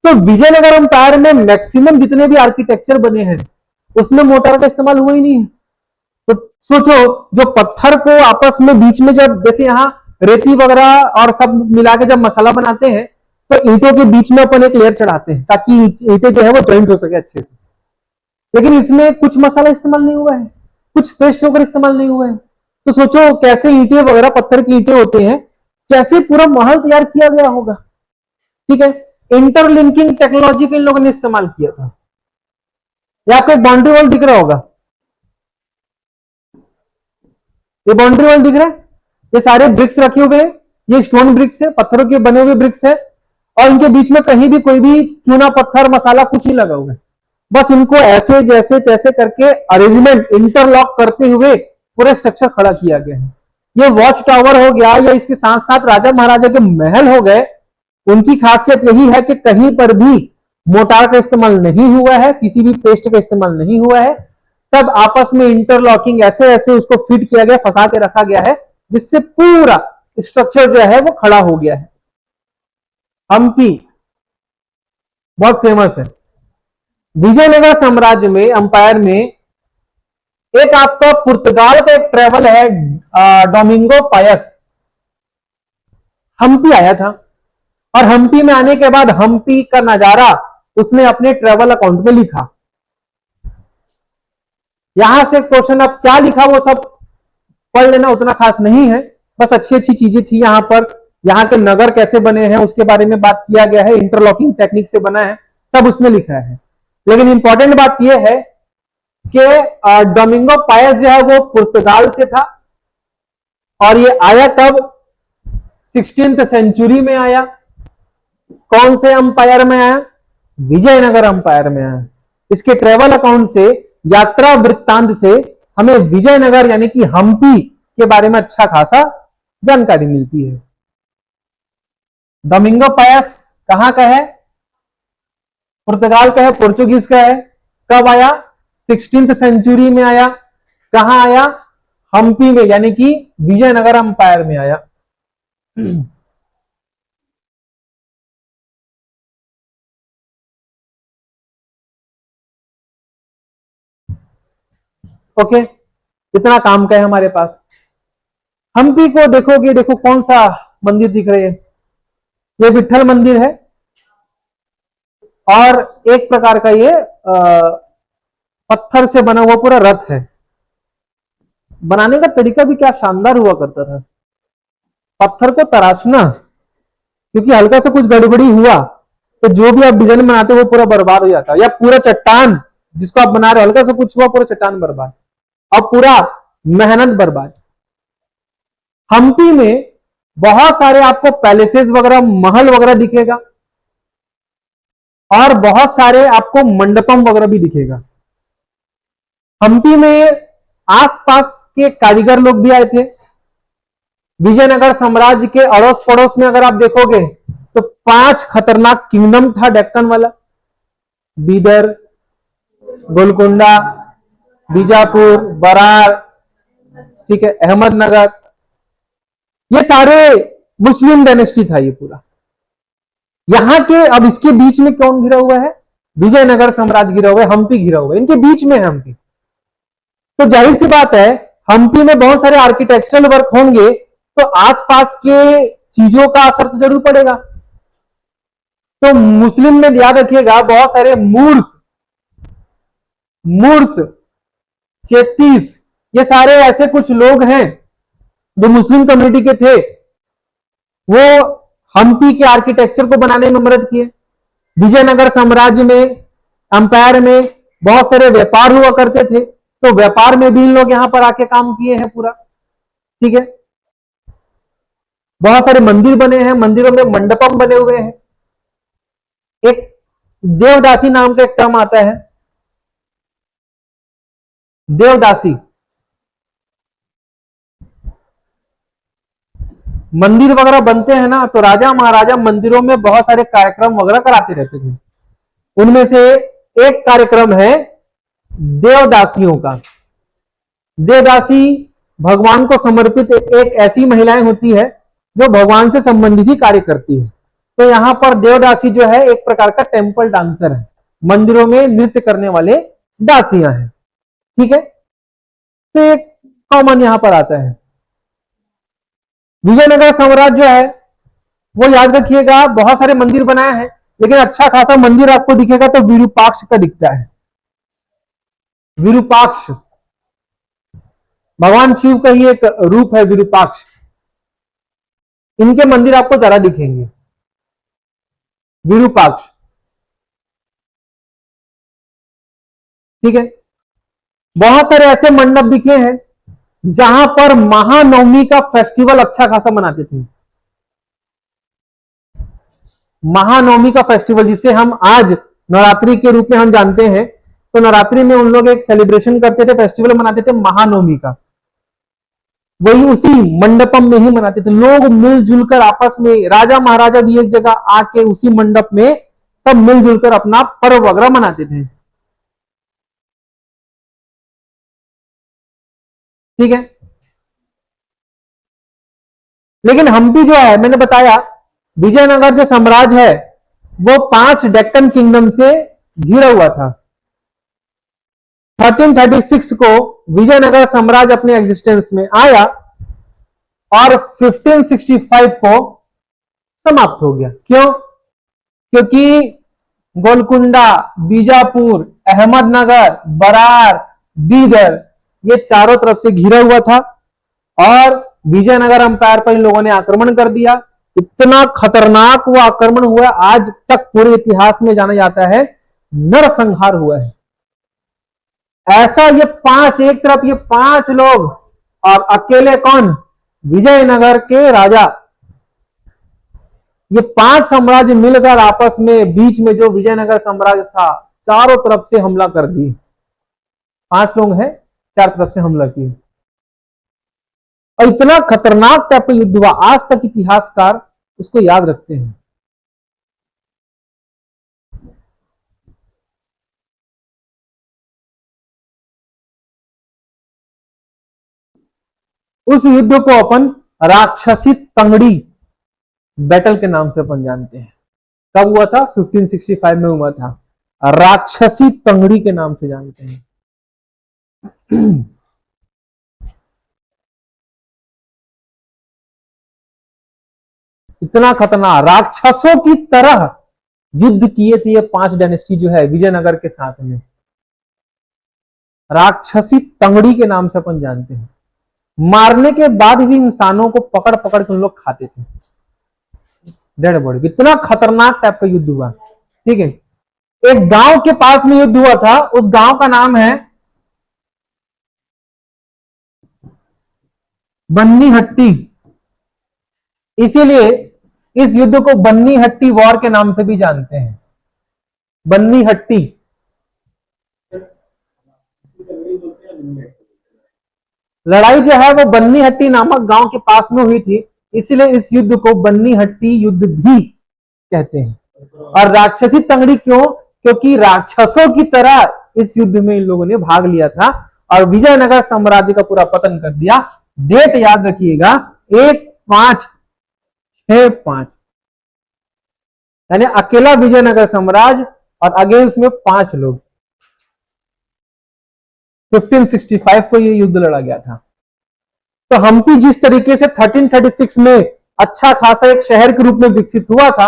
तो विजयनगर एम्पायर में मैक्सिमम जितने भी आर्किटेक्चर बने हैं उसमें मोटार का इस्तेमाल हुआ ही नहीं है। तो सोचो, जो पत्थर को आपस में बीच में, जब जैसे यहाँ रेती वगैरह और सब मिला के जब मसाला बनाते हैं तो ईंटों के बीच में अपन एक लेयर चढ़ाते हैं ताकि ईंटें जो है वो जॉइंट हो सके अच्छे से। लेकिन इसमें कुछ मसाला इस्तेमाल नहीं हुआ है, कुछ पेस्ट वगैरह इस्तेमाल नहीं हुआ है। तो सोचो कैसे ईंटें वगैरह, पत्थर की ईंटें होते हैं, कैसे पूरा महल तैयार किया गया होगा। ठीक है, इंटरलिंकिंग टेक्नोलॉजी को इन लोगों ने इस्तेमाल किया था। ये आपको एक बाउंड्री वॉल दिख रहा होगा, ये बाउंड्री वॉल दिख रहा है, ये सारे ब्रिक्स रखे हुए हैं, ये स्टोन ब्रिक्स है, पत्थरों के बने हुए ब्रिक्स है, और इनके बीच में कहीं भी कोई भी चूना पत्थर मसाला कुछ नहीं लगा हुआ है। बस इनको ऐसे जैसे तैसे करके अरेंजमेंट, इंटरलॉक करते हुए पूरा स्ट्रक्चर खड़ा किया गया है। ये वॉच टावर हो गया या इसके साथ साथ राजा महाराजा के महल हो गए, उनकी खासियत यही है कि कहीं पर भी मोटार का इस्तेमाल नहीं हुआ है, किसी भी पेस्ट का इस्तेमाल नहीं हुआ है, सब आपस में इंटरलॉकिंग ऐसे ऐसे उसको फिट किया गया, फंसा के रखा गया है, जिससे पूरा स्ट्रक्चर जो है वो खड़ा हो गया है। हम्पी बहुत फेमस है। विजयनगर साम्राज्य में, अंपायर में, एक आपका पुर्तगाल का एक ट्रेवल है, डोमिंगो पायस, हम्पी आया था। और हम्पी में आने के बाद हम्पी का नजारा उसने अपने ट्रेवल अकाउंट में लिखा। यहां से क्वेश्चन अब क्या लिखा वो सब पढ़ लेना उतना खास नहीं है, बस अच्छी अच्छी चीजें थी यहां पर। यहाँ के नगर कैसे बने हैं उसके बारे में बात किया गया है, इंटरलॉकिंग टेक्निक से बना है, सब उसमें लिखा है। लेकिन इंपॉर्टेंट बात यह है कि डोमिंगो पायस जो है वो पुर्तगाल से था, और ये आया कब? 16th सेंचुरी में आया। कौन से अंपायर में आया? विजयनगर अंपायर में आया। इसके ट्रेवल अकाउंट से, यात्रा वृत्तांत से हमें विजयनगर यानी कि हम्पी के बारे में अच्छा खासा जानकारी मिलती है। डोमिंगो पायस कहां का है? पुर्तगाल का है, पोर्चुगीज का है। कब आया? 16th सेंचुरी में आया। कहां आया? हम्पी में, यानी कि विजयनगर अंपायर में आया। ओके, इतना काम का है हमारे पास। हम्पी को देखोगे, देखो कौन सा मंदिर दिख रही है, ये विठल मंदिर है और एक प्रकार का ये पत्थर से बना हुआ पूरा रथ है। बनाने का तरीका भी क्या शानदार हुआ करता था, पत्थर को तराशना, क्योंकि हल्का सा कुछ गड़बड़ी हुआ तो जो भी आप डिजाइन बनाते हो वो पूरा बर्बाद हो जाता है, या पूरा चट्टान जिसको आप बना रहे हो हल्का सा कुछ हुआ पूरा चट्टान बर्बाद और पूरा मेहनत बर्बाद। हम्पी में बहुत सारे आपको पैलेसेस वगैरह, महल वगैरह दिखेगा और बहुत सारे आपको मंडपम वगैरह भी दिखेगा। हम्पी में आसपास के कारीगर लोग भी आए थे। विजयनगर साम्राज्य के अड़ोस पड़ोस में अगर आप देखोगे तो 5 खतरनाक किंगडम था डेक्कन वाला, बीदर, गोलकोंडा, बीजापुर, बरार, ठीक है, अहमदनगर, ये सारे मुस्लिम डायनेस्टी था ये पूरा। यहां के अब इसके बीच में कौन घिरा हुआ है, विजयनगर साम्राज्य घिरा हुआ है, हम्पी घिरा हुआ है, इनके बीच में है हम्पी। तो जाहिर सी बात है हम्पी में बहुत सारे आर्किटेक्चरल वर्क होंगे तो आसपास के चीजों का असर तो जरूर पड़ेगा। तो मुस्लिम में याद रखिएगा बहुत सारे मुर्स, चेतीस, ये सारे ऐसे कुछ लोग हैं जो मुस्लिम कम्युनिटी के थे, वो हम्पी के आर्किटेक्चर को बनाने में मदद किए। विजयनगर साम्राज्य में, अंपायर में बहुत सारे व्यापार हुआ करते थे, तो व्यापार में भी इन लोग यहां पर आके काम किए हैं पूरा, ठीक है। बहुत सारे मंदिर बने हैं, मंदिरों में मंडपम बने हुए हैं। एक देवदासी नाम का एक टर्म आता है, देवदासी। मंदिर वगैरह बनते हैं ना तो राजा महाराजा मंदिरों में बहुत सारे कार्यक्रम वगैरह कराते रहते थे। उनमें से एक कार्यक्रम है देवदासियों का। देवदासी भगवान को समर्पित एक ऐसी महिलाएं होती है जो भगवान से संबंधित ही कार्य करती है। तो यहां पर देवदासी जो है एक प्रकार का टेम्पल डांसर है, मंदिरों में नृत्य करने वाले दासियां हैं, ठीक है। तो एक कॉमन यहां पर आता है। विजयनगर साम्राज्य जो है वो याद रखिएगा बहुत सारे मंदिर बनाए हैं, लेकिन अच्छा खासा मंदिर आपको दिखेगा तो विरूपाक्ष का दिखता है। विरूपाक्ष भगवान शिव का ही एक रूप है विरूपाक्ष, इनके मंदिर आपको ज्यादा दिखेंगे। विरूपाक्ष, ठीक है। बहुत सारे ऐसे मंडप दिखे हैं जहां पर महानवमी का फेस्टिवल अच्छा खासा मनाते थे। महानवमी का फेस्टिवल जिसे हम आज नवरात्रि के रूप में हम जानते हैं, तो नवरात्रि में उन लोग एक सेलिब्रेशन करते थे, फेस्टिवल मनाते थे महानवमी का, वही उसी मंडपम में ही मनाते थे। लोग मिलजुल कर आपस में, राजा महाराजा भी एक जगह आके उसी मंडप में सब मिलजुल कर अपना पर्व वगैरह मनाते थे, ठीक है। लेकिन हम्पी जो है मैंने बताया विजयनगर जो साम्राज्य है वो 5 डेक्कन किंगडम से घिरा हुआ था। 1336 को विजयनगर साम्राज्य अपने एग्जिस्टेंस में आया और 1565 को समाप्त हो गया। क्यों? क्योंकि गोलकुंडा, बीजापुर, अहमदनगर, बरार, बीदर ये चारों तरफ से घिरा हुआ था और विजयनगर अंपायर पर इन लोगों ने आक्रमण कर दिया। इतना खतरनाक वो आक्रमण हुआ, आज तक पूरे इतिहास में जाना जाता है नरसंहार हुआ है। ऐसा ये 5, एक तरफ ये 5 लोग और अकेले कौन, विजयनगर के राजा, ये 5 साम्राज्य मिलकर आपस में बीच में जो विजयनगर साम्राज्य था चारों तरफ से हमला कर दिए। 5 लोग हैं, 4 तरफ से हमला किए और इतना खतरनाक टाइप का युद्ध हुआ, आज तक इतिहासकार उसको याद रखते हैं। उस युद्ध को अपन राक्षसी तंगड़ी बैटल के नाम से अपन जानते हैं। कब हुआ था? 1565 में हुआ था, राक्षसी तंगड़ी के नाम से जानते हैं। इतना खतरनाक राक्षसों की तरह युद्ध किए थे ये 5 डायनेस्टी जो है विजयनगर के साथ में। राक्षसी तंगड़ी के नाम से अपन जानते हैं। मारने के बाद भी इंसानों को पकड़ पकड़ के उन लोग खाते थे, डेड बॉडी। इतना खतरनाक टाइप का युद्ध हुआ। ठीक है, एक गांव के पास में युद्ध हुआ था, उस गांव का नाम है बन्नी हट्टी। इसीलिए इस युद्ध को बन्नी हट्टी वॉर के नाम से भी जानते हैं, बन्नी हट्टी। लड़ाई जो है वो बन्नी हट्टी नामक गांव के पास में हुई थी, इसीलिए इस युद्ध को बन्नी हट्टी युद्ध भी कहते हैं। और राक्षसी तंगड़ी क्यों? क्योंकि राक्षसों की तरह इस युद्ध में इन लोगों ने भाग लिया था और विजयनगर साम्राज्य का पूरा पतन कर दिया। डेट याद रखिएगा, 1565, यानी अकेला विजयनगर साम्राज्य और अगेंस्ट में 5 लोग। 1565 को ये युद्ध लड़ा गया था। तो हम्पी जिस तरीके से 1336 में अच्छा खासा एक शहर के रूप में विकसित हुआ था,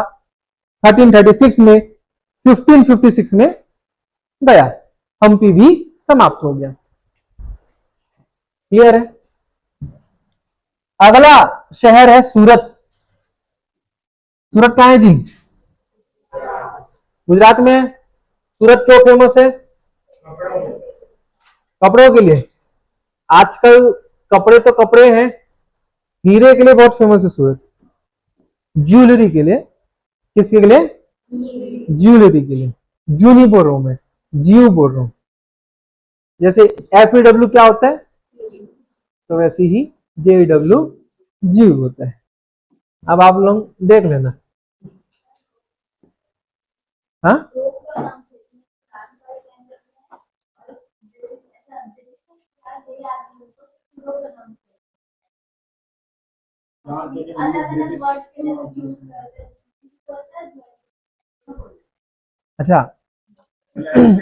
1336 में 1556 में गया, हम्पी भी समाप्त हो गया। क्लियर है? अगला शहर है सूरत। सूरत कहां है जी? गुजरात में। सूरत क्यों फेमस है? कपड़ों के लिए। आजकल कपड़े तो कपड़े हैं, हीरे के लिए बहुत फेमस है सूरत, ज्वेलरी के लिए। किसके लिए? ज्वेलरी के लिए। जू नहीं बोल रहा हूं मैं, जीव बोल रहा हूं। जैसे FEW क्या होता है, तो वैसे ही JEW जीव होता है। अब आप लोग देख लेना। हाँ, अलग-अलग वर्ड के लिए यूज करते हैं। अच्छा,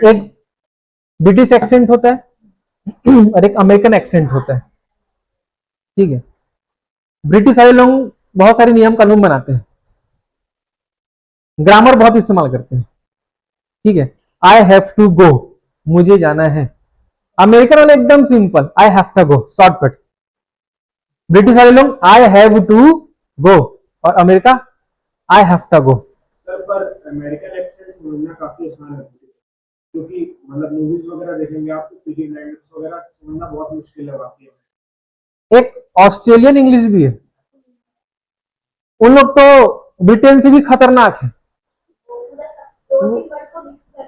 एक ब्रिटिश एक्सेंट होता है और एक अमेरिकन एक्सेंट होता है। ठीक है, ब्रिटिश वाले लोग बहुत सारे नियम कानून बनाते हैं, ग्रामर बहुत इस्तेमाल करते हैं। ठीक है, आई हैव टू गो, मुझे जाना है। अमेरिकन वाले एकदम simple, I have to go, shortcut. British वाले लोग आई हैव टू गो और America I have to go. Sir पर अमेरिकन एक्सेंट समझना काफी आसान है, क्योंकि मतलब मूवीज वगैरह देखेंगे आप तो पीटी ब्लाइंडर्स वगैरह समझना बहुत मुश्किल है वाकई में। एक ऑस्ट्रेलियन इंग्लिश भी है, उन लोग तो ब्रिटेन से भी खतरनाक है।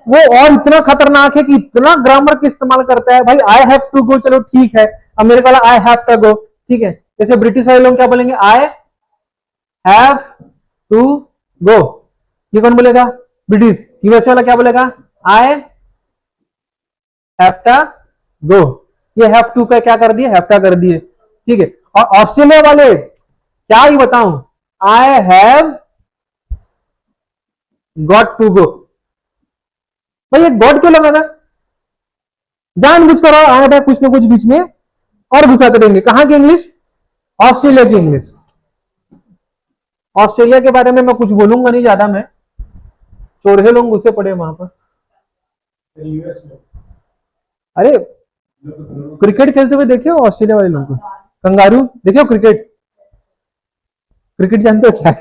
वो और इतना खतरनाक है कि इतना ग्रामर का इस्तेमाल करता है। भाई आई हैव टू गो, चलो ठीक है, अमेरिका वाला आई हैव टू गो, ठीक है। जैसे ब्रिटिश वाले लोग क्या बोलेंगे, आई हैव टू गो, ये कौन बोलेगा? ब्रिटिश। यूएसए वाला क्या बोलेगा? I have to go. ये हैव टू का क्या कर दिए? हैव टू कर दिए, ठीक है। और ऑस्ट्रेलिया वाले क्या ही बताऊं, I have got to go. भाई ये गॉड क्यों लगाना? जानबूझ कर आया कुछ ना कुछ बीच में और घुसाते रहेंगे। कहां की इंग्लिश? ऑस्ट्रेलिया की इंग्लिश। ऑस्ट्रेलिया के बारे में मैं कुछ बोलूंगा नहीं ज्यादा, मैं चोरहे लोग घुसे पड़े वहां पर। यूएस में अरे क्रिकेट खेलते हुए देखिए ऑस्ट्रेलिया वाले लोगों को, कंगारू देखिए क्रिकेट। क्रिकेट जानते हो क्या?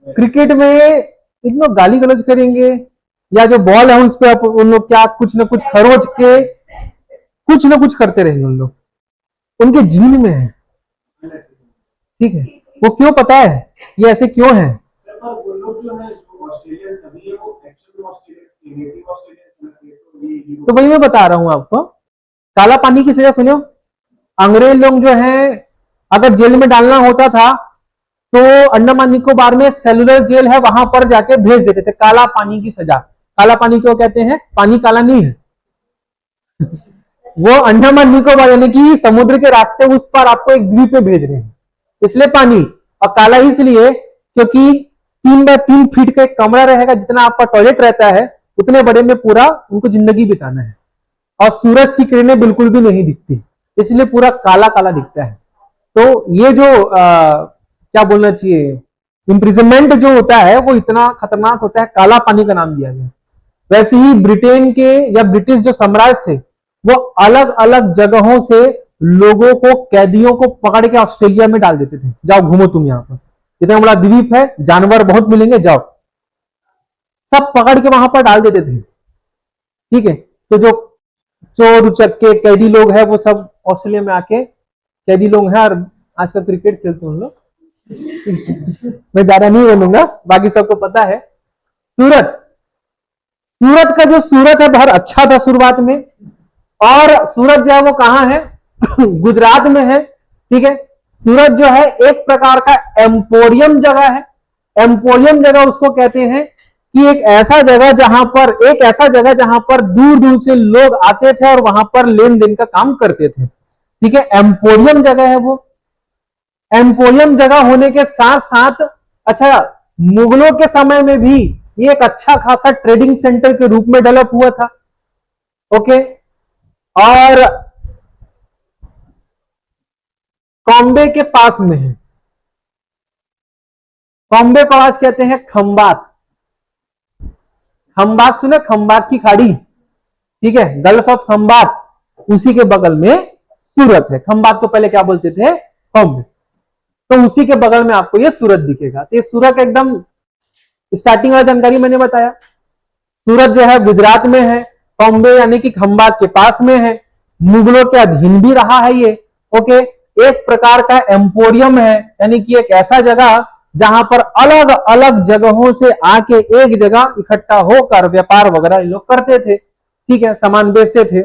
क्रिकेट में इन लोग गाली गलौज करेंगे, या जो बॉल है उस पर उन लोग क्या कुछ ना कुछ खरोच के कुछ ना कुछ करते रहेंगे। उन लोग, उनके जीन में है, ठीक है। वो क्यों पता है ये ऐसे क्यों है? तो वही मैं बता रहा हूं आपको। काला पानी की सजा सुनो। अंग्रेज लोग जो है अगर जेल में डालना होता था तो अंडमान निकोबार में सेलुलर जेल है, वहां पर जाके भेज देते थे, काला पानी की सजा। काला पानी क्यों कहते हैं? पानी काला नहीं है वो अंडमान निकोबार यानी कि समुद्र के रास्ते उस पर आपको एक द्वीप पे भेज रहे हैं, इसलिए पानी। और काला इसलिए क्योंकि 3 बाय 3 फीट का एक कमरा रहेगा, जितना आपका टॉयलेट रहता है उतने बड़े में पूरा उनको जिंदगी बिताना है। और सूरज की किरणें बिल्कुल भी नहीं दिखती, इसलिए पूरा काला काला दिखता है। तो ये जो क्या बोलना चाहिए, इम्प्रिजनमेंट जो होता है वो इतना खतरनाक होता है, काला पानी का नाम दिया गया। वैसे ही ब्रिटेन के या ब्रिटिश जो साम्राज्य थे वो अलग अलग जगहों से लोगों को, कैदियों को पकड़ के ऑस्ट्रेलिया में डाल देते थे, जाओ घूमो तुम यहाँ पर, इतना बड़ा द्वीप है, जानवर बहुत मिलेंगे, जाओ, सब पकड़ के वहां पर डाल देते थे। ठीक है, तो जो चोर उचक्के कैदी लोग हैं वो सब ऑस्ट्रेलिया में आके कैदी लोग हैं, और आजकल क्रिकेट खेलते हैं उन लोग। मैं ज्यादा नहीं बोलूंगा, बाकी सबको पता है। सूरत, सूरत का जो सूरत है बहुत अच्छा था शुरुआत में, और सूरत जो है वो कहां है, गुजरात में है। ठीक है, सूरत जो है एक प्रकार का एम्पोरियम जगह है। एम्पोरियम जगह उसको कहते हैं कि एक ऐसा जगह जहां पर दूर दूर से लोग आते थे और वहां पर लेन देन का काम करते थे। ठीक है, एम्पोरियम जगह है वो। एम्पोरियम जगह होने के साथ साथ, अच्छा, मुगलों के समय में भी ये एक अच्छा खासा ट्रेडिंग सेंटर के रूप में डेवलप हुआ था। ओके, और कॉम्बे के पास में है, कॉम्बे को आज कहते हैं खंबात। खंबात सुने, खंबात की खाड़ी, ठीक है, गल्फ ऑफ खंबात, उसी के बगल में सूरत है। खंबात को पहले क्या बोलते थे, कॉम्बे, तो उसी के बगल में आपको ये सूरत दिखेगा। तो ये सूरत एकदम स्टार्टिंग वाला जानकारी मैंने बताया। सूरत जो है गुजरात में है, कॉम्बे यानी कि खंबात के पास में है, मुगलों के अधीन भी रहा है ये। ओके, एक प्रकार का एम्पोरियम है, यानी कि एक ऐसा जगह जहां पर अलग अलग जगहों से आके एक जगह इकट्ठा होकर व्यापार वगैरह लोग करते थे। ठीक है, सामान बेचते थे।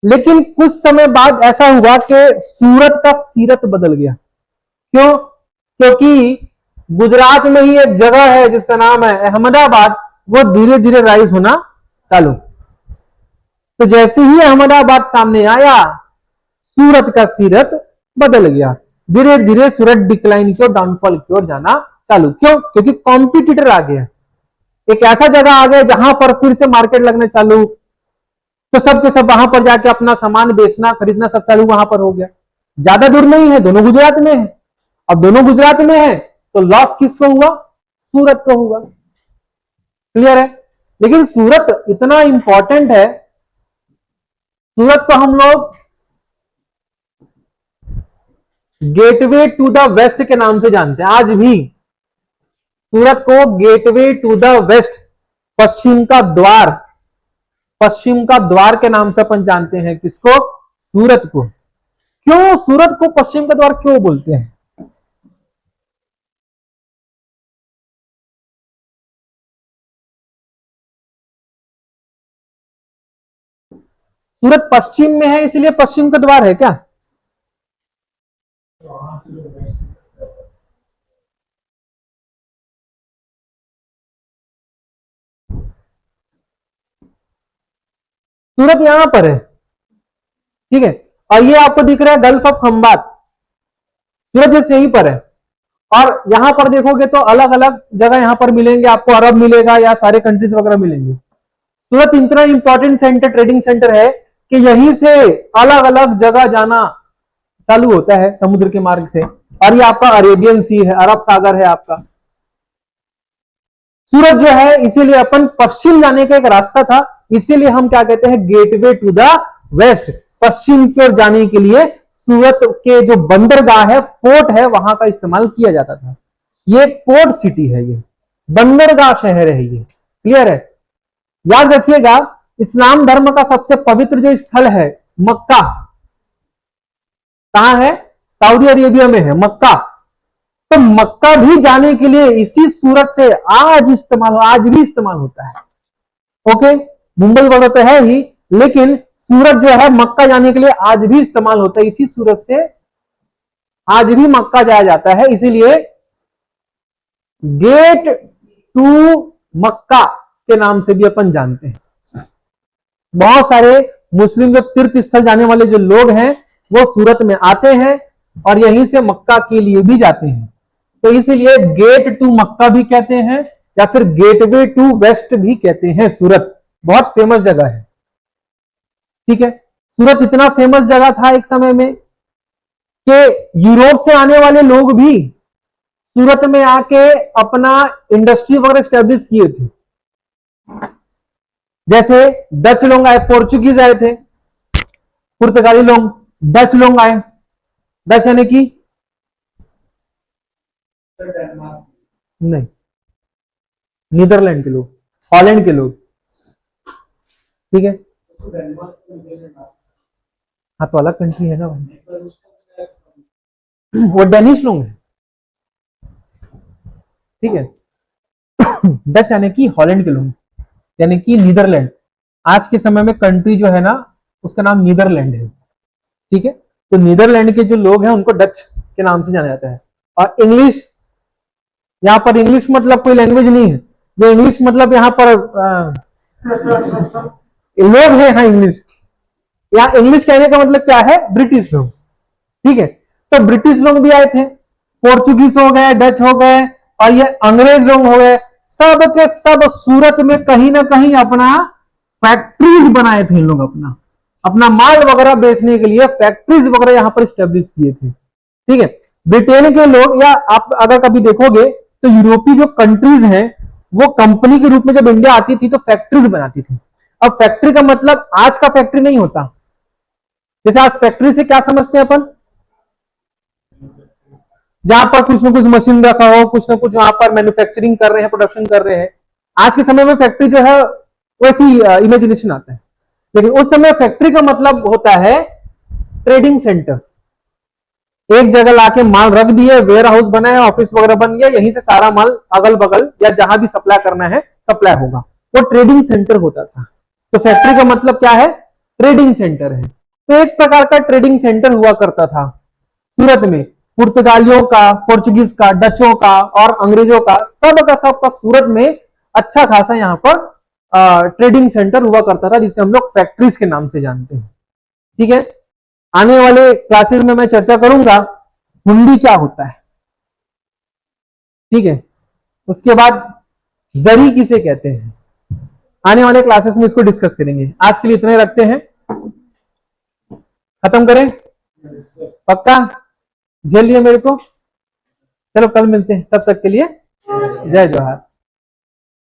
लेकिन कुछ समय बाद ऐसा हुआ कि सूरत का सीरत बदल गया। क्यों? क्योंकि गुजरात में ही एक जगह है जिसका नाम है अहमदाबाद, वो धीरे धीरे राइज होना चालू। तो जैसे ही अहमदाबाद सामने आया, सूरत का सीरत बदल गया। धीरे धीरे सूरत डिक्लाइन की ओर, डाउनफॉल की ओर जाना चालू। क्यों? क्योंकि कॉम्पिटिटर आ गया, एक ऐसा जगह आ गया जहां पर फिर से मार्केट लगने चालू, तो सब के सब वहां पर जाके अपना सामान बेचना खरीदना सब चालू वहां पर हो गया। ज्यादा दूर नहीं है, दोनों गुजरात में है। अब दोनों गुजरात में है तो लॉस किसको हुआ? सूरत को हुआ। क्लियर है? लेकिन सूरत इतना इंपॉर्टेंट है, सूरत को हम लोग गेटवे टू द वेस्ट के नाम से जानते हैं। आज भी सूरत को गेटवे टू द वेस्ट, पश्चिम का द्वार, पश्चिम का द्वार के नाम से अपन जानते हैं। किसको? सूरत को। क्यों सूरत को पश्चिम का द्वार क्यों बोलते हैं? सूरत पश्चिम में है इसलिए पश्चिम का द्वार है क्या? सूरत यहां पर है, ठीक है, और ये आपको दिख रहा है गल्फ ऑफ खंबात, सूरत जैसे यहीं पर है। और यहां पर देखोगे तो अलग अलग जगह यहां पर मिलेंगे आपको, अरब मिलेगा या सारे कंट्रीज वगैरह मिलेंगे। सूरत इतना इंपॉर्टेंट सेंटर, ट्रेडिंग सेंटर है कि यहीं से अलग अलग जगह जाना चालू होता है समुद्र के मार्ग से। और ये आपका अरेबियन सी है, अरब सागर है आपका। सूरत जो है इसीलिए अपन पश्चिम जाने का एक रास्ता था, इसीलिए हम क्या कहते हैं, गेटवे टू द वेस्ट, पश्चिम की ओर जाने के लिए सूरत के जो बंदरगाह है, पोर्ट है, वहां का इस्तेमाल किया जाता था। ये पोर्ट सिटी है, ये बंदरगाह शहर है ये। क्लियर है? याद रखिएगा, इस्लाम धर्म का सबसे पवित्र जो स्थल है मक्का, कहां है? सऊदी अरेबिया में है मक्का। तो मक्का भी जाने के लिए इसी सूरत से आज भी इस्तेमाल होता है। ओके, मुंबई वगैरह तो है ही, लेकिन सूरत जो है मक्का जाने के लिए आज भी इस्तेमाल होता है। इसी सूरत से आज भी मक्का जाया जाता है, इसीलिए गेट टू मक्का के नाम से भी अपन जानते हैं। बहुत सारे मुस्लिम जो तीर्थ स्थल जाने वाले जो लोग हैं वो सूरत में आते हैं और यहीं से मक्का के लिए भी जाते हैं। तो इसीलिए गेट टू मक्का भी कहते हैं या फिर गेटवे टू वेस्ट भी कहते हैं। सूरत बहुत फेमस जगह है, ठीक है। सूरत इतना फेमस जगह था एक समय में कि यूरोप से आने वाले लोग भी सूरत में आके अपना इंडस्ट्री वगैरह स्टैब्लिश किए थे। जैसे डच लोग आए, पोर्चुगीज आए थे, पुर्तगाली लोग, डच लोग आए। डच यानी कि नहीं, नीदरलैंड के लोग, हॉलैंड के लोग, ठीक है। हाँ तो अलग कंट्री है ना भाई, वो डेनिश लोग हैं, ठीक है। डच यानी कि हॉलैंड के लोग, यानी कि नीदरलैंड। आज के समय में कंट्री जो है ना उसका नाम नीदरलैंड है, ठीक है। तो नीदरलैंड के जो लोग हैं उनको डच के नाम से जाना जाता है। और इंग्लिश, यहां पर इंग्लिश मतलब कोई लैंग्वेज नहीं है, जो इंग्लिश मतलब यहां पर लोग हैं। हाँ इंग्लिश, यहाँ इंग्लिश कहने का मतलब क्या है, ब्रिटिश लोग, ठीक है। तो ब्रिटिश लोग भी आए थे, पोर्चुगीज हो गए, डच हो गए, और ये अंग्रेज लोग हो गए। सब के सब सूरत में कहीं ना कहीं अपना फैक्ट्रीज बनाए थे इन लोग, अपना अपना माल वगैरह बेचने के लिए फैक्ट्रीज वगैरह यहां पर स्टेब्लिश किए थे, ठीक है। ब्रिटेन के लोग, या आप अगर कभी देखोगे तो यूरोपीय जो कंट्रीज हैं वो कंपनी के रूप में जब इंडिया आती थी तो फैक्ट्रीज बनाती थी। अब फैक्ट्री का मतलब आज का फैक्ट्री नहीं होता। जैसे आज फैक्ट्री से क्या समझते हैं अपन, जहां पर कुछ ना कुछ मशीन रखा हो, कुछ ना कुछ वहां पर मैन्युफैक्चरिंग कर रहे हैं, प्रोडक्शन कर रहे हैं। आज के समय में फैक्ट्री जो है वैसी इमेजिनेशन आता है, लेकिन उस समय फैक्ट्री का मतलब होता है ट्रेडिंग सेंटर। एक जगह लाके माल रख दिए, वेयर हाउस बनाया, ऑफिस वगैरह बन गया, यहीं से सारा माल अगल बगल या जहां भी सप्लाई करना है सप्लाई होगा, वो ट्रेडिंग सेंटर होता था। तो फैक्ट्री का मतलब क्या है, ट्रेडिंग सेंटर है। तो एक प्रकार का ट्रेडिंग सेंटर हुआ करता था सूरत में, पुर्तगालियों का, पोर्चुगीज का, डचों का और अंग्रेजों का, सबका सूरत में अच्छा खासा यहाँ पर ट्रेडिंग सेंटर हुआ करता था, जिसे हम लोग फैक्ट्रीज के नाम से जानते हैं, ठीक है। आने वाले क्लासेस में मैं चर्चा करूंगा हुंडी क्या होता है, ठीक है। उसके बाद जरी किसे कहते हैं, आने वाले क्लासेस में इसको डिस्कस करेंगे। आज के लिए इतने रखते हैं, खत्म करें, पक्का झेल लिया मेरे को। चलो कल मिलते हैं, तब तक के लिए जय जवाहर।